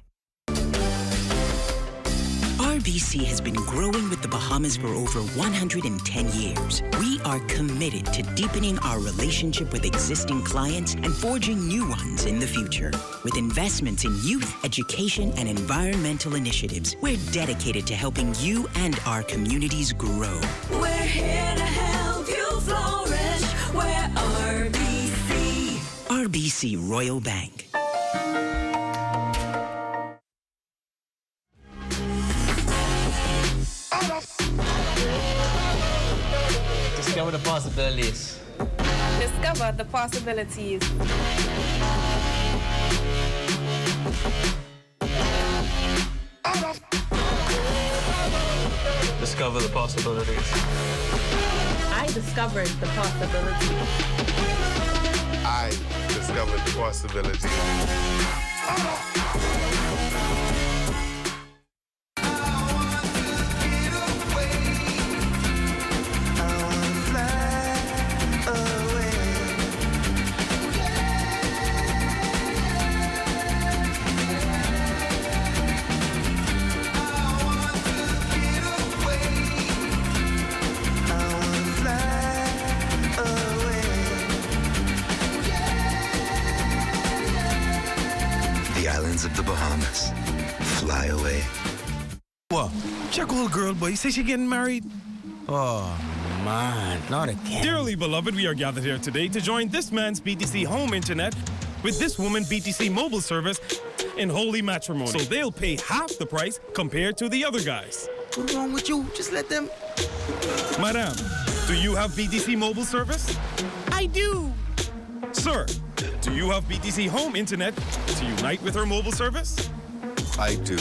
RBC has been growing with the Bahamas for over 110 years. We are committed to deepening our relationship with existing clients and forging new ones in the future. With investments in youth, education, and environmental initiatives, we're dedicated to helping you and our communities grow. We're here to help you flourish. We're RBC. RBC Royal Bank. Discover the possibilities. Discover the possibilities. Discover the possibilities. I discovered the possibilities. I discovered the possibilities. Of the Bahamas. Fly away. What? Check old girl, boy. You say she getting married? Oh, man. Not again. Dearly beloved, we are gathered here today to join this man's BTC home internet with this woman BTC mobile service in holy matrimony. So they'll pay half the price compared to the other guys. What's wrong with you? Just let them... Madam, do you have BTC mobile service? I do. Sir, do you have BTC home internet to unite with her mobile service? I do.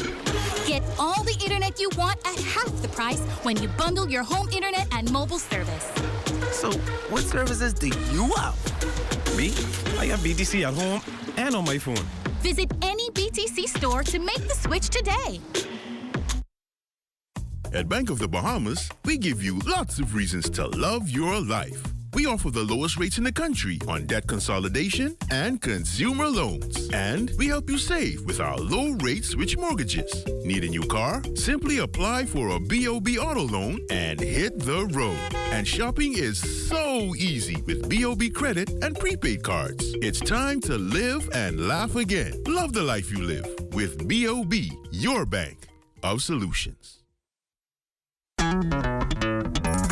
Get all the internet you want at half the price when you bundle your home internet and mobile service. So, what services do you have? Me? I have BTC at home and on my phone. Visit any BTC store to make the switch today. At Bank of the Bahamas, we give you lots of reasons to love your life. We we offer the lowest rates in the country on debt consolidation and consumer loans. And we help you save with our low rate switch mortgages. Need a new car? Simply apply for a BOB auto loan and hit the road. And shopping is so easy with BOB credit and prepaid cards. It's time to live and laugh again. Love the life you live with BOB, your bank of solutions.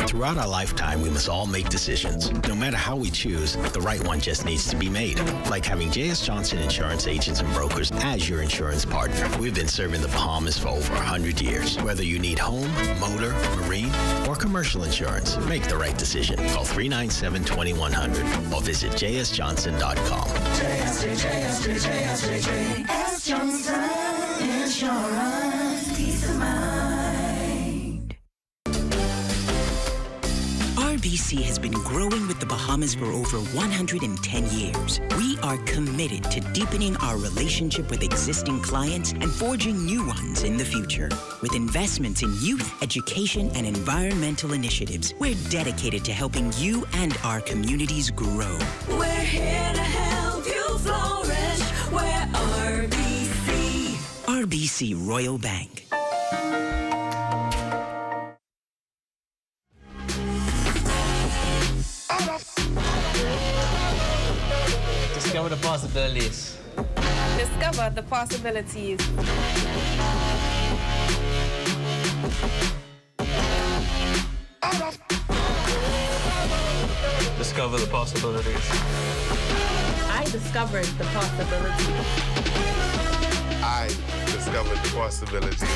Throughout our lifetime, we must all make decisions. No matter how we choose, the right one just needs to be made. Like having J.S. Johnson Insurance Agents and Brokers as your insurance partner. We've been serving the Bahamas for over 100 years. Whether you need home, motor, marine, or commercial insurance, make the right decision. Call 397-2100 or visit jsjohnson.com. JS Johnson Insurance. Peace of mind. RBC has been growing with the Bahamas for over 110 years. We are committed to deepening our relationship with existing clients and forging new ones in the future. With investments in youth, education, and environmental initiatives, we're dedicated to helping you and our communities grow. We're here to help you flourish. We're RBC. RBC Royal Bank. Discover the possibilities. Discover the possibilities. Discover the possibilities. I discovered the possibilities. I discovered the possibilities.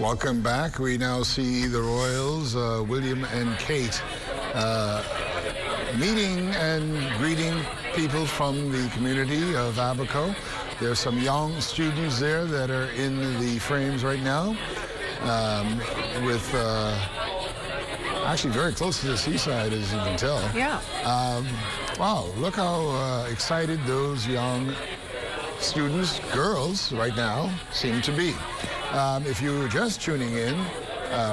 Welcome back. We now see the Royals, William and Kate, meeting and greeting people from the community of Abaco. There's some young students there that are in the frames right now, with actually very close to the seaside, as you can tell. Yeah. Wow, look how excited those young students, girls right now, seem to be. If you were just tuning in,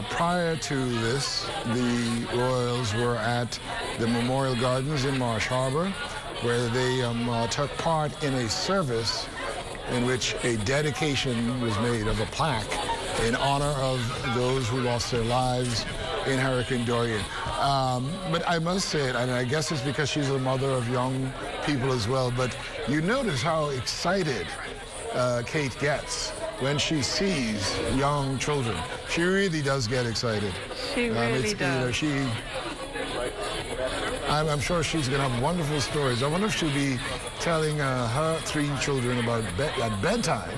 prior to this, the Royals were at the Memorial Gardens in Marsh Harbor, where they took part in a service in which a dedication was made of a plaque in honor of those who lost their lives in Hurricane Dorian. But I must say it, and I guess it's because she's a mother of young people as well, but you notice how excited Kate gets when she sees young children. She really does get excited. She really does. You know, I'm sure she's going to have wonderful stories. I wonder if she'll be telling her 3 children about at bedtime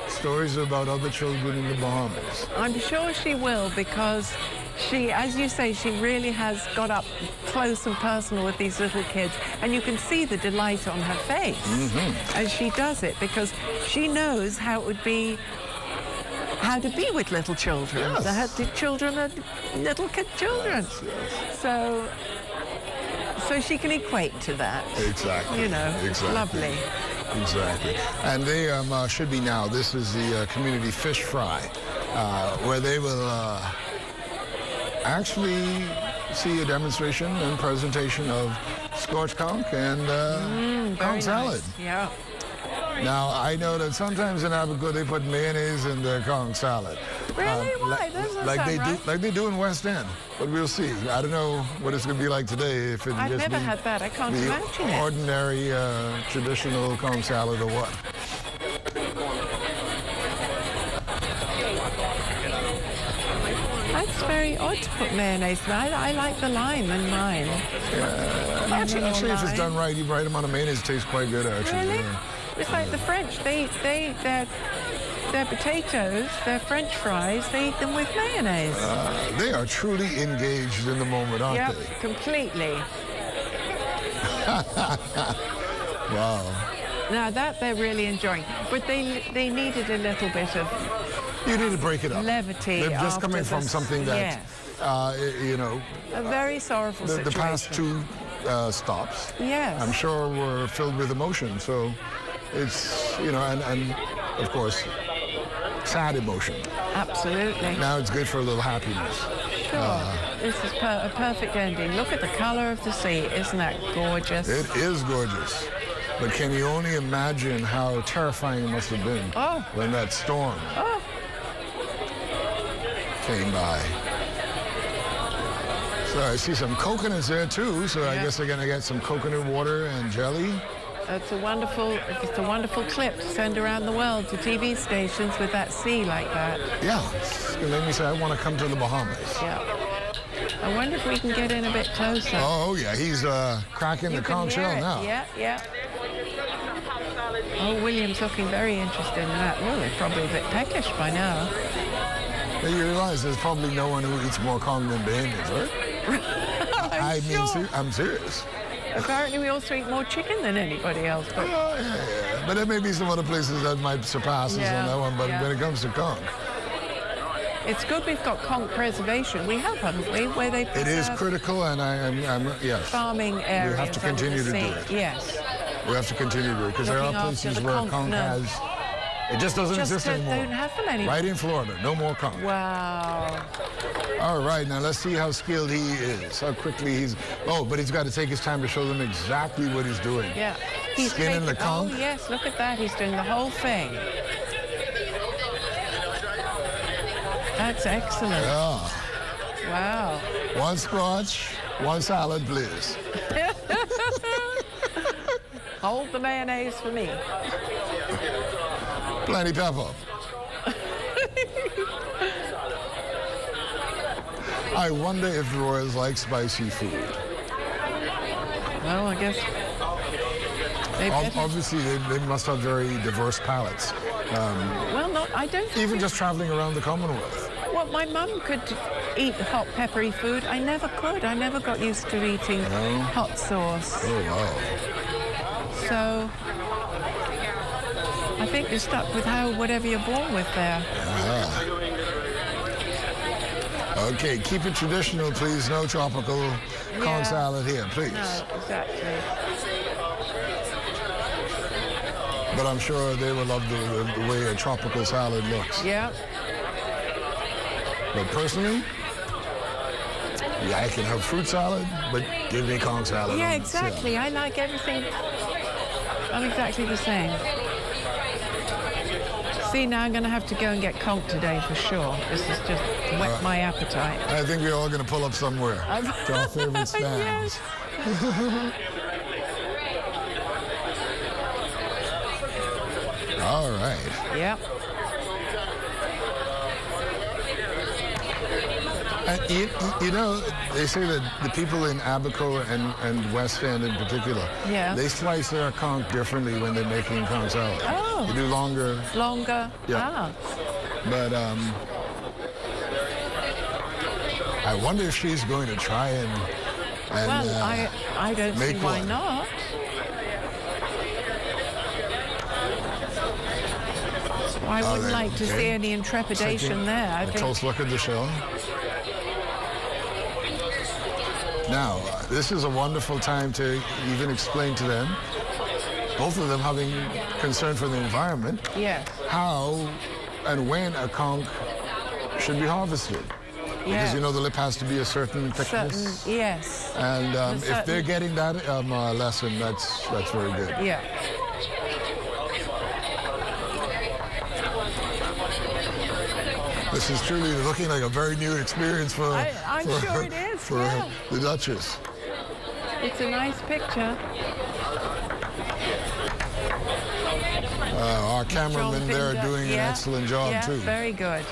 stories about other children in the Bahamas. I'm sure she will, because she, as you say, she really has got up close and personal with these little kids, and you can see the delight on her face as she does it, because she knows how it would be, how to be with little children. Yes. The children are little kid children. Yes. So she can equate to that. Exactly. You know, exactly. Lovely. Exactly. And they should be now. This is the community fish fry, where they will actually see a demonstration and presentation of scorched conch and conch salad. Nice. Yeah. Now, I know that sometimes in Abaco they put mayonnaise in their conch salad. Really? Why? Like they do in West End. But we'll see. I don't know what it's going to be like today. If it I've just never be had that. I can't the imagine it. ordinary traditional conch salad or what. That's very odd to put mayonnaise in. I like the lime in mine. Actually, if it's done right, the right amount of mayonnaise tastes quite good, actually. Really? It's like the French. Their potatoes, their French fries, they eat them with mayonnaise. They are truly engaged in the moment, aren't Yep, they? completely. Wow. Now that they're really enjoying, but they needed a little bit of. You need to break it up. Levity. They're just coming after from this- something that, yes. you know, A very sorrowful the situation. past two stops, Yes. I'm sure were filled with emotion. So it's, you know, and of course, sad emotion. Absolutely. Now it's good for a little happiness. Sure. This is a perfect ending. Look at the color of the sea. Isn't that gorgeous? It is gorgeous. But can you only imagine how terrifying it must have been when that storm came by? So I see some coconuts there too, so I guess they're gonna get some coconut water and jelly. It's a wonderful clip to send around the world to TV stations with that sea like that. Yeah, it's gonna make me say I want to come to the Bahamas. Yeah. I wonder if we can get in a bit closer. Oh yeah, he's cracking the conch shell now. Yeah, yeah. Oh, William's looking very interested in that. Oh, they're probably a bit peckish by now. Now you realize there's probably no one who eats more conch than Bahamians, right? I'm serious. Apparently we also eat more chicken than anybody else. But, But there may be some other places that might surpass us on that one, but when it comes to conch. It's good we've got conch preservation. We have, haven't we? Where they It is critical, and I'm yes. farming areas. We have to continue to do under the sea. it. Yes. We have to continue to do it, because there are Looking after places the where conch, conch no. has, it just doesn't exist anymore. Don't have them anymore. Right in Florida, no more conch. Wow. All right, now let's see how skilled he is, how quickly he's, but he's got to take his time to show them exactly what he's doing. Yeah. Skinning the conch. Oh, yes, look at that. He's doing the whole thing. That's excellent. Yeah. Wow. One squash, one salad, please. Hold the mayonnaise for me. Plenty pepper. I wonder if the Royals like spicy food. Well, I guess. Obviously, they must have very diverse palates. I don't think even just traveling around the Commonwealth. Well, my mum could eat hot, peppery food. I never could. I never got used to eating hot sauce. Oh, wow. So I think you're stuck with whatever you're born with there. Okay, keep it traditional, please. No tropical conch salad here, please. No, exactly. But I'm sure they will love the way a tropical salad looks. Yeah. But personally, I can have fruit salad, but give me conch salad. Yeah, exactly. I like everything. I'm exactly the same. See, now I'm going to have to go and get conch today for sure. This has just whet my appetite. I think we're all going to pull up somewhere to our favorite stands. All right. Yep. And you know, they say that the people in Abaco and West End in particular, they slice their conch differently when they're making conch salad. Oh. They do longer. Longer? Yeah. But I wonder if she's going to try and well, I don't see make why one. not. I wouldn't like to see any intrepidation there. I A think. close look at the shell. Now, this is a wonderful time to even explain to them, both of them having concern for the environment, how and when a conch should be harvested. Because you know the lip has to be a certain thickness. Yes. And if they're getting that lesson, that's very good. Yeah. This is truly looking like a very new experience for I'm sure it is, for the Duchess. It's a nice picture. Our cameramen there are doing an excellent job too. Very good.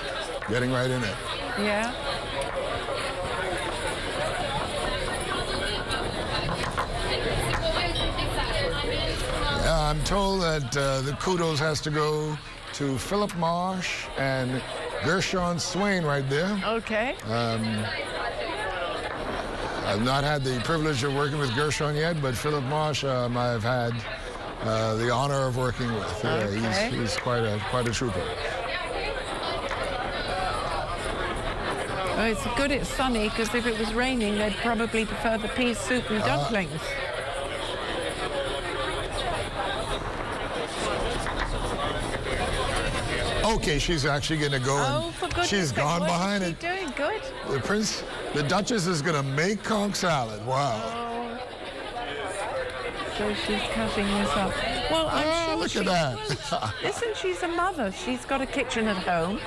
Getting right in it. Yeah. Yeah, I'm told that the kudos has to go to Philip Marsh and Gershon Swain right there. Okay. I've not had the privilege of working with Gershon yet, but Philip Marsh I've had the honor of working with. Okay. He's quite a trooper. Oh, it's good it's sunny, because if it was raining, they'd probably prefer the pea soup and dumplings. Okay, she's actually going to go. Oh, for goodness she's sake, gone what behind is it. she doing? Good. The Duchess is going to make conch salad. Wow. Oh. So she's cutting this up. Well, I'm sure look at that. Listen, she's a mother. She's got a kitchen at home.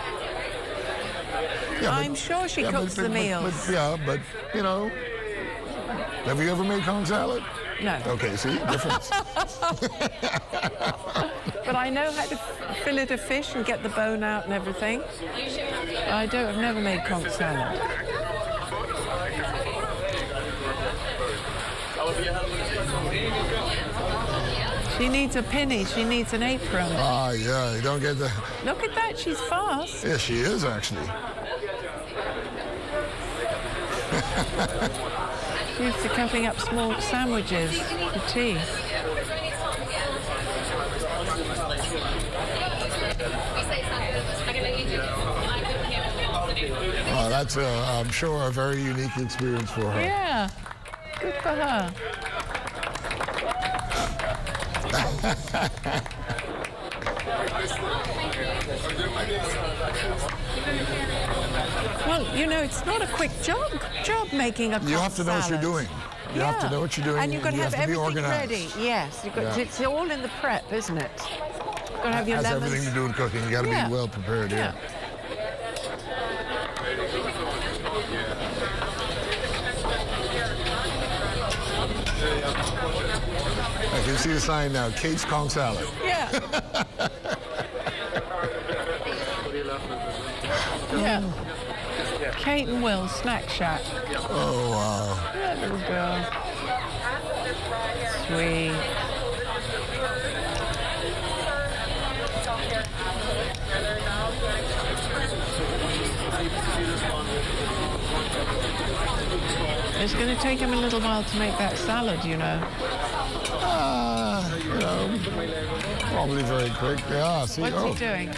Yeah, I'm sure she cooks the meals. But, you know, have you ever made conch salad? No. Okay, see, difference. But I know how to fillet a fish and get the bone out and everything. I've never made conch salad. She needs a penny. She needs an apron. Ah, yeah, you don't get the... Look at that, she's fast. Yeah, she is, actually. She's used to cutting up small sandwiches for tea. Oh, that's, I'm sure, a very unique experience for her. Yeah, good for her. Well, you know, it's not a quick job making a conch You have to know what you're salad. doing. You have to know what you're doing. And you've got to have be everything organized. ready. Yes, you've got it's all in the prep, isn't it? You've got to have your Has lemons. everything to do with cooking. You got to Yeah. be well prepared. Yeah. I can see the sign now. Kate's conch salad. Yeah. Yeah. Kate and Will, Snack Shack. Oh, wow. That little girl. Sweet. It's going to take him a little while to make that salad, you know. You know, probably very quick. Yeah, see. What's he doing?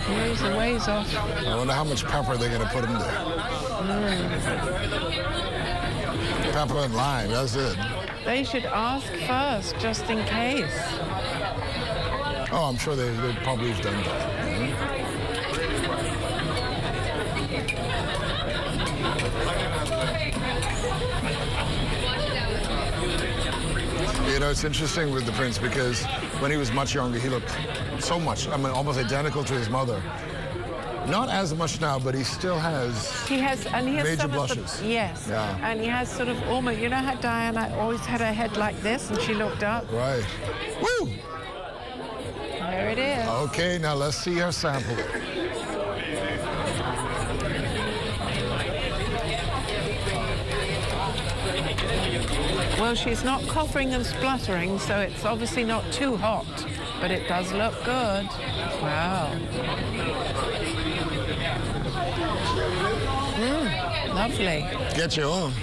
He's a ways off. I wonder how much pepper they're going to put in there. Pepper and lime, that's it. They should ask first, just in case. Oh, I'm sure they probably have done that. You know, it's interesting with the prince because when he was much younger, he looked so much, I mean, almost identical to his mother. Not as much now, but he still has. He has major some blushes. of the, yes, Yeah. and he has sort of almost. You know how Diana always had her head like this, and she looked up. Right. Woo! There it is. Okay, now let's see her sample it. Well, she's not coughing and spluttering, so it's obviously not too hot, but it does look good. Wow. Lovely. Get your own.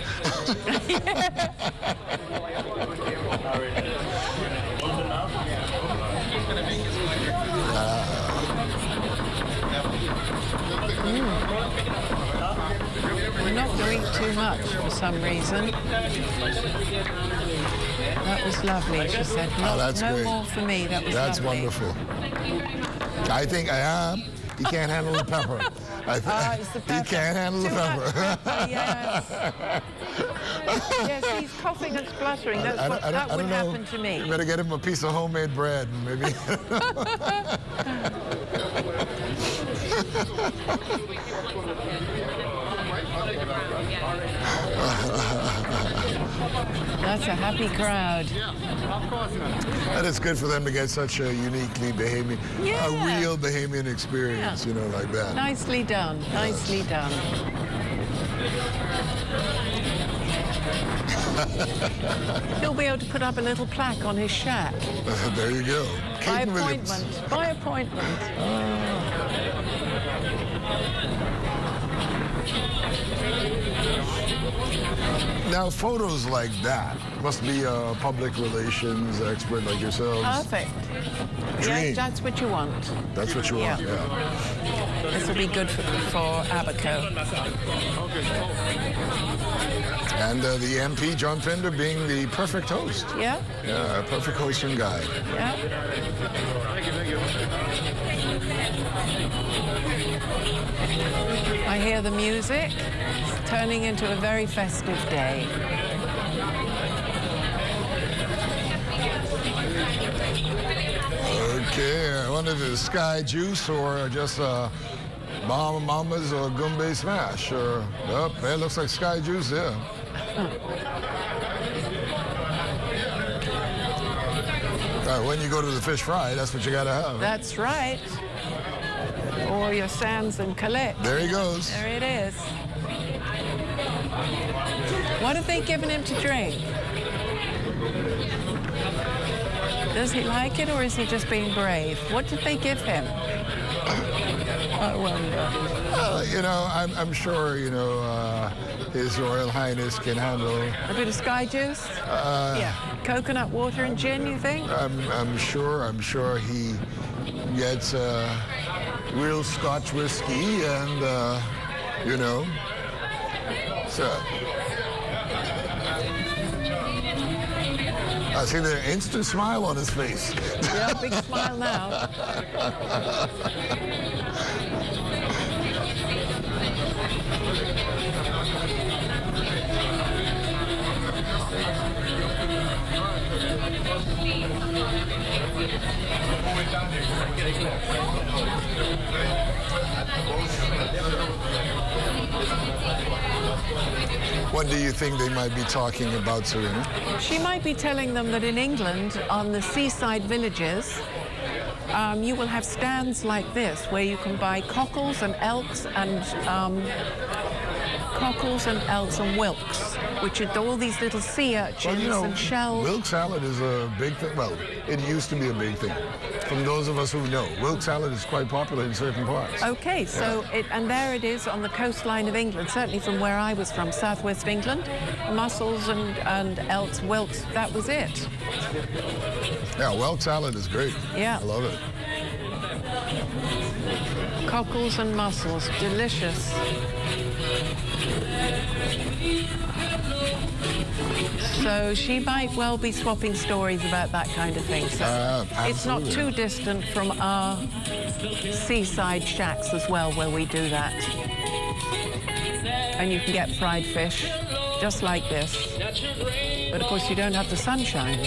I'm not going to eat too much for some reason. That was lovely, she said. Oh, that's no great. more for me. That was That's lovely. wonderful. I think he can't handle the pepper. It's the pepper. He can't handle the Too much pepper. pepper, yes. Yes, he's coughing and spluttering. That would happen to me. You better get him a piece of homemade bread, maybe. That's a happy crowd. And it's good for them to get such a uniquely Bahamian, a real Bahamian experience, you know, like that. Nicely done. Nicely done. He'll be able to put up a little plaque on his shack. There you go. By Kate Williams. appointment. By appointment. Now, photos like that must be a public relations expert like yourselves. Perfect. Yeah, Dream. that's what you want. That's what you want, Yeah. yeah. This will be good for Abaco. And the MP, John Pender, being the perfect host. Yeah? Yeah, a perfect host and guide. Yeah. I hear the music. It's turning into a very festive day. Okay, I wonder if it's Sky Juice or just Bahama Mamas or Gumbe Smash. Or, oh, it looks like Sky Juice, yeah. When you go to the fish fry, that's what you gotta have. That's right. Or your Sands and Colette. There he goes. There it is. What have they given him to drink? Does he like it, or is he just being brave? What did they give him? I wonder. You know, I'm sure, you know, His Royal Highness can handle. A bit of Sky Juice? Yeah. Coconut water and gin, you think? I'm sure he gets real Scotch whiskey and, you know, so. I see the instant smile on his face. Yeah, big smile now. What do you think they might be talking about, Serena? She might be telling them that in England, on the seaside villages, you will have stands like this where you can buy cockles and elks and whelks, which are all these little sea urchins Well, you know, and shells. Wilk salad is a big thing. Well, it used to be a big thing. From those of us who know, Wilk salad is quite popular in certain parts. Okay, so and there it is on the coastline of England, certainly from where I was from, southwest England. Mussels and elks, whelks, that was it. Yeah, Wilk salad is great. Yeah. I love it. Cockles and mussels, delicious. So she might well be swapping stories about that kind of thing. So it's not too distant from our seaside shacks as well, where we do that. And you can get fried fish just like this. But of course you don't have the sunshine.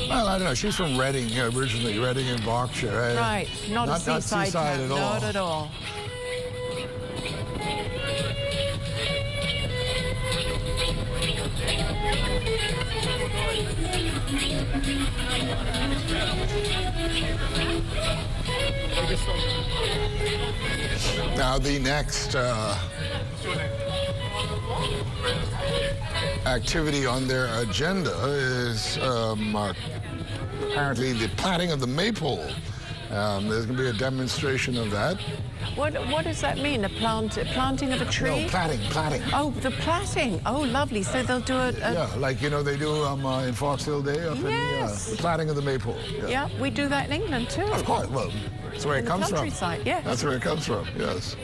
Well, I don't know. She's from Reading, originally, Reading in Berkshire. Right, not a seaside seaside town, at all. not at all. Now, the next activity on their agenda is apparently the planting of the maypole. There's going to be a demonstration of that. What does that mean? Planting of a tree? No, platting. Oh, the platting. Oh, lovely. So they'll do it. Yeah, like, you know, they do in Fox Hill Day up in the planting of the maypole. Yeah, we do that in England too. Of course. Well, that's where it comes from. Countryside, yes. That's where it comes from, yes.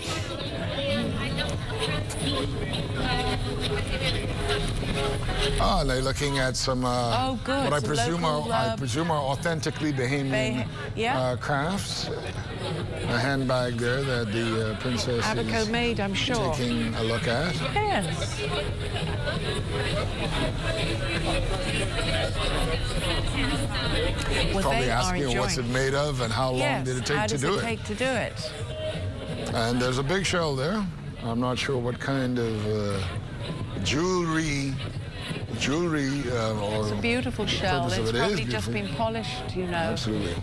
Oh, they're looking at some good. what I Some presume local, are authentically Bahamian crafts. A handbag there that the princess Abaco is made, I'm sure. taking a look at. Yes. Well, Probably they are asking enjoying. what's it made of and how long did it take to do it. How does it take to do it? And there's a big shell there. I'm not sure what kind of jewelry or it's a beautiful shell. purpose of It's it is probably just beautiful. been polished, you know. Absolutely.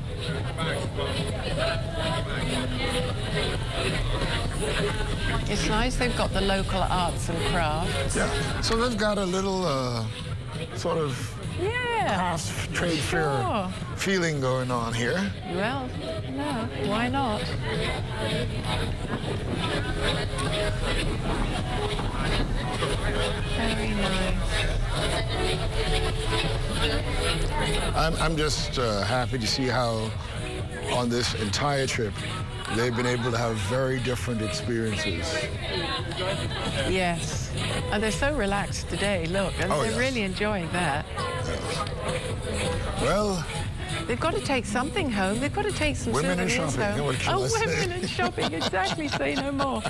It's nice they've got the local arts and crafts. Yeah. So they've got a little sort of crafts trade fair feeling going on here. Well, no, why not? Very nice. I'm just happy to see how on this entire trip they've been able to have very different experiences. Yes. And they're so relaxed today, look. And they're really enjoying that. Well, they've got to take something home. They've got to take some women and souvenirs shopping. home. What shall I say? Women and shopping, exactly. Say no more.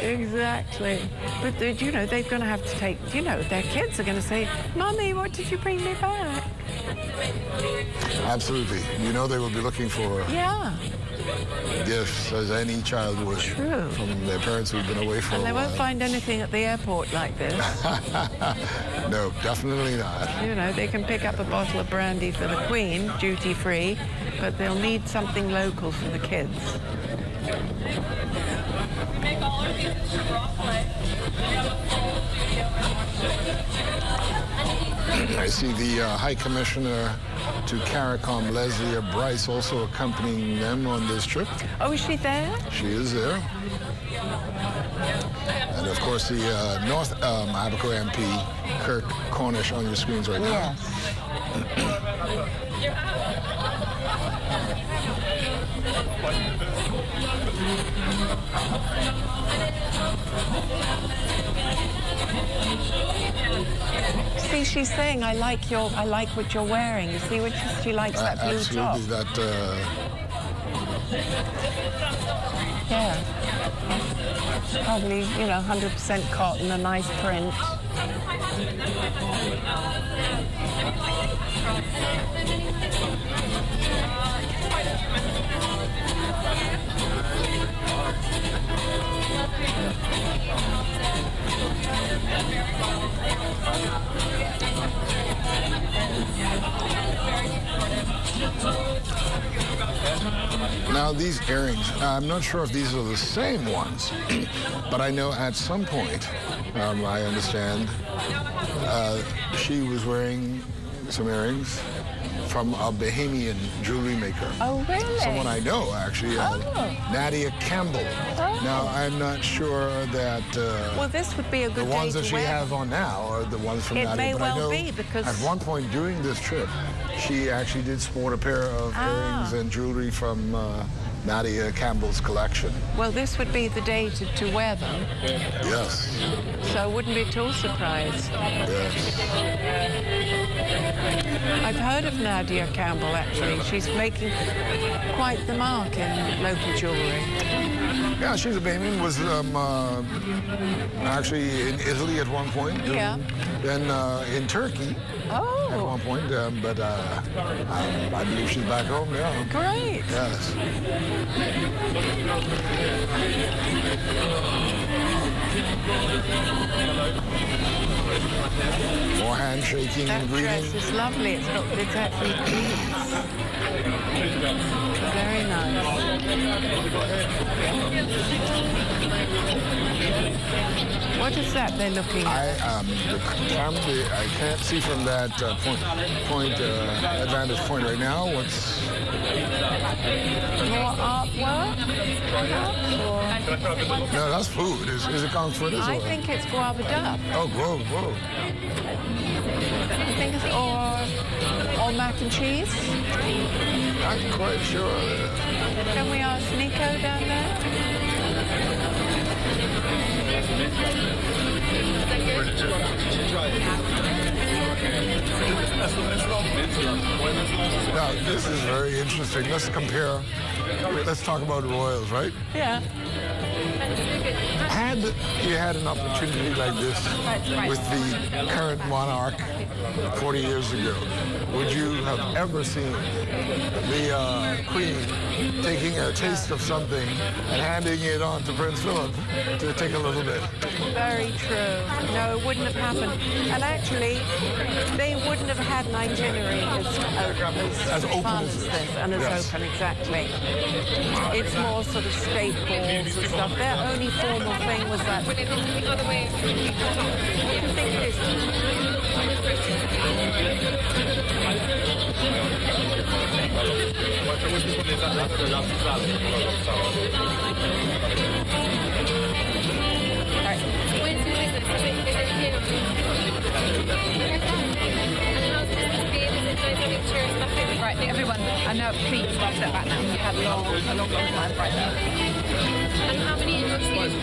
Exactly. But, you know, they're going to have to take, you know, their kids are going to say, Mummy, what did you bring me back? Absolutely. You know they will be looking for gifts, as any child would. True. From their parents who've been away for And a they while. won't find anything at the airport like this. No, definitely not. You know, they can pick up a bottle of brandy for the Queen, duty-free, but they'll need something local for the kids. I see the High Commissioner to CARICOM, Leslie Bryce, also accompanying them on this trip. Oh, is she there? She is there. And of course, the North Abaco MP, Kirk Cornish, on your screens right now. See, she's saying, I like what you're wearing. You see, she likes that blue top. Absolutely, Yeah. Probably, you know, 100% cotton, a nice print. Now, these earrings, I'm not sure if these are the same ones, but I know at some point, I understand, she was wearing some earrings from a Bahamian jewelry maker. Oh, really? Someone I know, actually, Nadia Campbell. Now, I'm not sure that well, this would be a good the ones day that to she wear. has on now are the ones from It Nadia. may but well I know be, because- at one point during this trip, she actually did sport a pair of earrings and jewelry from Nadia Campbell's collection. Well, this would be the day to wear them. Yes. So I wouldn't be at all surprised. Yes. I've heard of Nadia Campbell, actually. She's making quite the mark in local jewelry. Yeah, she's a Bahamian, was actually in Italy at one point. Then in Turkey at one point, but I believe she's back home now. Great. Yes. More handshaking and greeting. That dress is lovely. It's actually beads. Very nice. What is that they're looking at? I can't see from that advantage point right now. What's more artwork? No, that's food. Is it kung fu? I think it's guava duck. Oh, whoa. I think it's or mac and cheese. Not quite sure. Can we ask Nico down there? Now, this is very interesting. Let's compare. Let's talk about royals, right? Yeah. Had you had an opportunity like this with the current monarch 40 years ago, would you have ever seen the Queen taking a taste of something and handing it on to Prince Philip to take a little bit? Very true. No, it wouldn't have happened. And actually, they wouldn't have had an itinerary as open fun as as this. this, and as Yes. open, exactly. It's more sort of state balls and stuff. Their only formal thing was that. What do you think it is? Right, everyone, I know, please step back now. We've had a long time right now. And how many interviews?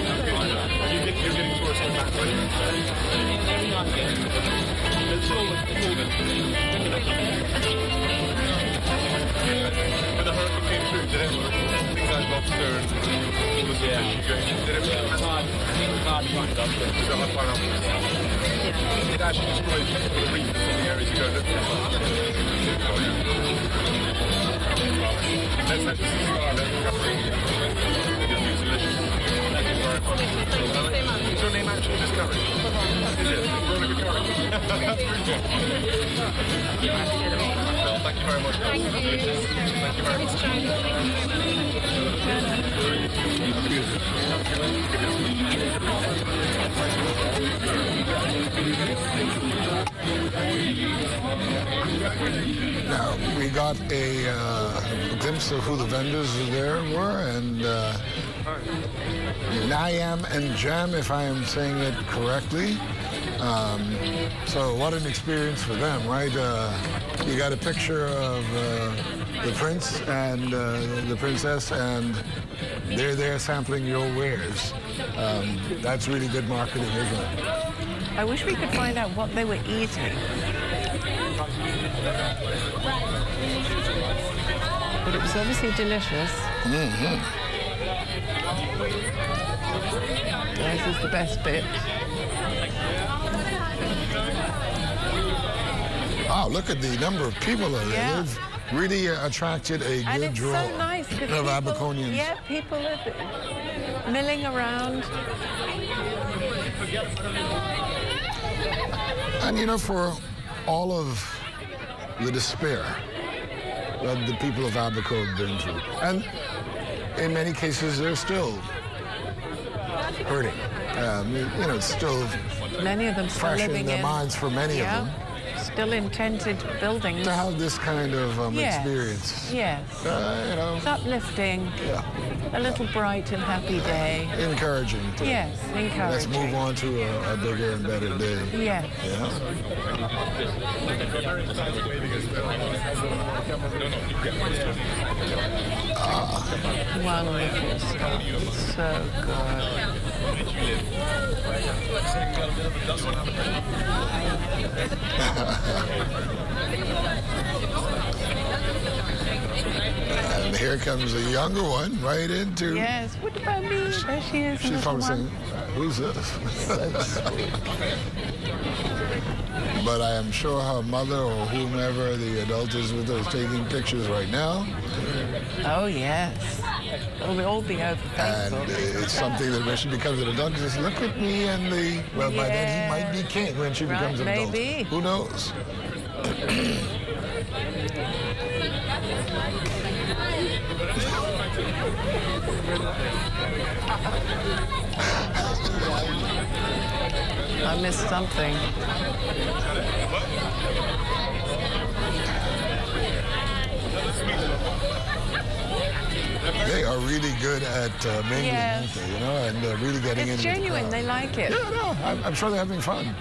You're getting towards the back, right? When the hurricane came through, did everyone think that lobster and all the fish you going? Did everyone hard to find up there? Was it hard to find up there? It actually destroys the reef in the areas you go looking at. Let's actually see the car, let's look up the delicious. Thank you very much. Is your name actually Discovery? Is it? Veronica Curry. Well, thank you very much. Thank you. Thank you very much. Now, we got a glimpse of who the vendors there were, and Nayam and Jam, if I am saying it correctly. So what an experience for them, right? You got a picture of the prince and the princess, and they're there sampling your wares. That's really good marketing, isn't it? I wish we could find out what they were eating. But it was obviously delicious. Mm-hmm. This is the best bit. Wow, look at the number of people there. Yeah. They've really attracted a And good it's draw so nice of because Abaconians. yeah, people are milling around. And you know, for all of the despair that the people of Abaco have been through, and in many cases they're still hurting. You know, it's still Many of them still fresh living in their minds for many of them. Still in tented buildings. To have this kind of Yes. experience. Yes. You know, It's uplifting. Yeah. A little bright and happy day. Encouraging. Yes, encouraging. Let's move on to a bigger and better day. Yes. Yeah. Wonderful stuff. So good. And here comes a younger one right into. Yes. What about me? There she is. She's probably saying, "Who's this?" So sweet. But I am sure her mother or whomever the adult is with her is taking pictures right now. Oh, yes. We'll all be over And Facebook. it's something that when she becomes an adult, just look at me and the. Well, by then he might be king when she becomes an adult. maybe. Who knows? I missed something. They are really good at mingling, Yes. aren't they, you know, and really getting It's into genuine. the They crowd. like it. Yeah, no, I'm sure they're having fun.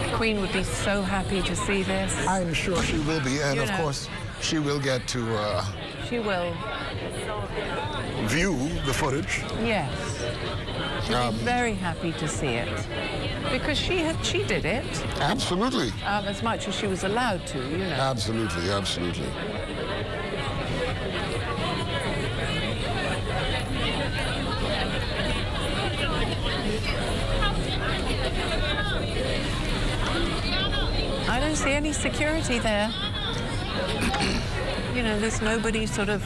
The Queen would be so happy to see this. I'm sure she will be, and You of know. course, she will get to She will. view the footage. Yes. She'll be very happy to see it. Because she did it. Absolutely. As much as she was allowed to, you know. Absolutely, absolutely. don't see any security there. You know, there's nobody sort of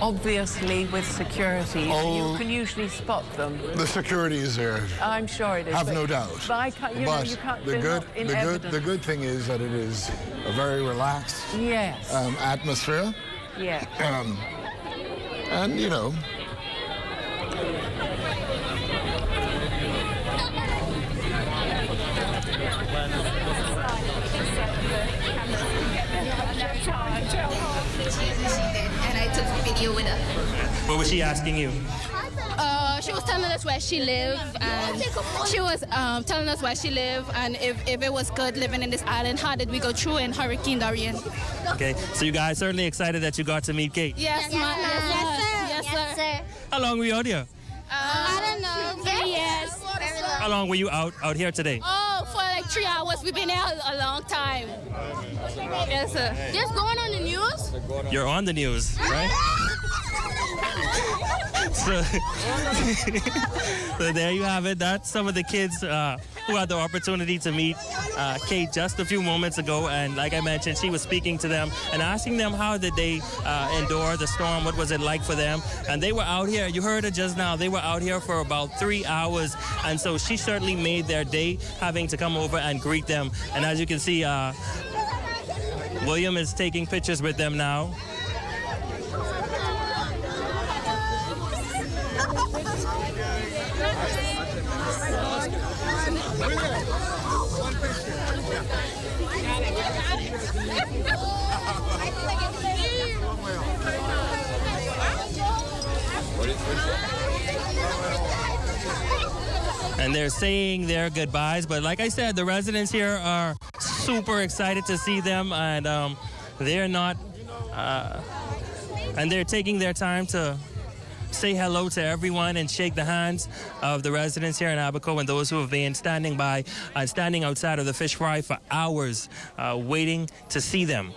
obviously with security. Oh. You can usually spot them. The security is there. I'm sure it is. Have no doubt. But I can't, you know, you can't. The good thing is that it is a very relaxed yes. Atmosphere. Yeah. And you know. And I took a video with her. What was she asking you? She was telling us where she lived, and she was telling us where she lived, and if it was good living in this island. How did we go through in Hurricane Dorian? Okay, so you guys certainly excited that you got to meet Kate. Yes, ma'am. Yes, sir. How long were you out here? I don't know. 3 years. How long were you out here today? Oh, for like 3 hours. We've been here a long time. Yes, sir. This going on the news? You're on the news, right? So, so there you have it. That's some of the kids who had the opportunity to meet Kate just a few moments ago. And like I mentioned, she was speaking to them and asking them how did they endure the storm, what was it like for them. And they were out here, you heard it just now, they were out here for about 3 hours. And so she certainly made their day having to come over and greet them. And as you can see, William is taking pictures with them now. And they're saying their goodbyes, but like I said, the residents here are super excited to see them, and they're not, and they're taking their time to say hello to everyone and shake the hands of the residents here in Abaco and those who have been standing by and standing outside of the fish fry for hours waiting to see them.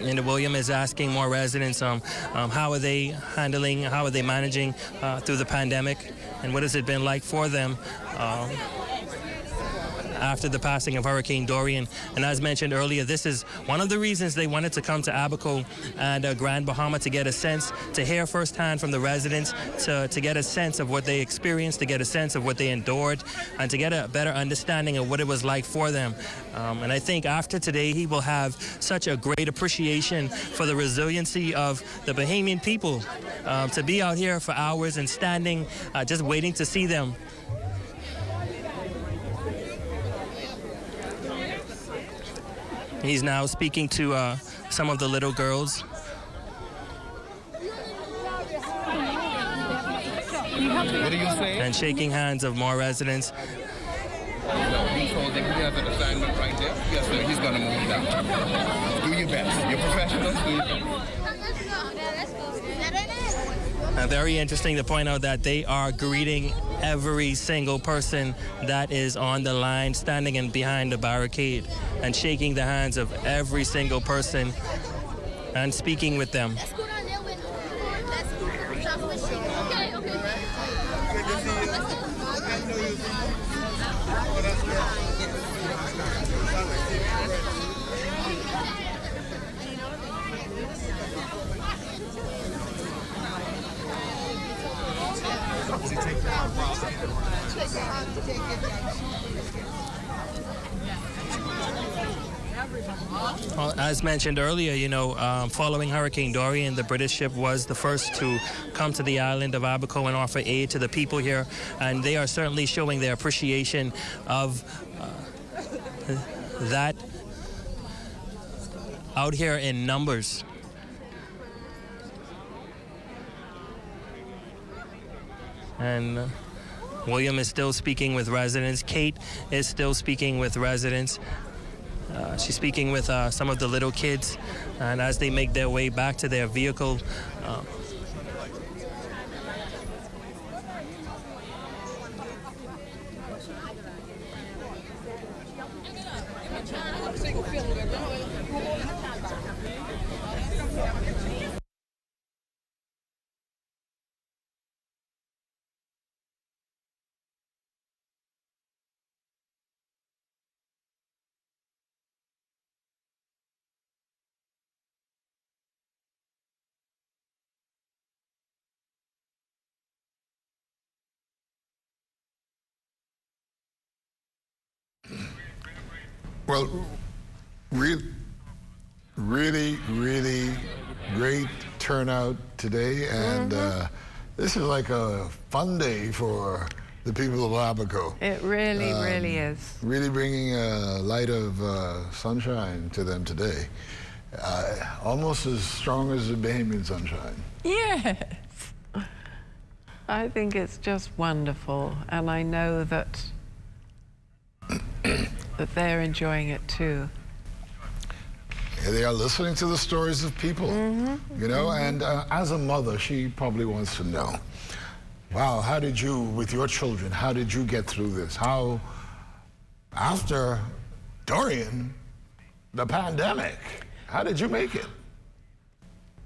And William is asking more residents how are they handling, how are they managing through the pandemic, and what has it been like for them after the passing of Hurricane Dorian. And as mentioned earlier, this is one of the reasons they wanted to come to Abaco and Grand Bahama, to get a sense, to hear firsthand from the residents, to get a sense of what they experienced, to get a sense of what they endured, and to get a better understanding of what it was like for them. And I think after today, he will have such a great appreciation for the resiliency of the Bahamian people, to be out here for hours and standing, just waiting to see them. He's now speaking to some of the little girls. What are you saying? And shaking hands of more residents. We told him he has an assignment right there. Yes, sir. He's going to move down. Do your best. You're professionals. Do your best. Very interesting to point out that they are greeting every single person that is on the line, standing in behind the barricade, and shaking the hands of every single person and speaking with them. Well, as mentioned earlier, you know, following Hurricane Dorian, the British ship was the first to come to the island of Abaco and offer aid to the people here, and they are certainly showing their appreciation of that out here in numbers. And William is still speaking with residents. Kate is still speaking with residents. She's speaking with some of the little kids, and as they make their way back to their vehicle, Well, really great turnout today, and this is like a fun day for the people of Abaco. It really is. Really bringing a light of sunshine to them today. Almost as strong as the Bahamian sunshine. Yes. I think it's just wonderful, and I know that that they're enjoying it too. They are listening to the stories of people, you know, and as a mother, she probably wants to know, wow, how did you, with your children, how did you get through this? How, after Dorian, the pandemic, how did you make it?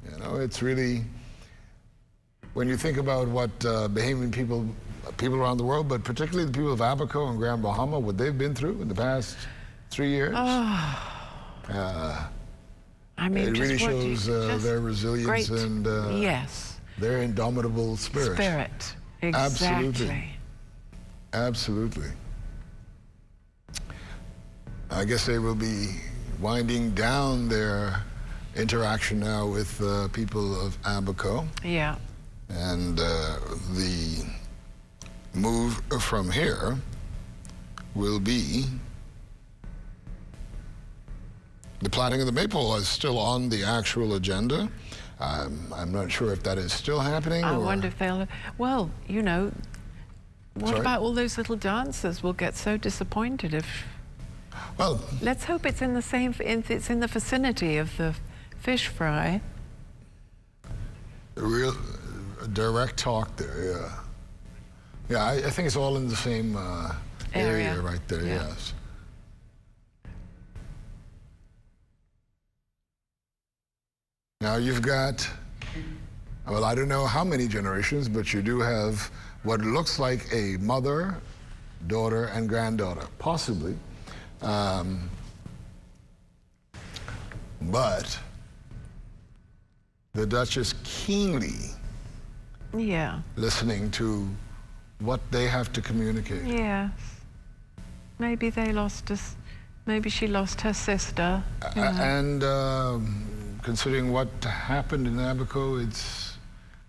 You know, it's really, when you think about what Bahamian people around the world, but particularly the people of Abaco and Grand Bahama, what they've been through in the past 3 years. I mean, it really shows their resilience and yes, their indomitable spirit. Exactly. Absolutely. I guess they will be winding down their interaction now with people of Abaco. Yeah. And the move from here will be the planting of the maypole is still on the actual agenda. I'm not sure if that is still happening. I wonder if they'll. Well, you know, what about all those little dancers? Will get so disappointed if. Well, let's hope it's in the same. It's in the vicinity of the fish fry. Real direct talk there, yeah. Yeah, I think it's all in the same area right there. Yeah. Yes. Now you've got, well, I don't know how many generations, but you do have what looks like a mother, daughter, and granddaughter, possibly. But the Duchess keenly listening to what they have to communicate. Yes. Maybe they lost us. Maybe she lost her sister. And considering what happened in Abaco,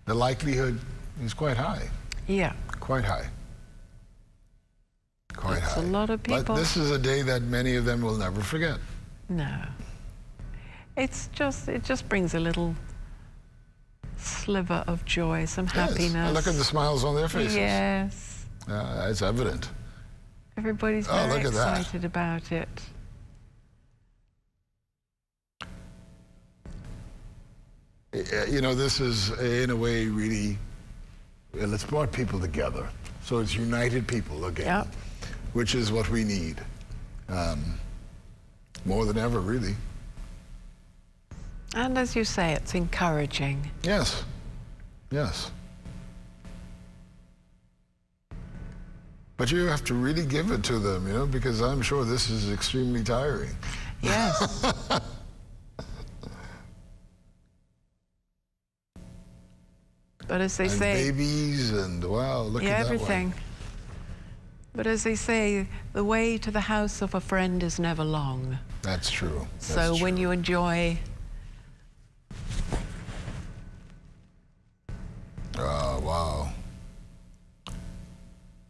the likelihood is quite high. Yeah. Quite high. Quite high. A lot of people. But this is a day that many of them will never forget. No. It just brings a little sliver of joy, some happiness. And look at the smiles on their faces. Yes. It's evident. Everybody's very excited about it. You know, this is, in a way, really, it's brought people together. So it's united people again, which is what we need. More than ever, really. And as you say, it's encouraging. Yes. Yes. But you have to really give it to them, you know, because I'm sure this is extremely tiring. Yes. But as they say, babies and wow, look at that everything. one. But as they say, the way to the house of a friend is never long. That's true. So when you enjoy. Wow.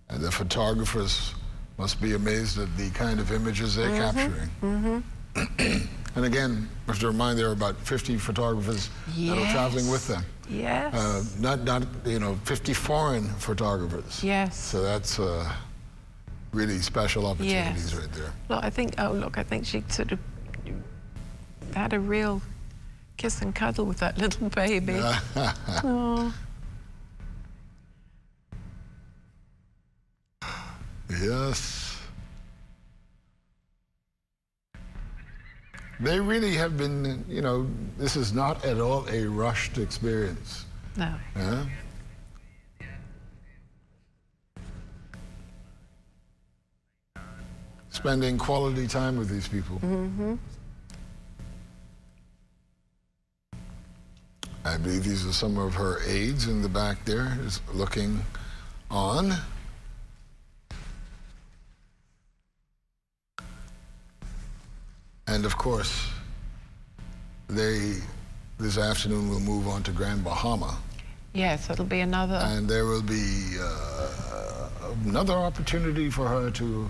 And the photographers must be amazed at the kind of images they're capturing. And again, I have to remind there are about 50 photographers that are traveling with them. Yes. Not 50 foreign photographers. Yes. So that's really special opportunities right there. Look, I think she sort of had a real kiss and cuddle with that little baby. Oh. Yes. They really have been, you know, this is not at all a rushed experience. No. Yeah? Spending quality time with these people. I believe these are some of her aides in the back there, is looking on. And of course, they this afternoon will move on to Grand Bahama. Yes, it'll be another. And there will be another opportunity for her to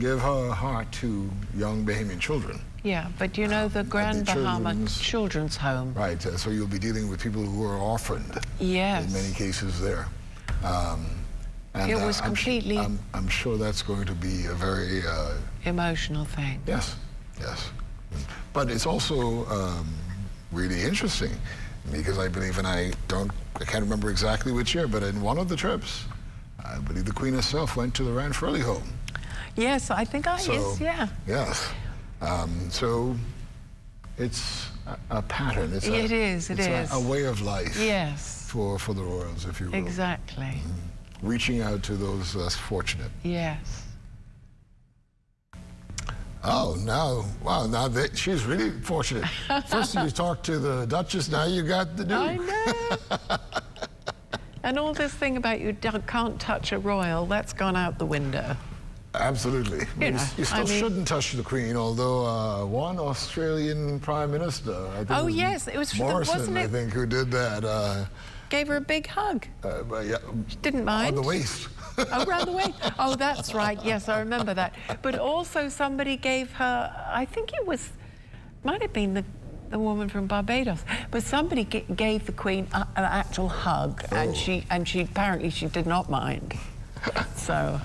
give her heart to young Bahamian children. Yeah, but you know, the Grand Bahama Children's Home. Right, so you'll be dealing with people who are orphaned. Yes. In many cases there. And it was completely... I'm sure that's going to be a very... emotional thing. Yes, yes. But it's also really interesting because I believe, and I can't remember exactly which year, but in one of the trips, I believe the Queen herself went to the Ranfurly home. Yes, I think yeah. Yes. So it's a pattern. It is a way of life. Yes. For the royals, if you will. Exactly. Reaching out to those less fortunate. Yes. Oh, now she's really fortunate. First you talked to the Duchess, now you got the Duke. I know. And all this thing about you can't touch a royal, that's gone out the window. Absolutely. You still shouldn't touch the Queen, although one Australian Prime Minister, I think it was Morrison, wasn't it? I think, who did that. Gave her a big hug. Yeah, she didn't mind. On the waist. Oh, around the waist. Oh, that's right. Yes, I remember that. But also somebody gave her, I think might have been the woman from Barbados, but somebody gave the Queen an actual hug, and she apparently she did not mind. So...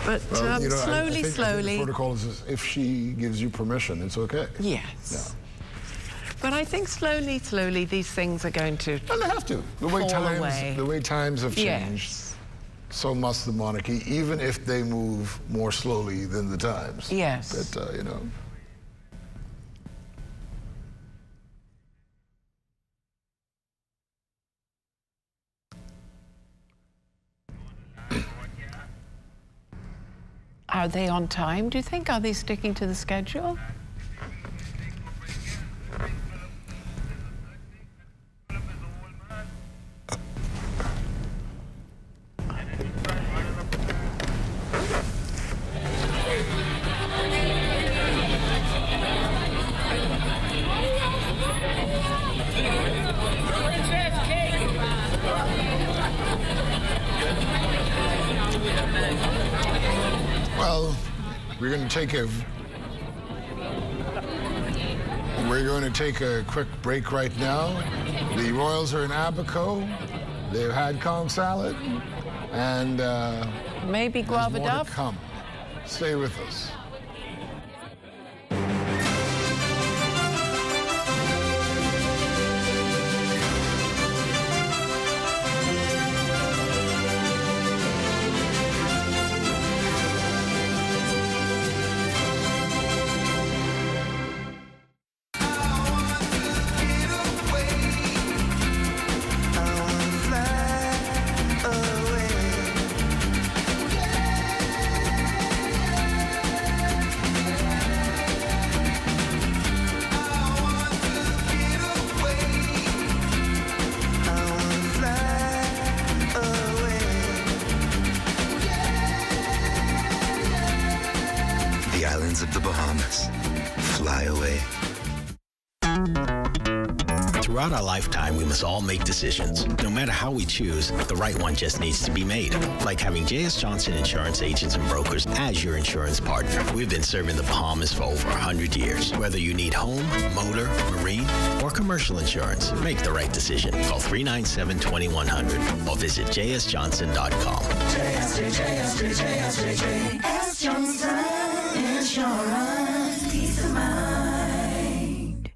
But well, slowly, I think the protocol is if she gives you permission, it's okay. Yes. Yeah. But I think slowly, these things are going to Well, they have to. The way times have changed, so must the monarchy, even if they move more slowly than the times. Yes. But, Are they on time, do you think? Are they sticking to the schedule? Well, we're going to take a quick break right now. The Royals are in Abaco. They've had Kong salad, and maybe guava more duff. To come. Stay with us. Of the Bahamas. Fly away. Throughout our lifetime, we must all make decisions. No matter how we choose, the right one just needs to be made. Like having J.S. Johnson Insurance Agents and Brokers as your insurance partner. We've been serving the Bahamas for over 100 years. Whether you need home, motor, marine, or commercial insurance, make the right decision. Call 397-2100 or visit jsjohnson.com. JS Johnson Insurance. Peace of mind.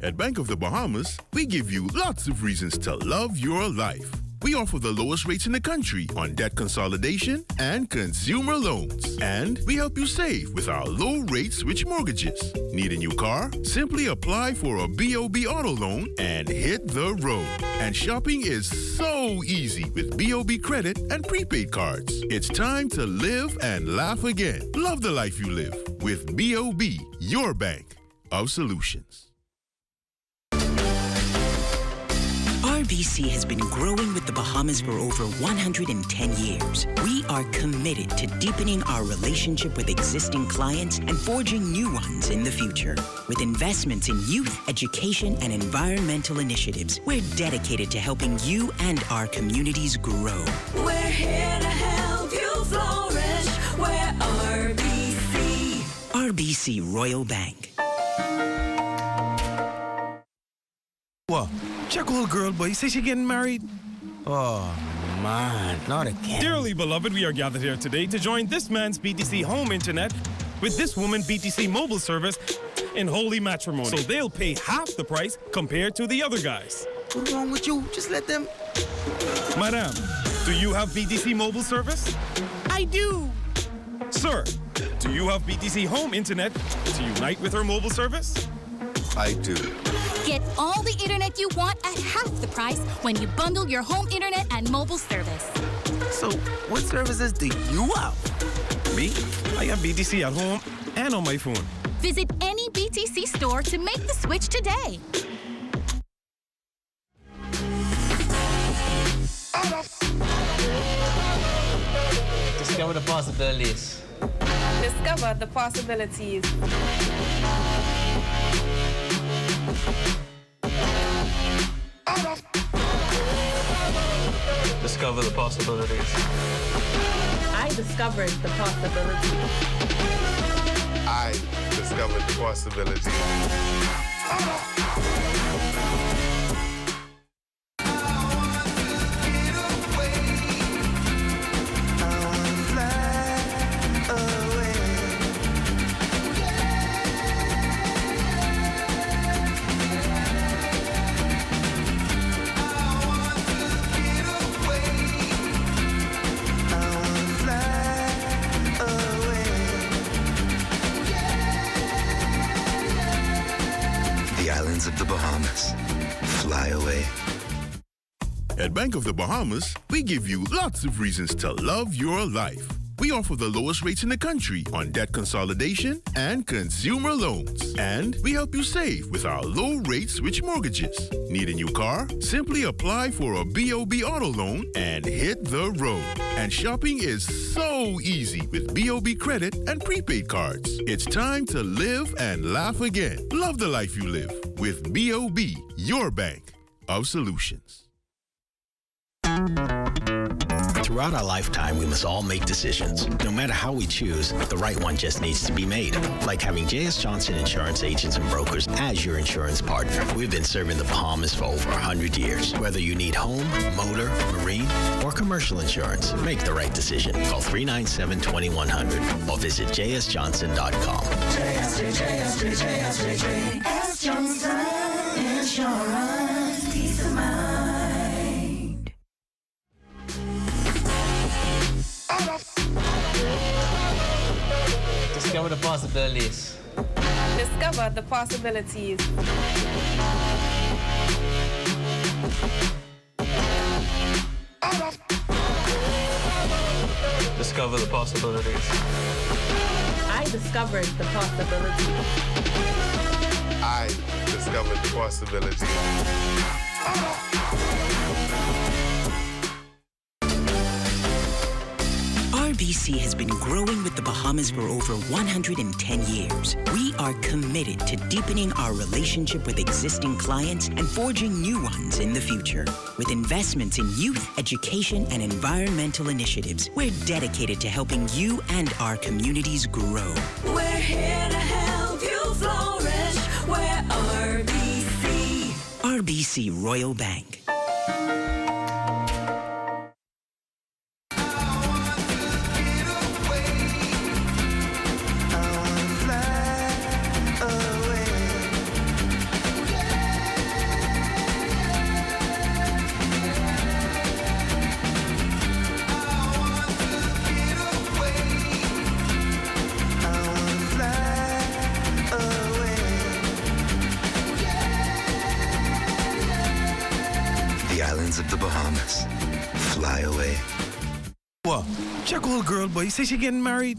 At Bank of the Bahamas, we give you lots of reasons to love your life. We offer the lowest rates in the country on debt consolidation and consumer loans. And we help you save with our low-rate switch mortgages. Need a new car? Simply apply for a BOB auto loan and hit the road. And shopping is so easy with BOB credit and prepaid cards. It's time to live and laugh again. Love the life you live with BOB, your bank of solutions. RBC has been growing with the Bahamas for over 110 years. We are committed to deepening our relationship with existing clients and forging new ones in the future. With investments in youth, education, and environmental initiatives, we're dedicated to helping you and our communities grow. We're here to help you flourish. We're RBC. RBC Royal Bank. What? Check little girl, boy. You say she getting married? Oh, man, not again. Dearly beloved, we are gathered here today to join this man's BTC home internet with this woman BTC mobile service in holy matrimony. So they'll pay half the price compared to the other guys. What's wrong with you? Just let them... Madam, do you have BTC mobile service? I do. Sir, do you have BTC home internet to unite with her mobile service? I do. Get all the internet you want at half the price when you bundle your home internet and mobile service. So, what services do you have? Me? I have BTC at home and on my phone. Visit any BTC store to make the switch today. Discover the possibilities. Discover the possibilities. Discover the possibilities. I discovered the possibilities. I discovered the possibility. Of the Bahamas. Fly away. At Bank of the Bahamas, we give you lots of reasons to love your life. We offer the lowest rates in the country on debt consolidation and consumer loans. And we help you save with our low-rate switch mortgages. Need a new car? Simply apply for a BOB auto loan and hit the road. And shopping is so easy with BOB credit and prepaid cards. It's time to live and laugh again. Love the life you live with BOB, your bank of solutions. Throughout our lifetime, we must all make decisions. No matter how we choose, the right one just needs to be made. Like having J.S. Johnson Insurance Agents and Brokers as your insurance partner. We've been serving the Bahamas for over 100 years. Whether you need home, motor, marine, or commercial insurance, make the right decision. Call 397-2100 or visit jsjohnson.com. JS Johnson Insurance. Peace of mind. Discover the possibilities. Discover the possibilities. Discover the possibilities. I discovered the possibilities. I discovered the possibility. RBC has been growing with the Bahamas for over 110 years. We are committed to deepening our relationship with existing clients and forging new ones in the future. With investments in youth, education, and environmental initiatives, we're dedicated to helping you and our communities grow. We're here to help you flourish. We're RBC. RBC Royal Bank. Of the Bahamas. Fly away. What? Check little girl, boy. You say she getting married?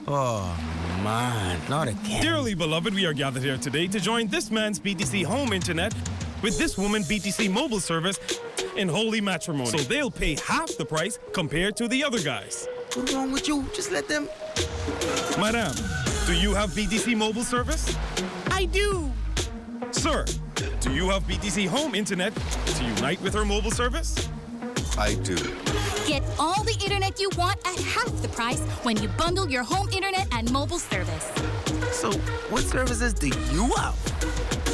Oh, man, not again. Dearly beloved, we are gathered here today to join this man's BTC home internet with this woman BTC mobile service in holy matrimony. So they'll pay half the price compared to the other guys. What's wrong with you? Just let them... Madam, do you have BTC mobile service? I do. Sir, do you have BTC home internet to unite with her mobile service? I do. Get all the internet you want at half the price when you bundle your home internet and mobile service. So, what services do you have?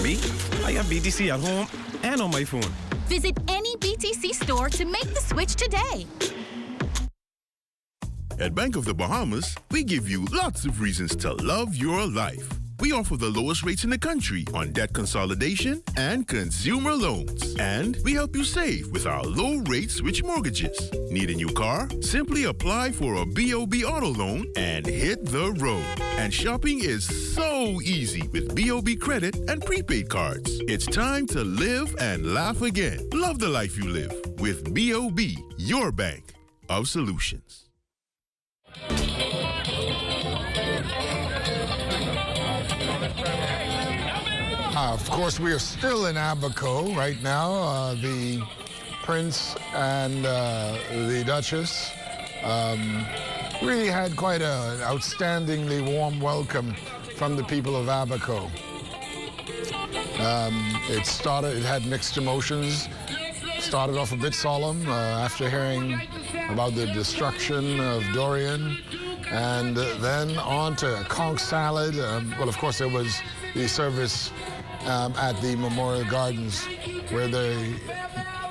Me? I have BTC at home and on my phone. Visit any BTC store to make the switch today. At Bank of the Bahamas, we give you lots of reasons to love your life. We offer the lowest rates in the country on debt consolidation and consumer loans. And we help you save with our low-rate switch mortgages. Need a new car? Simply apply for a BOB auto loan and hit the road. And shopping is so easy with BOB credit and prepaid cards. It's time to live and laugh again. Love the life you live with BOB, your bank of solutions. Of course, we are still in Abaco right now. The Prince and the Duchess really had quite an outstandingly warm welcome from the people of Abaco. It had mixed emotions. Started off a bit solemn after hearing about the destruction of Dorian, and then on to conch salad. Well, of course, there was the service at the Memorial Gardens where they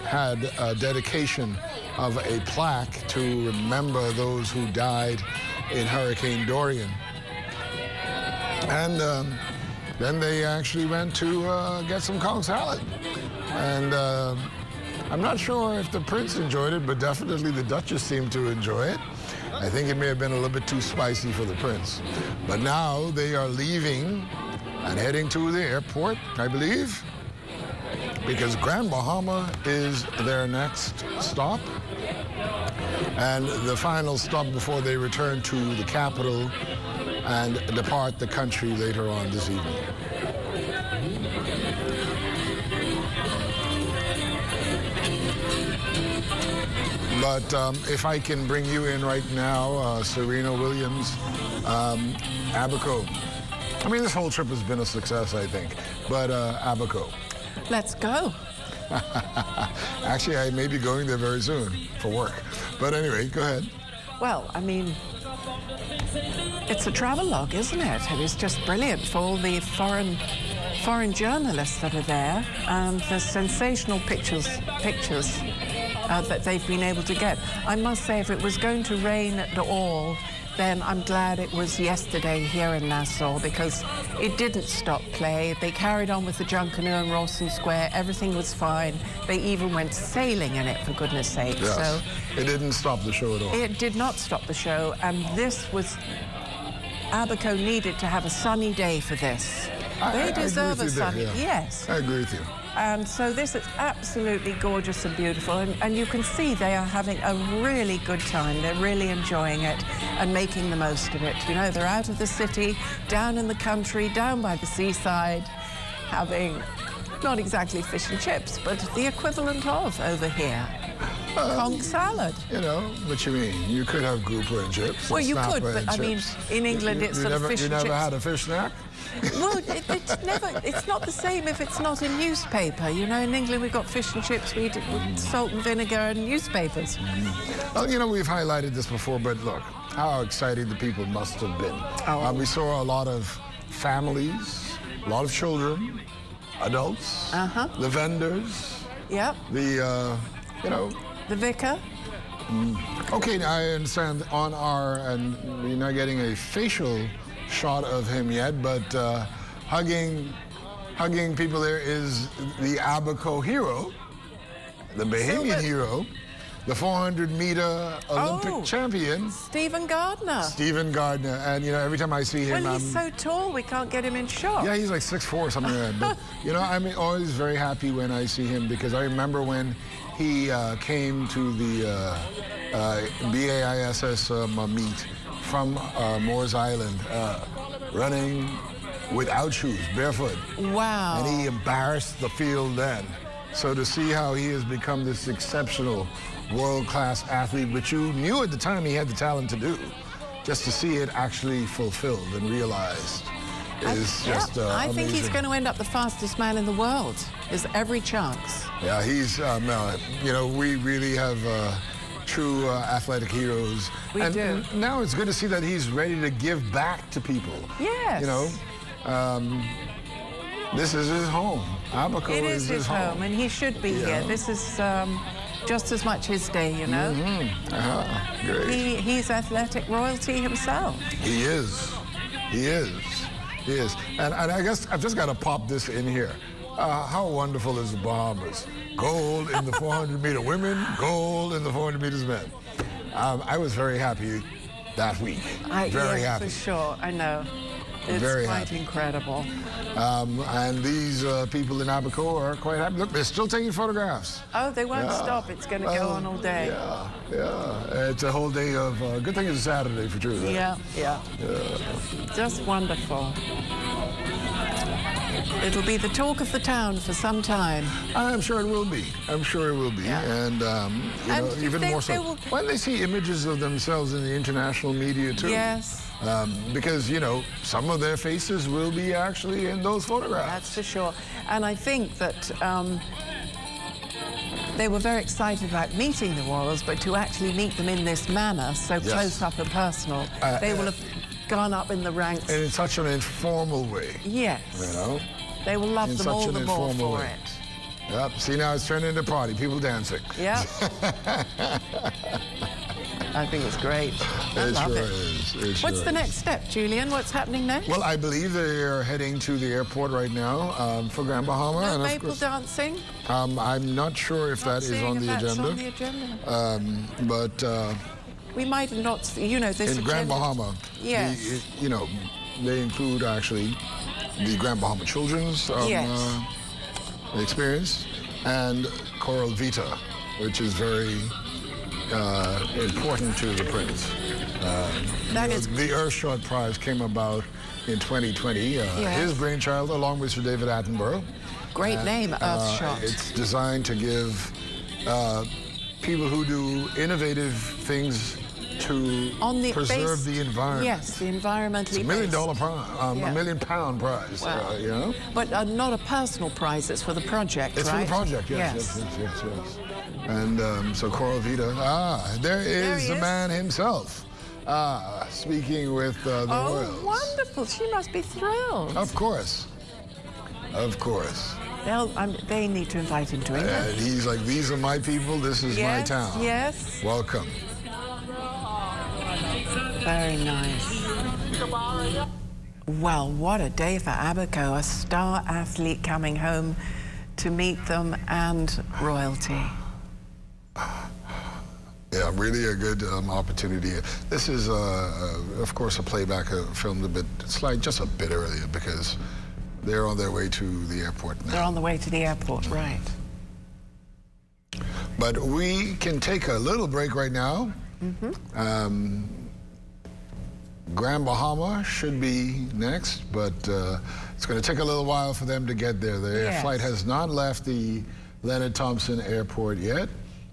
had a dedication of a plaque to remember those who died in Hurricane Dorian. And then they actually went to get some conch salad. And I'm not sure if the Prince enjoyed it, but definitely the Duchess seemed to enjoy it. I think it may have been a little bit too spicy for the Prince. But now they are leaving and heading to the airport, I believe, because Grand Bahama is their next stop. And the final stop before they return to the capital and depart the country later on this evening. But if I can bring you in right now, Serena Williams, Abaco. I mean, this whole trip has been a success, I think. But Abaco. Let's go. Actually, I may be going there very soon for work. But anyway, go ahead. Well, I mean, it's a travelogue, isn't it? It is just brilliant for all the foreign journalists that are there, and the sensational pictures that they've been able to get. I must say, if it was going to rain at all, then I'm glad it was yesterday here in Nassau, because it didn't stop play. They carried on with the Junkanoo in Rawson Square. Everything was fine. They even went sailing in it, for goodness sake. Yes. So it didn't stop the show at all. it did not stop the show, and this was... Abaco needed to have a sunny day for this. They deserve a sunny... Yes. I agree with you. And so this is absolutely gorgeous and beautiful, and you can see they are having a really good time. They're really enjoying it and making the most of it. You know, they're out of the city, down in the country, down by the seaside, having not exactly fish and chips, but the equivalent of over here. Conch salad. You know, what you mean? You could have grouper and chips. Well, and you could, but I mean, in England it's sort of fish and chips. You never had a fish snack? Well, it's not the same if it's not in newspaper. You know, in England we've got fish and chips, we eat it with salt and vinegar and newspapers. Well, you know, we've highlighted this before, but look, how excited the people must have been. We saw a lot of families, a lot of children, adults, the vendors, the, you know... The vicar. Okay, now I understand on our, and you're not getting a facial shot of him yet, but hugging people there is the Abaco hero, the Bahamian hero, the 400-meter Olympic champion. Stephen Gardner. Stephen Gardner, and you know, every time I see him, well, he's so tall, we can't get him in shot. Yeah, he's like 6'4", something like that. But you know, I'm always very happy when I see him, because I remember when he came to the BAISS meet from Moores Island, running without shoes, barefoot. Wow. And he embarrassed the field then. So to see how he has become this exceptional, world-class athlete, which you knew at the time he had the talent to do, just to see it actually fulfilled and realized is just I think he's amazing. going to end up the fastest man in the world. There's every chance. Yeah, he's, you know, we really have true athletic heroes. We do. Now it's good to see that he's ready to give back to people. Yes. You know, this is his home. Abaco It is is his home, and he should be here. This is just as much his day, you know. Great. He's athletic royalty himself. He is. He is. He is. And I guess I've just got to pop this in here. How wonderful is the Bahamas? Gold in the 400-meter women, gold in the 400 meters men. I was very happy that week. Very happy. For sure, I know. It's Very quite happy. Incredible. And these people in Abaco are quite happy. Look, they're still taking photographs. Oh, they won't stop. It's going to go on all day. Yeah. It's a whole day of, good thing it's Saturday for true. Yeah. Just wonderful. It'll be the talk of the town for some time. I'm sure it will be. I'm sure it will be. Yeah. And, you know, even more so when they see images of themselves in the international media, too. Yes. Because, you know, some of their faces will be actually in those photographs. That's for sure. And I think that they were very excited about meeting the royals, but to actually meet them in this manner, so close up and personal, they will have gone up in the ranks. And in such an informal way. Yes. You know? They will love in them such all an the more informal for way. it. Yep. See, now it's turning into a party. People dancing. Yeah. I think it's great. I love sure it. is. What's sure the is. next step, Julian? What's happening next? Well, I believe they are heading to the airport right now for Grand Bahama. No and of maple course, dancing? I'm not sure if that is on the That's agenda. on the agenda. But we might have not, you know, this in Grand Bahama, yes. you know, they include actually the Grand Bahama Children's experience and Coral Vita, which is very important to the Prince. The Earthshot Prize came about in 2020. His brainchild, along with Sir David Attenborough. Great name, Earthshot. It's designed to give people who do innovative things to preserve the environment. Yes, the environmentally It's $1 million prize, $1 million prize. Wow. You know. But not a personal prize. It's for the project, It's right? for the project. Yes. And so Coral Vita. There is the man himself. Speaking with the royals. Oh, wonderful! She must be thrilled. Of course. Of course. They need to invite him to England. And he's like, these are my people. This is my town. Yes. Welcome. Very nice. Well, what a day for Abaco, a star athlete coming home to meet them and royalty. Yeah, really a good opportunity. This is, of course, a playback filmed just a bit earlier because they're on their way to the airport now. They're on the way to the airport, right. But we can take a little break right now. Grand Bahama should be next, but it's going to take a little while for them to get there. Their flight has not left the Leonard Thompson Airport yet,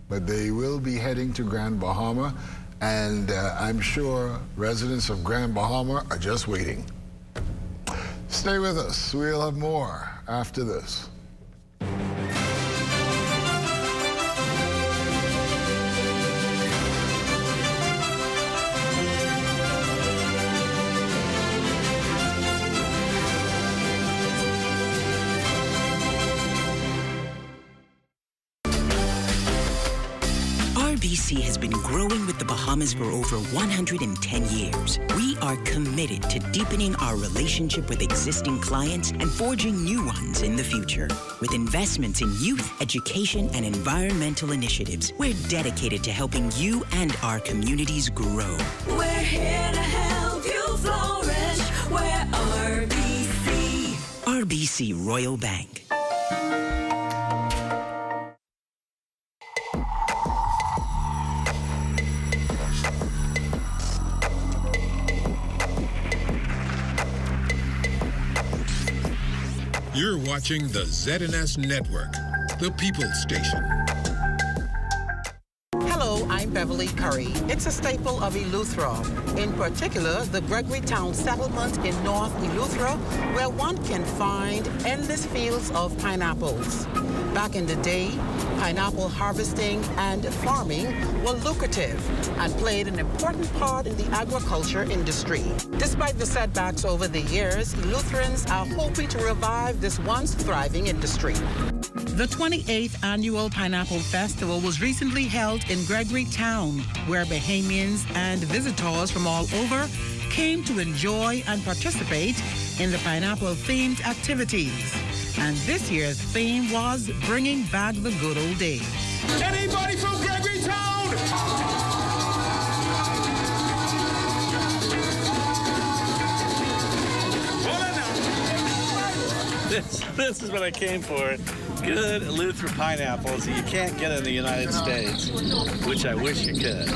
but they will be heading to Grand Bahama, and I'm sure residents of Grand Bahama are just waiting. Stay with us. We'll have more after this. RBC has been growing with the Bahamas for over 110 years. We are committed to deepening our relationship with existing clients and forging new ones in the future. With investments in youth, education, and environmental initiatives, we're dedicated to helping you and our communities grow. We're here to help you flourish. We're RBC. RBC Royal Bank. You're watching the ZNS Network, the People's Station. Hello, I'm Beverly Curry. It's a staple of Eleuthera, in particular the Gregorytown settlement in North Eleuthera, where one can find endless fields of pineapples. Back in the day, pineapple harvesting and farming were lucrative and played an important part in the agriculture industry. Despite the setbacks over the years, Eleutherans are hoping to revive this once thriving industry. The 28th Annual Pineapple Festival was recently held in Gregorytown, where Bahamians and visitors from all over came to enjoy and participate in the pineapple-themed activities. And this year's theme was bringing back the good old days. Anybody from Gregorytown? This is what I came for. Good Eleuthera pineapples that you can't get in the United States, which I wish you could.